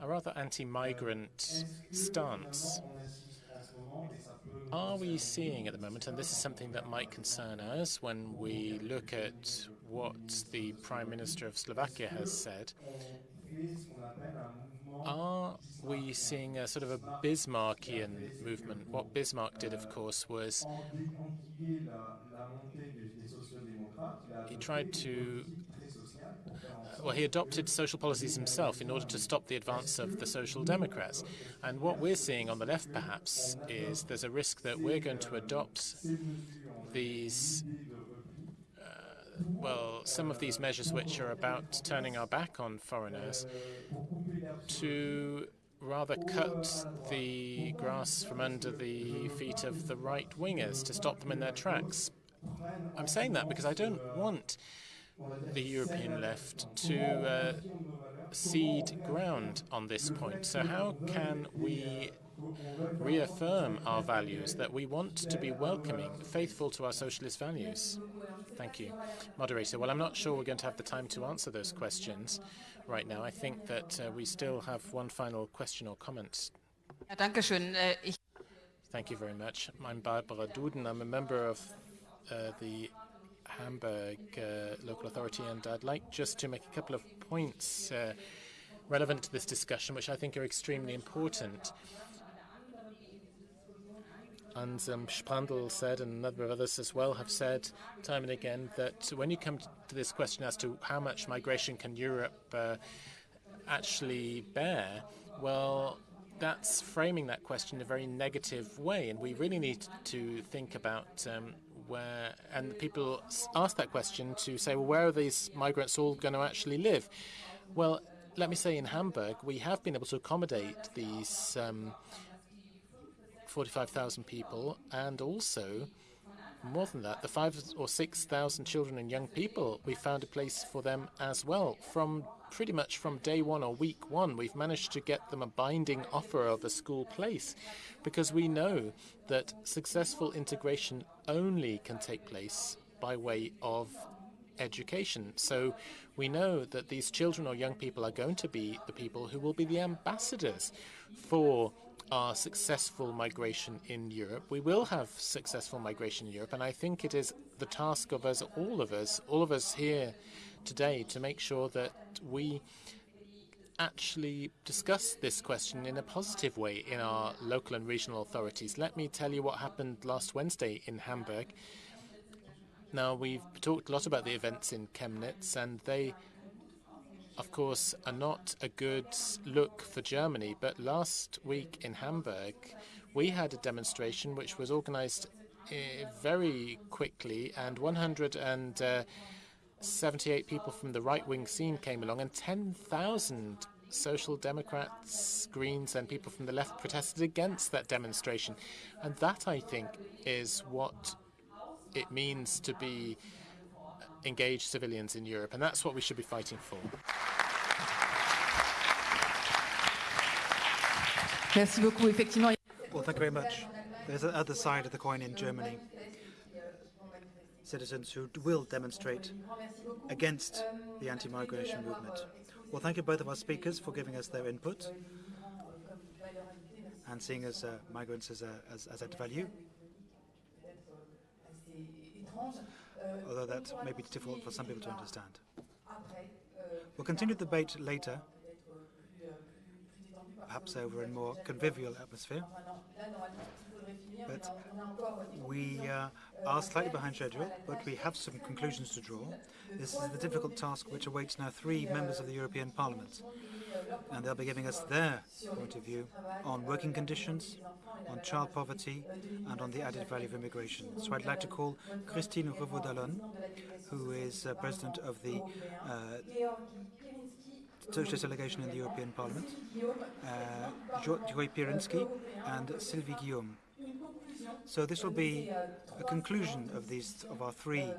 a rather anti-migrant stance. Are we seeing at the moment, and this is something that might concern us when we look at what the Prime Minister of Slovakia has said, are we seeing a sort of a Bismarckian movement? What Bismarck did, of course, was he tried to he adopted social policies himself in order to stop the advance of the Social Democrats. And what we're seeing on the left, perhaps, is there's a risk that we're going to adopt these some of these measures which are about turning our back on foreigners to rather cut the grass from under the feet of the right-wingers, to stop them in their tracks. I'm saying that because I don't want the European left to cede ground on this point. So how can we reaffirm our values, that we want to be welcoming, faithful to our socialist values? Thank you. Moderator, well, I'm not sure we're going to have the time to answer those questions right now. I think that we still have one final question or comment. Thank you very much. I'm Barbara Duden. I'm a member of the Hamburg local authority, and I'd like just to make a couple of points relevant to this discussion, which I think are extremely important. And Sprandl said, and a number of others as well have said time and again, that when you come to this question as to how much migration can Europe actually bear, well, that's framing that question in a very negative way, and we really need to think about where, and people ask that question to say, well, where are these migrants all going to actually live? Well, let me say in Hamburg, we have been able to accommodate these 45,000 people, and also, more than that, the 5,000 or 6,000 children and young people, we found a place for them as well. From pretty much from day one or week one, we've managed to get them a binding offer of a school place, because we know that successful integration only can take place by way of education. So we know that these children or young people are going to be the people who will be the ambassadors for our successful migration in Europe. We will have successful migration in Europe, and I think it is the task of all of us here today, to make sure that we actually discuss this question in a positive way in our local and regional authorities. Let me tell you what happened last Wednesday in Hamburg. Now, we've talked a lot about the events in Chemnitz, and they, of course, are not a good look for Germany. But last week in Hamburg, we had a demonstration which was organized very quickly, and 178 people from the right-wing scene came along, and 10,000 Social Democrats, Greens, and people from the left protested against that demonstration. And that, I think, is what it means to be engaged civilians in Europe, and that's what we should be fighting for. Merci beaucoup. Effectivement. Well, thank you very much. There's the other side of the coin in Germany. Citizens who will demonstrate against the anti-migration movement. Well, thank you both of our speakers for giving us their input and seeing us migrants as added value. Although that may be difficult for some people to understand. We'll continue the debate later, perhaps over a more convivial atmosphere. But we are slightly behind schedule, but we have some conclusions to draw. This is the difficult task which awaits now 3 members of the European Parliament. And they'll be giving us their point of view on working conditions, on child poverty, and on the added value of immigration. So I'd like to call Christine Revaud-Dallon, who is president of the Socialist delegation in the European Parliament, Joy Pirinski, and Sylvie Guillaume. So this will be a conclusion of our 3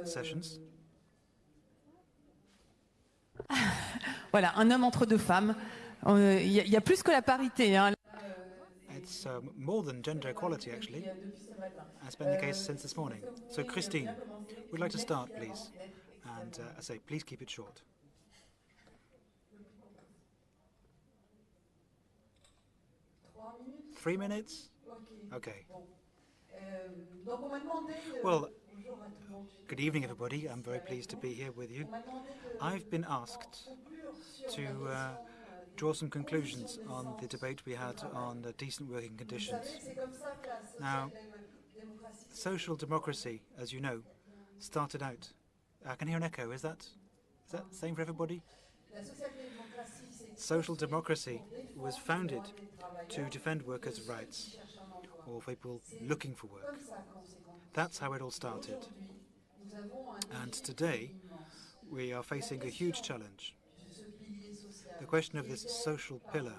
sessions. Voilà, un homme entre 2 femmes. Il y a plus que la parité. Hein. It's more than gender equality, actually. It's been the case since this morning. So, Christine, we'd like to start, please. And I say, please keep it short. 3 minutes? Okay. Well, good evening, everybody. I'm very pleased to be here with you. I've been asked to draw some conclusions on the debate we had on decent working conditions. Now, social democracy, as you know, started out. I can hear an echo. Is that the same for everybody? Social democracy was founded to defend workers' rights, or people looking for work. That's how it all started. And today, we are facing a huge challenge. The question of this social pillar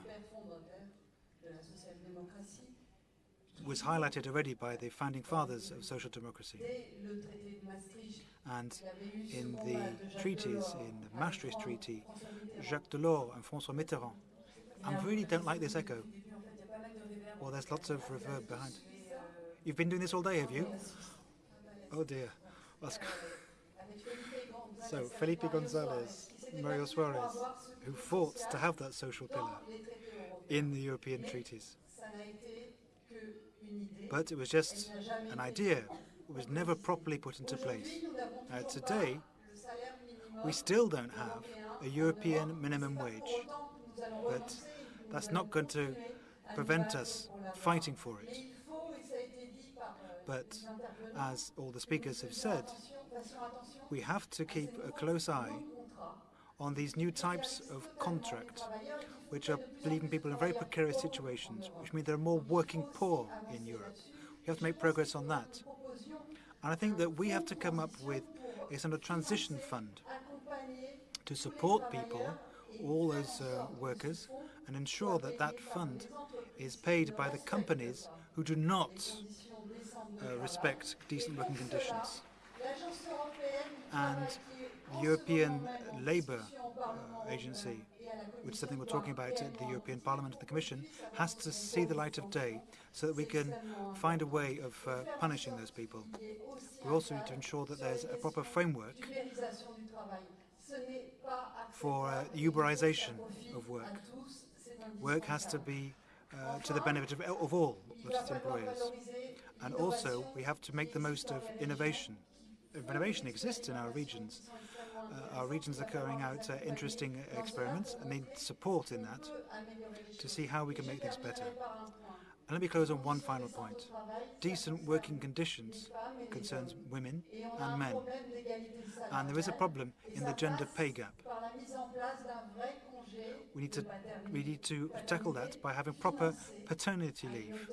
was highlighted already by the founding fathers of social democracy. And in the treaties, in the Maastricht Treaty, Jacques Delors and François Mitterrand. I really don't like this echo. Well, there's lots of reverb behind. You've been doing this all day, have you? Oh dear. So, Felipe González, Mario Suarez, who fought to have that social pillar in the European treaties. But it was just an idea. It was never properly put into place. Now, today, we still don't have a European minimum wage. But that's not going to prevent us fighting for it. But as all the speakers have said, we have to keep a close eye on these new types of contract, which are leaving people in very precarious situations, which means there are more working poor in Europe. We have to make progress on that. And I think that we have to come up with a sort of transition fund to support people, all those workers, and ensure that that fund is paid by the companies who do not respect decent working conditions. And the European Labour Agency, which is something we're talking about at the European Parliament and the Commission, has to see the light of day so that we can find a way of punishing those people. We also need to ensure that there's a proper framework for Uberization of work. Work has to be to the benefit of all employers. And also, we have to make the most of innovation. Innovation exists in our regions. Our regions are carrying out interesting experiments and need support in that to see how we can make things better. And let me close on one final point. Decent working conditions concerns women and men. And there is a problem in the gender pay gap. We need to tackle that by having proper paternity leave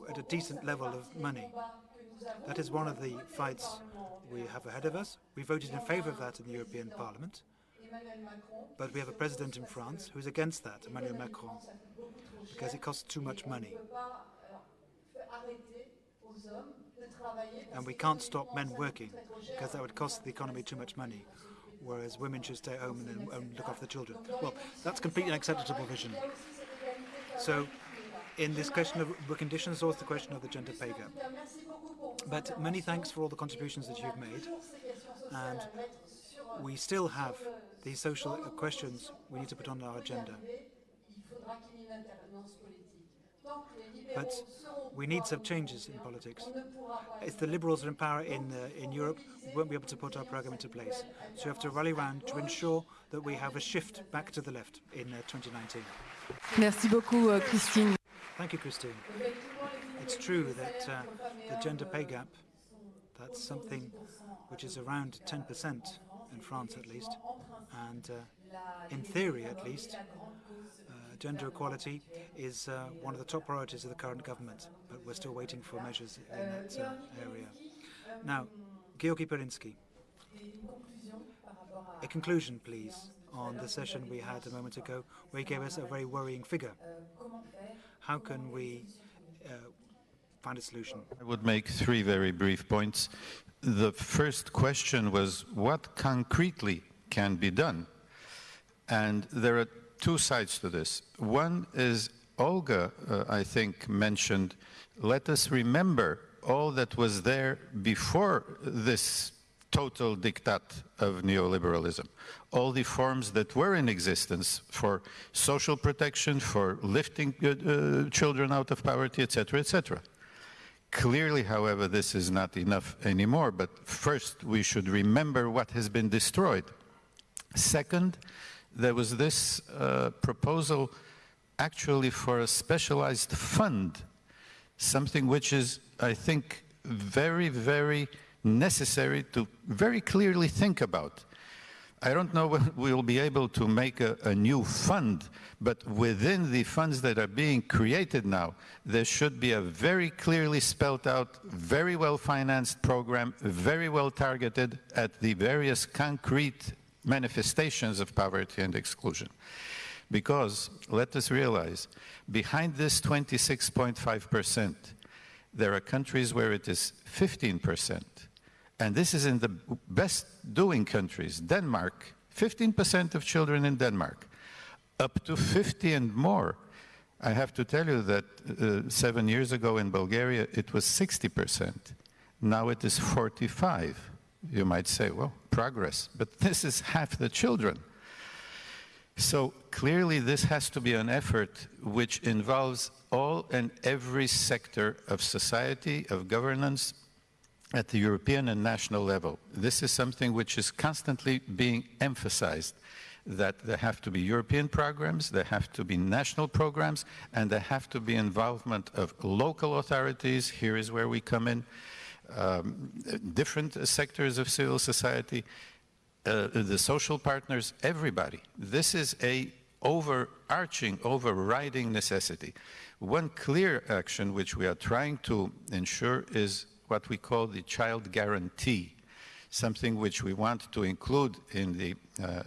at a decent level of money. That is one of the fights we have ahead of us. We voted in favour of that in the European Parliament. But we have a president in France who is against that, Emmanuel Macron, because it costs too much money. And we can't stop men working, because that would cost the economy too much money, whereas women should stay at home and look after the children. Well, that's completely unacceptable vision. So, in this question of work conditions, there's also the question of the gender pay gap. But many thanks for all the contributions that you've made. And we still have these social questions we need to put on our agenda. But we need some changes in politics. If the Liberals are in power in Europe, we won't be able to put our programme into place. So we have to rally round to ensure that we have a shift back to the left in 2019. Merci beaucoup, Christine. Thank you, Christine. It's true that the gender pay gap, that's something which is around 10% in France at least, and in theory at least, gender equality is one of the top priorities of the current government, but we're still waiting for measures in that area. Now, Georgi Perinsky, a conclusion please on the session we had a moment ago where he gave us a very worrying figure. How can we find a solution? I would make three very brief points. The first question was what concretely can be done? And there are two sides to this. One is Olga, I think, mentioned, let us remember all that was there before this total diktat of neoliberalism. All the forms that were in existence for social protection, for lifting children out of poverty, etc., etc. Clearly, however, this is not enough anymore, but first we should remember what has been destroyed. Second, there was this proposal actually for a specialized fund, something which is, I think, very, very necessary to very clearly think about. I don't know when we'll be able to make a new fund, but within the funds that are being created now, there should be a very clearly spelled out, very well financed program, very well targeted at the various concrete manifestations of poverty and exclusion. Because, let us realize, behind this 26.5%, there are countries where it is 15%. And this is in the best doing countries. Denmark, 15% of children in Denmark, up to 50 and more. I have to tell you that 7 years ago in Bulgaria, it was 60%. Now it is 45%. You might say, well, progress, but this is half the children. So clearly this has to be an effort which involves all and every sector of society, of governance, at the European and national level. This is something which is constantly being emphasized, that there have to be European programs, there have to be national programs, and there have to be involvement of local authorities. Here is where we come in. Different sectors of civil society, the social partners, everybody. This is a overarching, overriding necessity. One clear action which we are trying to ensure is what we call the child guarantee, something which we want to include in the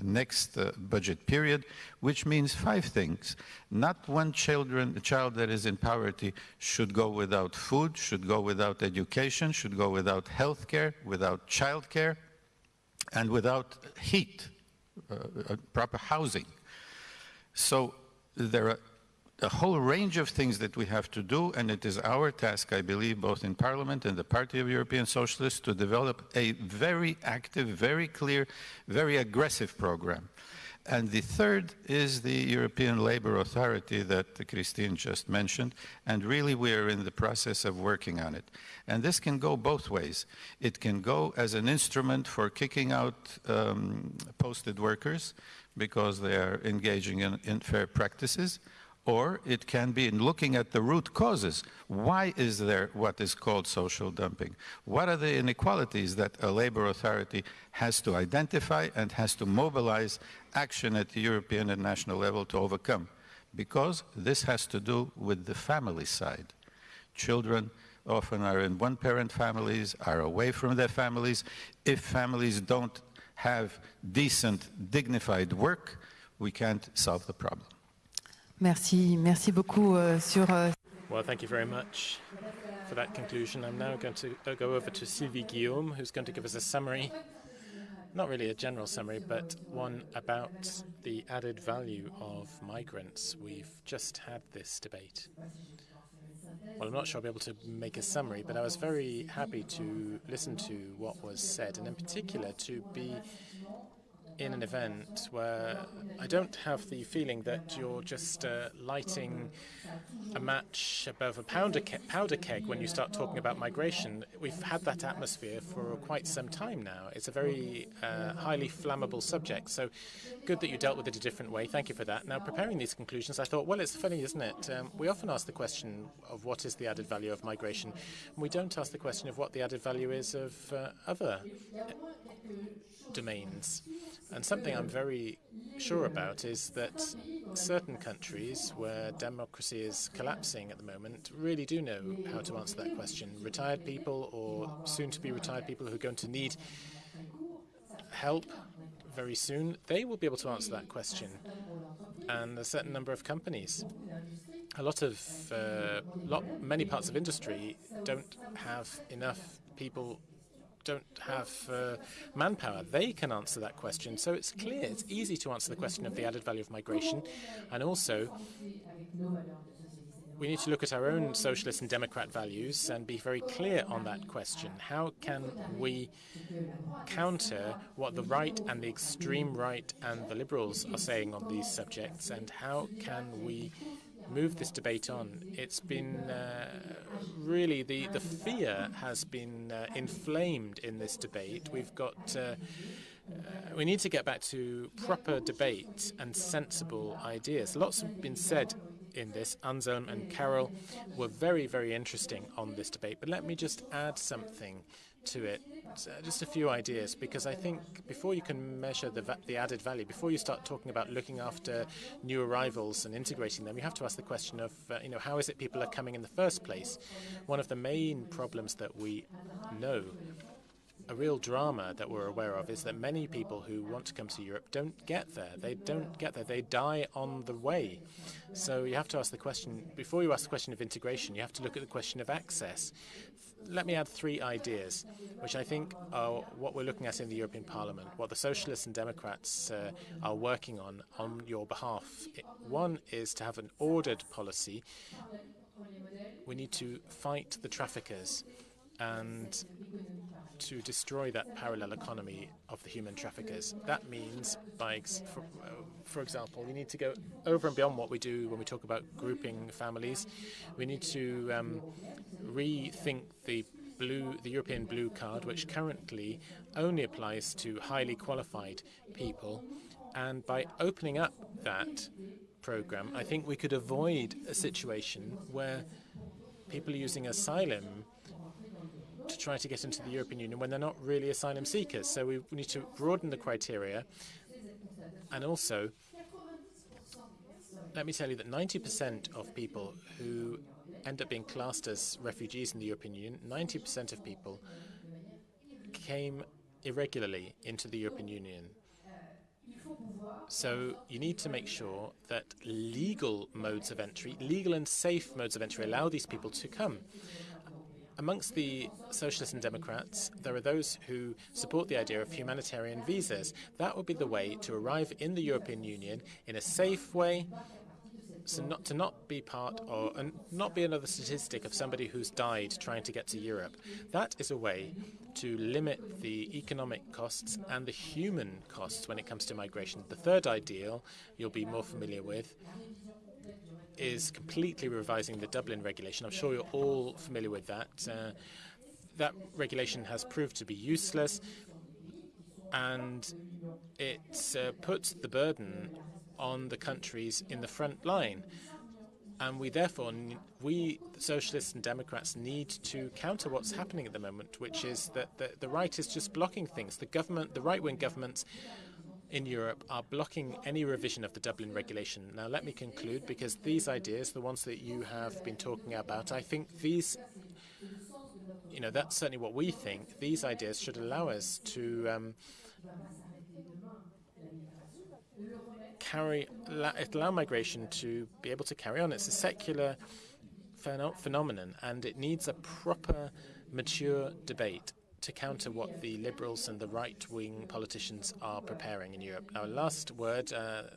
next budget period, which means 5 things. Not one child that is in poverty should go without food, should go without education, should go without health care, without child care, and without heat, proper housing. So there are a whole range of things that we have to do, and it is our task, I believe, both in Parliament and the Party of European Socialists, to develop a very active, very clear, very aggressive program. And the third is the European Labour Authority that Christine just mentioned, and really we are in the process of working on it. And this can go both ways. It can go as an instrument for kicking out posted workers because they are engaging in unfair practices, or it can be in looking at the root causes. Why is there what is called social dumping? What are the inequalities that a labor authority has to identify and has to mobilize action at the European and national level to overcome? Because this has to do with the family side. Children often are in one-parent families, are away from their families. If families don't have decent, dignified work, we can't solve the problem. Merci beaucoup Well, thank you very much for that conclusion. I'm now going to go over to Sylvie Guillaume, who's going to give us a summary, not really a general summary, but one about the added value of migrants. We've just had this debate. Well, I'm not sure I'll be able to make a summary, but I was very happy to listen to what was said, and in particular to be in an event where I don't have the feeling that you're just lighting a match above a powder keg when you start talking about migration. We've had that atmosphere for quite some time now. It's a very highly flammable subject, so good that you dealt with it a different way. Thank you for that. Now, preparing these conclusions, I thought, well, it's funny, isn't it? We often ask the question of what is the added value of migration, and we don't ask the question of what the added value is of other domains. And something I'm very sure about is that certain countries where democracy is collapsing at the moment really do know how to answer that question. Retired people or soon-to-be retired people who are going to need help very soon, they will be able to answer that question. And a certain number of companies. Many parts of industry don't have enough people, don't have manpower. They can answer that question. So it's clear, it's easy to answer the question of the added value of migration. And also, we need to look at our own socialist and democrat values and be very clear on that question. How can we counter what the right and the extreme right and the liberals are saying on these subjects, and how can we move this debate on? It's been really the fear has been inflamed in this debate. We need to get back to proper debate and sensible ideas. Lots have been said in this. Anselm and Carol were very, very interesting on this debate, but let me just add something to it, just a few ideas, because I think before you can measure the added value, before you start talking about looking after new arrivals and integrating them, you have to ask the question of, how is it people are coming in the first place? One of the main problems that we know, a real drama that we're aware of, is that many people who want to come to Europe don't get there. They don't get there. They die on the way. So you have to ask the question, before you ask the question of integration, you have to look at the question of access. Let me add 3 ideas, which I think are what we're looking at in the European Parliament, what the Socialists and Democrats are working on your behalf. One is to have an ordered policy. We need to fight the traffickers and to destroy that parallel economy of the human traffickers. That means, for example, we need to go over and beyond what we do when we talk about grouping families. We need to rethink the European Blue Card, which currently only applies to highly qualified people. And by opening up that program, I think we could avoid a situation where people are using asylum to try to get into the European Union when they're not really asylum seekers. So we need to broaden the criteria. And also, let me tell you that 90% of people who end up being classed as refugees in the European Union, 90% of people came irregularly into the European Union. So you need to make sure that legal modes of entry, legal and safe modes of entry, allow these people to come. Amongst the Socialists and Democrats, there are those who support the idea of humanitarian visas. That would be the way to arrive in the European Union in a safe way, So to not be part or and not be another statistic of somebody who's died trying to get to Europe. That is a way to limit the economic costs and the human costs when it comes to migration. The third ideal you'll be more familiar with is completely revising the Dublin regulation. I'm sure you're all familiar with that. That regulation has proved to be useless, and it puts the burden on the countries in the front line. And we therefore, we Socialists and Democrats, need to counter what's happening at the moment, which is that the right is just blocking things. The right-wing governments in Europe are blocking any revision of the Dublin regulation. Now, let me conclude, because these ideas, the ones that you have been talking about, I think these, that's certainly what we think. These ideas should allow us to allow migration to be able to carry on. It's a secular phenomenon, and it needs a proper, mature debate to counter what the liberals and the right-wing politicians are preparing in Europe. Now, last word,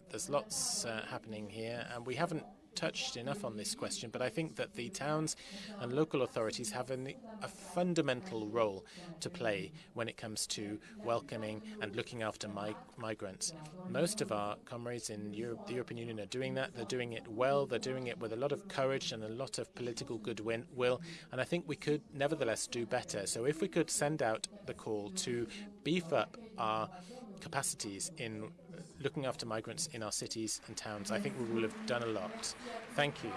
there's lots happening here, and we haven't touched enough on this question, but I think that the towns and local authorities have a fundamental role to play when it comes to welcoming and looking after migrants. Most of our comrades in Europe, the European Union, are doing that. They're doing it well. They're doing it with a lot of courage and a lot of political goodwill, and I think we could nevertheless do better. So if we could send out the call to beef up our capacities in looking after migrants in our cities and towns, I think we will have done a lot. Thank you.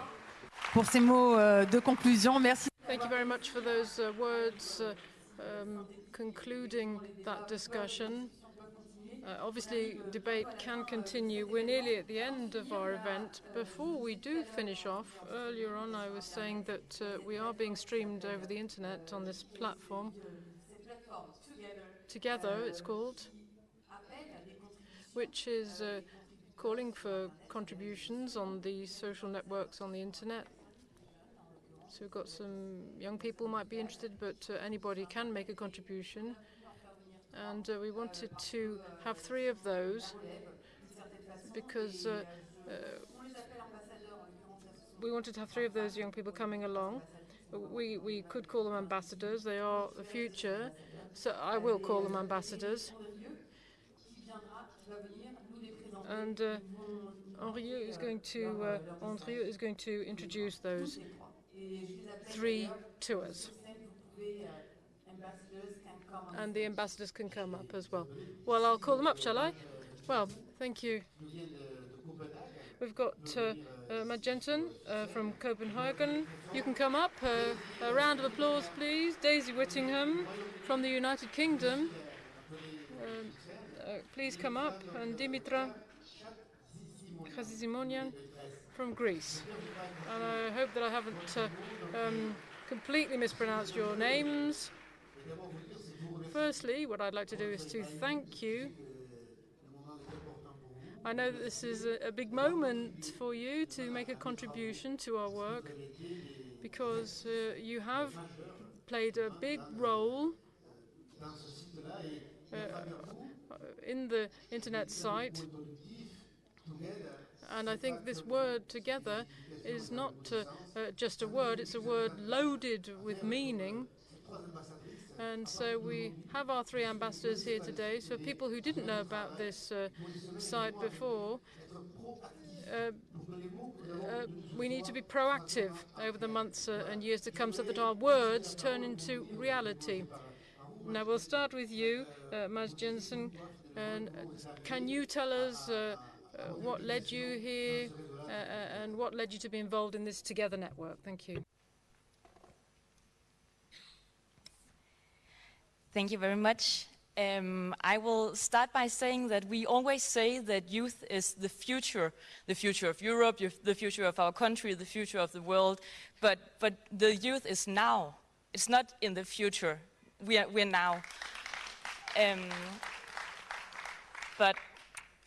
Pour ces mots de conclusion, merci. Thank you very much for those words concluding that discussion. Obviously, debate can continue. We're nearly at the end of our event. Before we do finish off, earlier on I was saying that we are being streamed over the internet on this platform. Together, it's called, which is calling for contributions on the social networks on the internet. So we've got some young people who might be interested, but anybody can make a contribution. And we wanted to have 3 of those because we wanted to have 3 of those young people coming along. We could call them ambassadors. They are the future. So I will call them ambassadors. And Andrieux is going to introduce those 3 to us. And the ambassadors can come up as well. Well, I'll call them up, shall I? Well, thank you. We've got Matt Jensen from Copenhagen. You can come up. A round of applause, please. Daisy Whittingham from the United Kingdom. Please come up. And Dimitra Khazizimonian from Greece. And I hope that I haven't completely mispronounced your names. Firstly, what I'd like to do is to thank you. I know that this is a big moment for you to make a contribution to our work, because you have played a big role in the internet site. And I think this word together is not just a word, it's a word loaded with meaning. And so we have our 3 ambassadors here today. So people who didn't know about this site before, we need to be proactive over the months and years to come so that our words turn into reality. Now we'll start with you, Mads Jensen. And can you tell us what led you here and what led you to be involved in this Together network? Thank you. Thank you very much. I will start by saying that we always say that youth is the future of Europe, the future of our country, the future of the world. But the youth is now. It's not in the future. We're now. But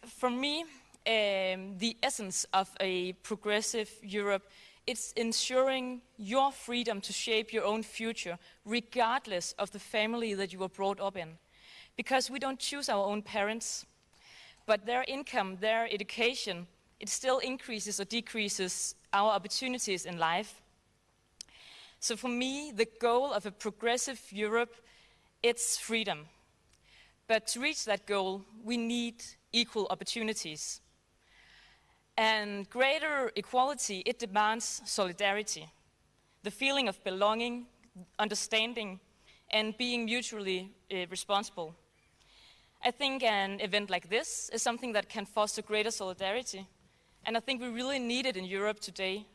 for me, the essence of a progressive Europe, it's ensuring your freedom to shape your own future, regardless of the family that you were brought up in. Because we don't choose our own parents, but their income, their education, it still increases or decreases our opportunities in life. So for me, the goal of a progressive Europe, it's freedom. But to reach that goal, we need equal opportunities. And greater equality, it demands solidarity, the feeling of belonging, understanding, and being mutually responsible. I think an event like this is something that can foster greater solidarity. And I think we really need it in Europe today,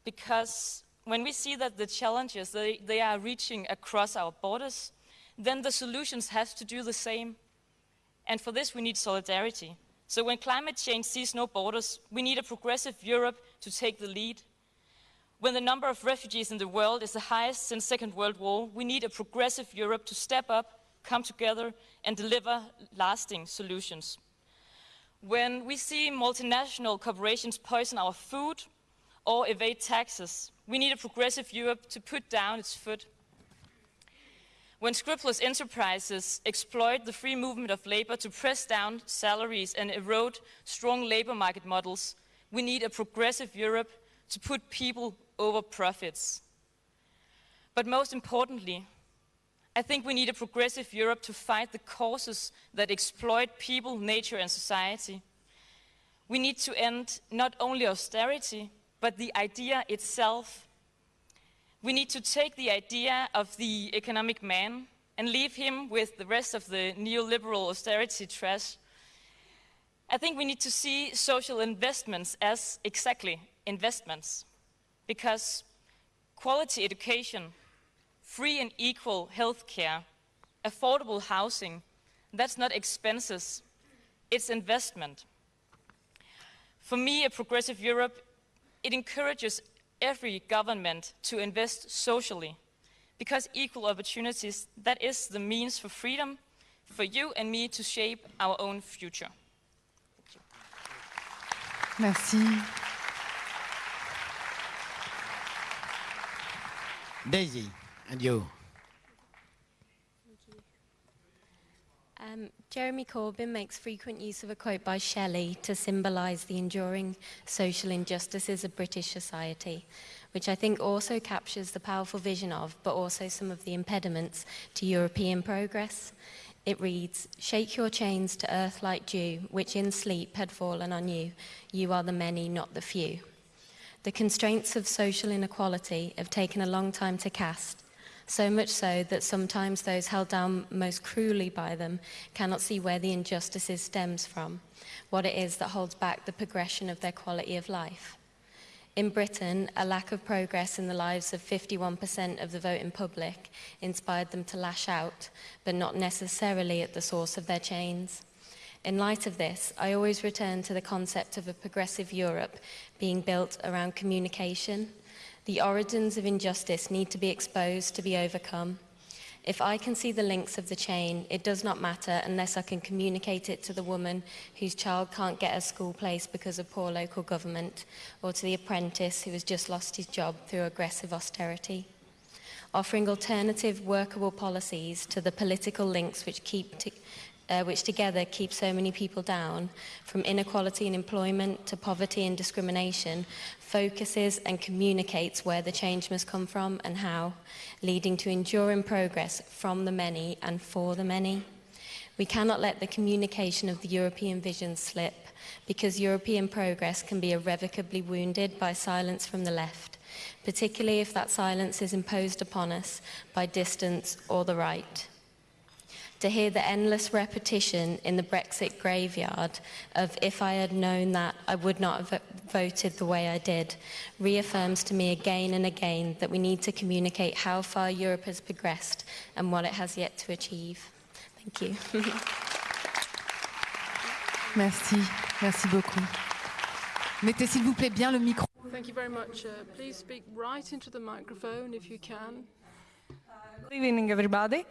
because when we see that the challenges, they are reaching across our borders, then the solutions have to do the same. And for this, we need solidarity. So when climate change sees no borders, we need a progressive Europe to take the lead. When the number of refugees in the world is the highest since the Second World War, we need a progressive Europe to step up, come together, and deliver lasting solutions. When we see multinational corporations poison our food or evade taxes, we need a progressive Europe to put down its foot. When scrupulous enterprises exploit the free movement of labor to press down salaries and erode strong labor market models, we need a progressive Europe to put people over profits. But most importantly, I think we need a progressive Europe to fight the causes that exploit people, nature, and society. We need to end not only austerity, but the idea itself. We need to take the idea of the economic man and leave him with the rest of the neoliberal austerity trash. I think we need to see social investments as exactly investments, because quality education, free and equal healthcare, affordable housing, that's not expenses, it's investment. For me, a progressive Europe, it encourages every government to invest socially, because equal opportunities, that is the means for freedom, for you and me to shape our own future. Merci. Daisy, and you. Jeremy Corbyn makes frequent use of a quote by Shelley to symbolise the enduring social injustices of British society, which I think also captures the powerful vision of, but also some of the impediments to European progress. It reads, "Shake your chains to earth like dew, which in sleep had fallen on you. You are the many, not the few." The constraints of social inequality have taken a long time to cast, so much so that sometimes those held down most cruelly by them cannot see where the injustice stems from, what it is that holds back the progression of their quality of life. In Britain, a lack of progress in the lives of 51% of the voting public inspired them to lash out, but not necessarily at the source of their chains. In light of this, I always return to the concept of a progressive Europe being built around communication. The origins of injustice need to be exposed to be overcome. If I can see the links of the chain, it does not matter unless I can communicate it to the woman whose child can't get a school place because of poor local government, or to the apprentice who has just lost his job through aggressive austerity. Offering alternative workable policies to the political links which together keep so many people down, from inequality in employment to poverty and discrimination, focuses and communicates where the change must come from and how, leading to enduring progress from the many and for the many. We cannot let the communication of the European vision slip, because European progress can be irrevocably wounded by silence from the left, particularly if that silence is imposed upon us by distance or the right. To hear the endless repetition in the Brexit graveyard of "if I had known that, I would not have voted the way I did," reaffirms to me again and again that we need to communicate how far Europe has progressed and what it has yet to achieve. Thank you. Merci, merci beaucoup. Mettez s'il vous plaît bien le micro. Thank you very much. Please speak right into the microphone if you can. Good evening, everybody.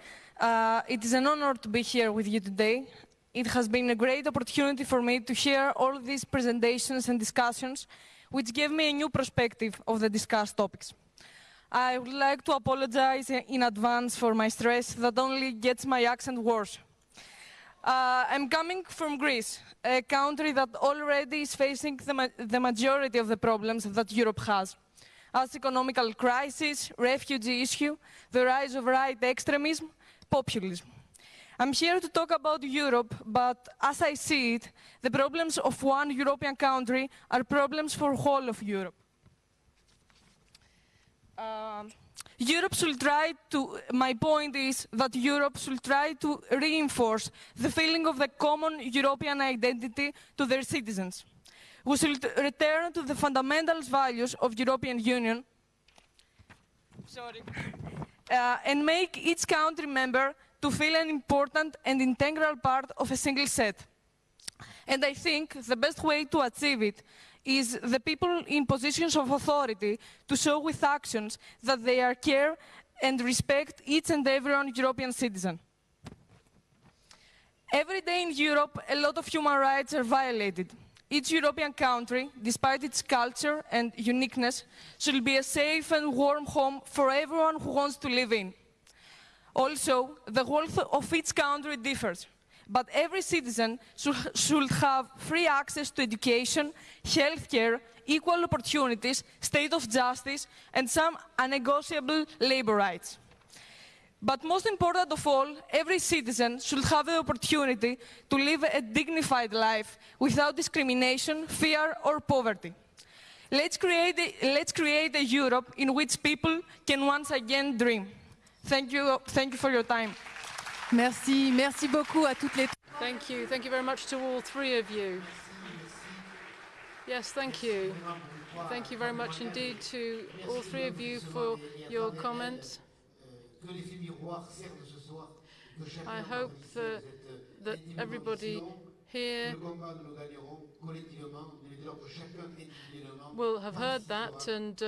It is an honor to be here with you today. It has been a great opportunity for me to hear all of these presentations and discussions, which gave me a new perspective of the discussed topics. I would like to apologize in advance for my stress that only gets my accent worse. I'm coming from Greece, a country that already is facing the majority of the problems that Europe has, as economical crisis, refugee issue, the rise of right extremism, populism. I'm here to talk about Europe, but as I see it, the problems of one European country are problems for the whole of Europe. My point is that Europe should try to reinforce the feeling of the common European identity to their citizens. We should return to the fundamental values of European Union and make each country member to feel an important and integral part of a single set. And I think the best way to achieve it is the people in positions of authority to show with actions that they are care and respect each and every European citizen. Every day in Europe, a lot of human rights are violated. Each European country, despite its culture and uniqueness, should be a safe and warm home for everyone who wants to live in. Also, the wealth of each country differs, but every citizen should have free access to education, healthcare, equal opportunities, state of justice, and some unnegotiable labor rights. But most important of all, every citizen should have the opportunity to live a dignified life without discrimination, fear, or poverty. Let's create a Europe in which people can once again dream. Thank you for your time. Merci beaucoup à toutes les. Thank you very much to all three of you. Yes, thank you. Thank you very much indeed to all three of you for your comments. I hope that everybody here will have heard that and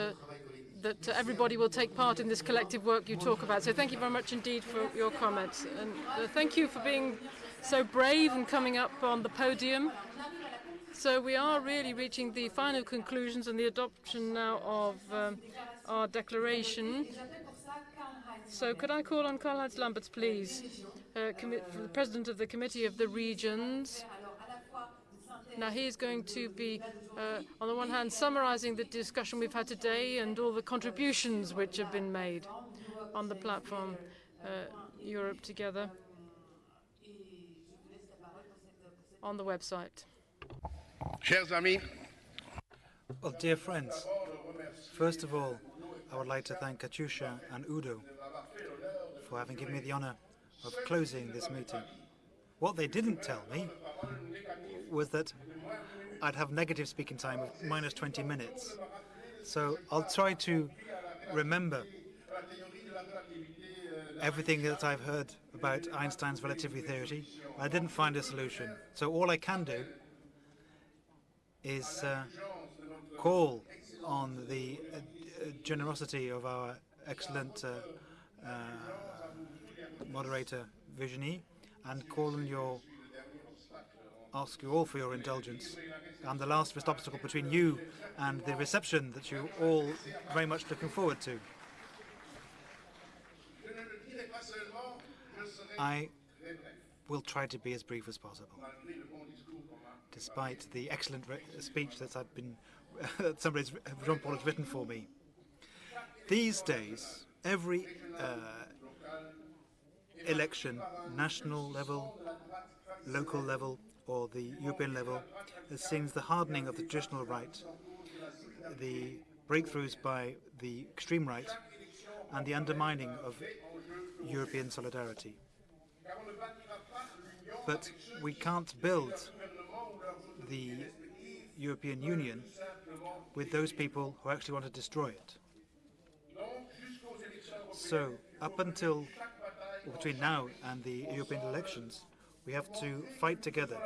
that everybody will take part in this collective work you talk about. So thank you very much indeed for your comments. And thank you for being so brave and coming up on the podium. So we are really reaching the final conclusions and the adoption now of our declaration. So could I call on Karl-Heinz Lamberts, please, the President of the Committee of the Regions. Now he is going to be, on the one hand, summarizing the discussion we've had today and all the contributions which have been made on the platform Europe Together on the website. Chers amis. Well, dear friends, first of all, I would like to thank Katyusha and Udo for having given me the honor of closing this meeting. What they didn't tell me was that I'd have negative speaking time of minus 20 minutes. So I'll try to remember everything that I've heard about Einstein's relativity theory. I didn't find a solution. So all I can do is call on the generosity of our excellent moderator Virginie and ask you all for your indulgence. I'm the last obstacle between you and the reception that you're all very much looking forward to. I will try to be as brief as possible, despite the excellent speech that Jean-Paul has written for me. These days, every election, national level, local level, or the European level, has seen the hardening of the traditional right, the breakthroughs by the extreme right, and the undermining of European solidarity. But we can't build the European Union with those people who actually want to destroy it. So, up until between now and the European elections, we have to fight together,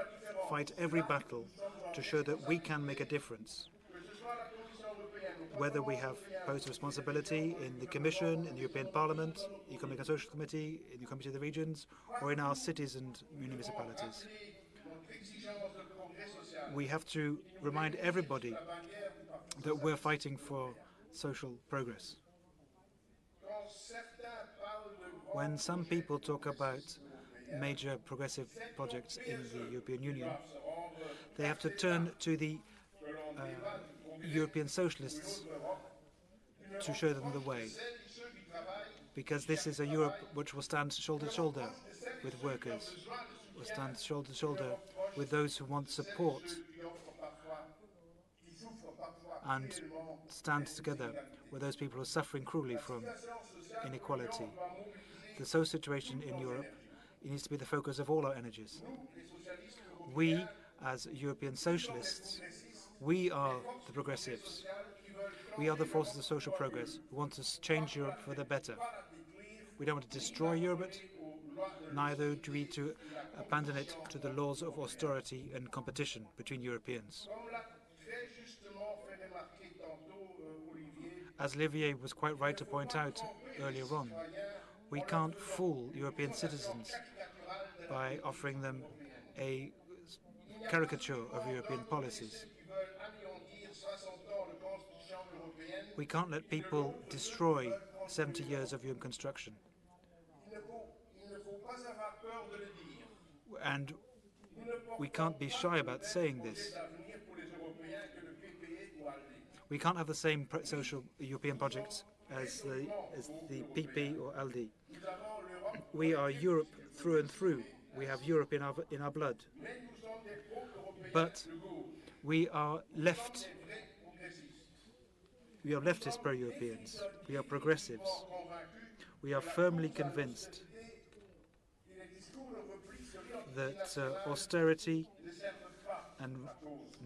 fight every battle to show that we can make a difference. Whether we have posts of responsibility in the Commission, in the European Parliament, Economic and Social Committee, in the Committee of the Regions, or in our cities and municipalities. We have to remind everybody that we're fighting for social progress. When some people talk about major progressive projects in the European Union, they have to turn to the European socialists to show them the way. Because this is a Europe which will stand shoulder to shoulder with workers, will stand shoulder to shoulder with those who want support, and stand together with those people who are suffering cruelly from inequality. The social situation in Europe needs to be the focus of all our energies. We, as European socialists, we are the progressives. We are the forces of social progress who want to change Europe for the better. We don't want to destroy Europe, neither do we to abandon it to the laws of austerity and competition between Europeans. As Olivier was quite right to point out earlier on, we can't fool European citizens by offering them a caricature of European policies. We can't let people destroy 70 years of European construction. And we can't be shy about saying this. We can't have the same social European projects as the PP or ALDE. We are Europe through and through. We have Europe in our blood. But we are left. We are leftist pro-Europeans. We are progressives. We are firmly convinced that austerity and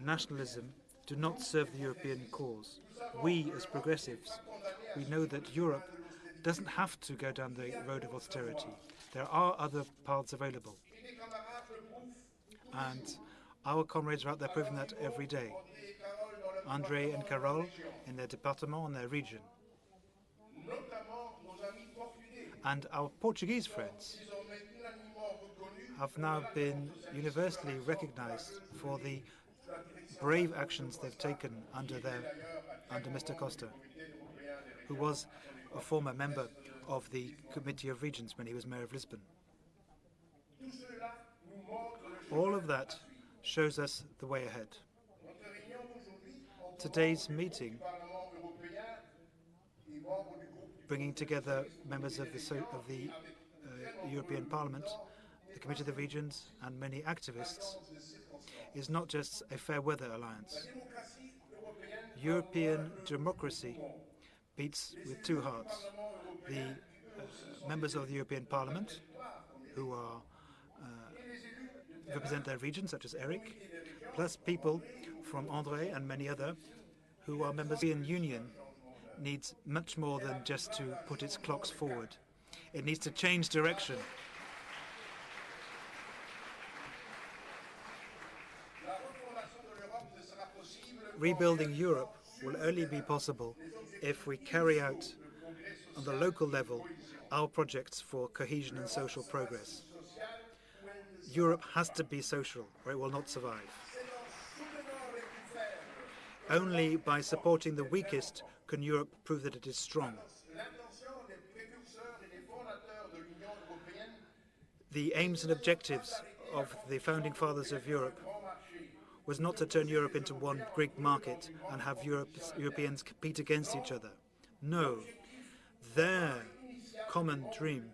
nationalism do not serve the European cause. We, as progressives, we know that Europe doesn't have to go down the road of austerity. There are other paths available. And our comrades are out there proving that every day. André and Carole in their département, in their region. And our Portuguese friends have now been universally recognized for the brave actions they've taken under Mr. Costa, who was a former member of the Committee of Regions when he was Mayor of Lisbon. All of that shows us the way ahead. Today's meeting, bringing together members of the European Parliament, the Committee of the Regions, and many activists, is not just a fair weather alliance. European democracy beats with two hearts. The members of the European Parliament, who are represent their regions, such as Eric, plus people from André and many other who are members of the European Union, needs much more than just to put its clocks forward. It needs to change direction. Rebuilding Europe will only be possible if we carry out, on the local level, our projects for cohesion and social progress. Europe has to be social, or it will not survive. Only by supporting the weakest can Europe prove that it is strong. The aims and objectives of the founding fathers of Europe was not to turn Europe into one Greek market and have Europeans compete against each other. No, their common dream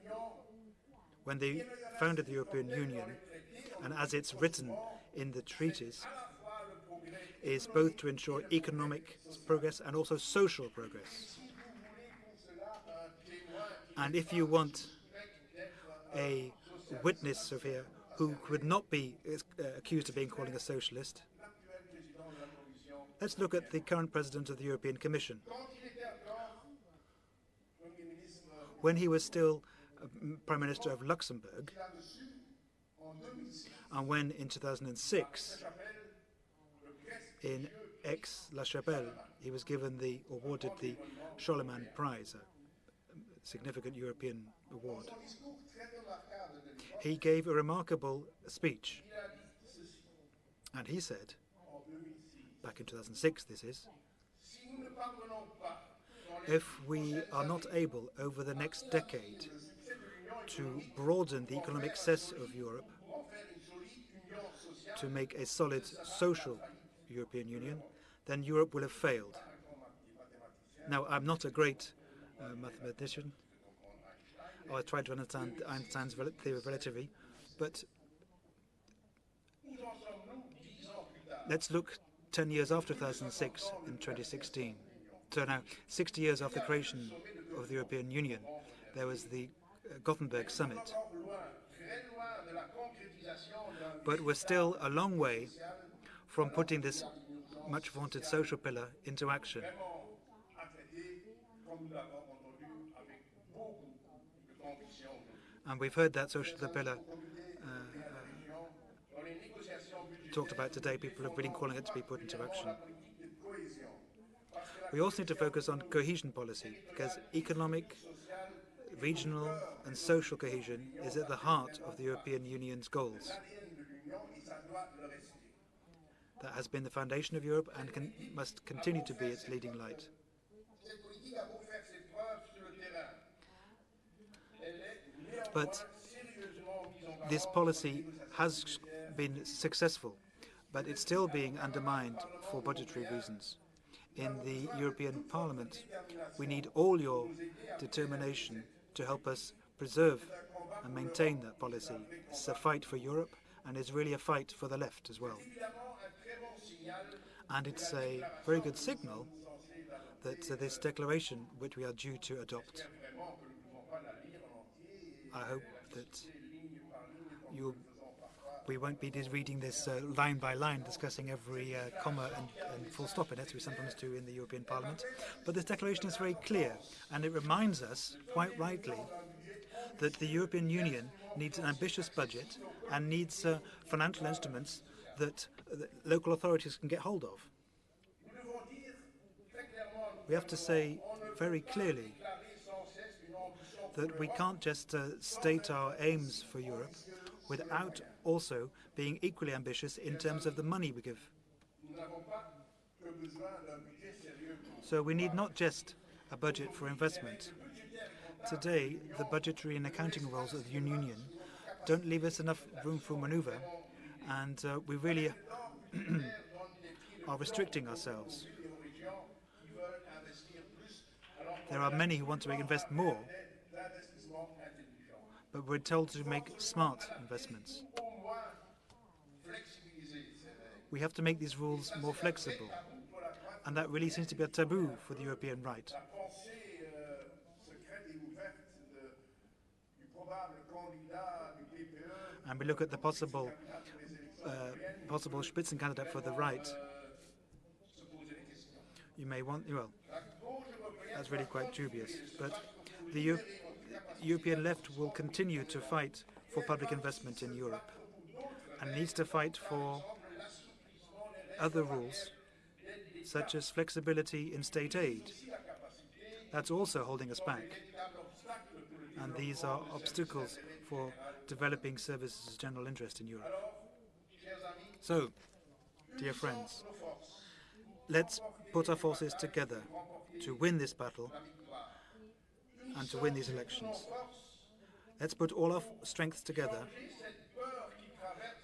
when they founded the European Union, and as it's written in the treaties, is both to ensure economic progress and also social progress. And if you want a witness of here who could not be accused of being calling a socialist, let's look at the current president of the European Commission. When he was still Prime Minister of Luxembourg, and when in 2006, in Aix-la-Chapelle, he was awarded the Charlemagne Prize, a significant European award. He gave a remarkable speech, and he said, back in 2006 this is, if we are not able over the next decade to broaden the economic success of Europe, to make a solid social European Union, then Europe will have failed. Now, I'm not a great mathematician. I tried to understand Einstein's theory of relativity, but let's look 10 years after 2006 in 2016. So now, 60 years after the creation of the European Union, there was the Gothenburg summit. But we're still a long way from putting this much vaunted social pillar into action. And we've heard that social pillar talked about today. People have been calling it to be put into action. We also need to focus on cohesion policy, because economic, regional and social cohesion is at the heart of the European Union's goals. That has been the foundation of Europe and must continue to be its leading light. But this policy has been successful, but it's still being undermined for budgetary reasons. In the European Parliament, we need all your determination to help us preserve and maintain that policy. It's a fight for Europe, and it's really a fight for the left as well. And it's a very good signal that this declaration, which we are due to adopt, I hope that we won't be reading this line by line, discussing every comma and full stop in it, as we sometimes do in the European Parliament. But this declaration is very clear, and it reminds us, quite rightly, that the European Union needs an ambitious budget and needs financial instruments that local authorities can get hold of. We have to say very clearly that we can't just state our aims for Europe without also being equally ambitious in terms of the money we give. So we need not just a budget for investment. Today, the budgetary and accounting roles of the Union don't leave us enough room for manoeuvre, and we really are restricting ourselves. There are many who want to invest more, but we're told to make smart investments. We have to make these rules more flexible, and that really seems to be a taboo for the European right. And we look at the possible Spitzenkandidat for the right. You may want, well, that's really quite dubious, but the European left will continue to fight for public investment in Europe and needs to fight for other rules, such as flexibility in state aid. That's also holding us back. And these are obstacles for developing services of general interest in Europe. So, dear friends, let's put our forces together to win this battle and to win these elections. Let's put all our strengths together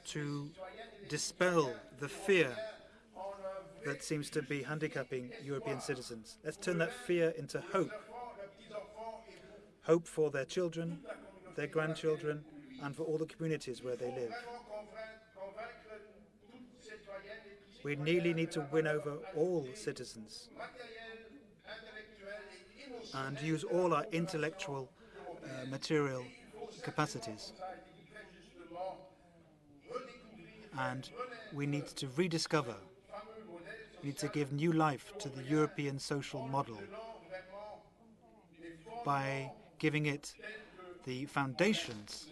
to dispel the fear that seems to be handicapping European citizens. Let's turn that fear into hope. Hope for their children, their grandchildren, and for all the communities where they live. We really need to win over all citizens and use all our intellectual, material capacities. And we need to rediscover, we need to give new life to the European social model by giving it the foundations.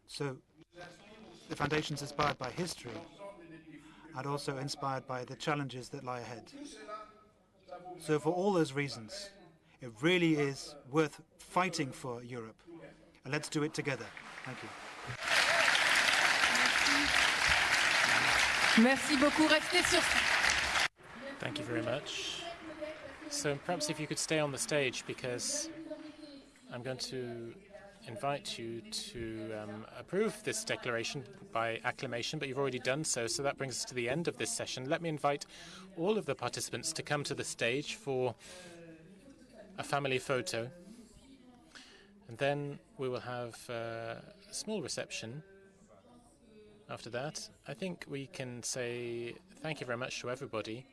So the foundations inspired by history and also inspired by the challenges that lie ahead. So for all those reasons, it really is worth fighting for Europe. And let's do it together. Thank you. Merci beaucoup. Restez sur. Thank you very much. So perhaps if you could stay on the stage, because I'm going to invite you to approve this declaration by acclamation, but you've already done so, so that brings us to the end of this session. Let me invite all of the participants to come to the stage for a family photo, and then we will have a small reception after that. I think we can say thank you very much to everybody.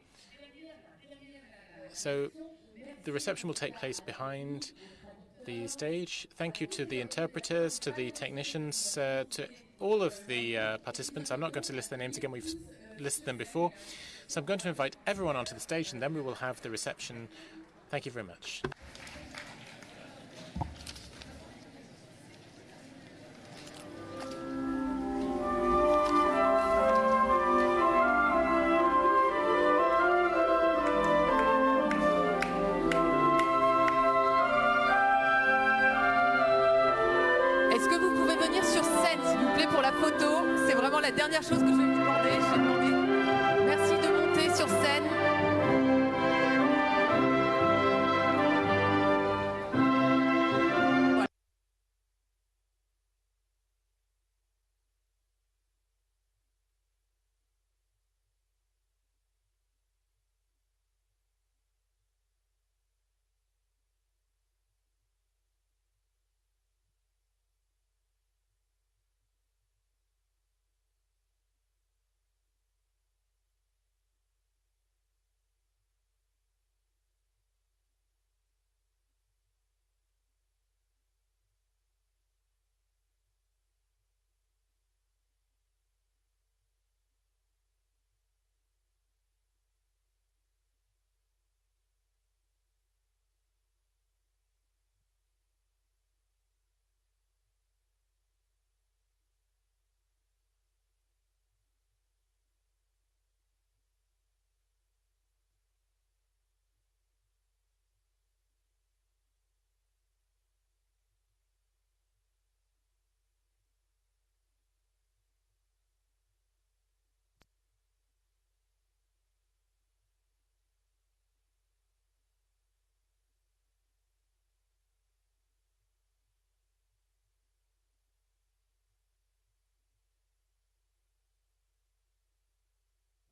So the reception will take place behind the stage. Thank you to the interpreters, to the technicians, to all of the participants. I'm not going to list their names again. We've listed them before. So I'm going to invite everyone onto the stage, and then we will have the reception. Thank you very much. Est-ce que vous pouvez venir sur scène, s'il vous plaît, pour la photo? C'est vraiment la dernière chose que je vais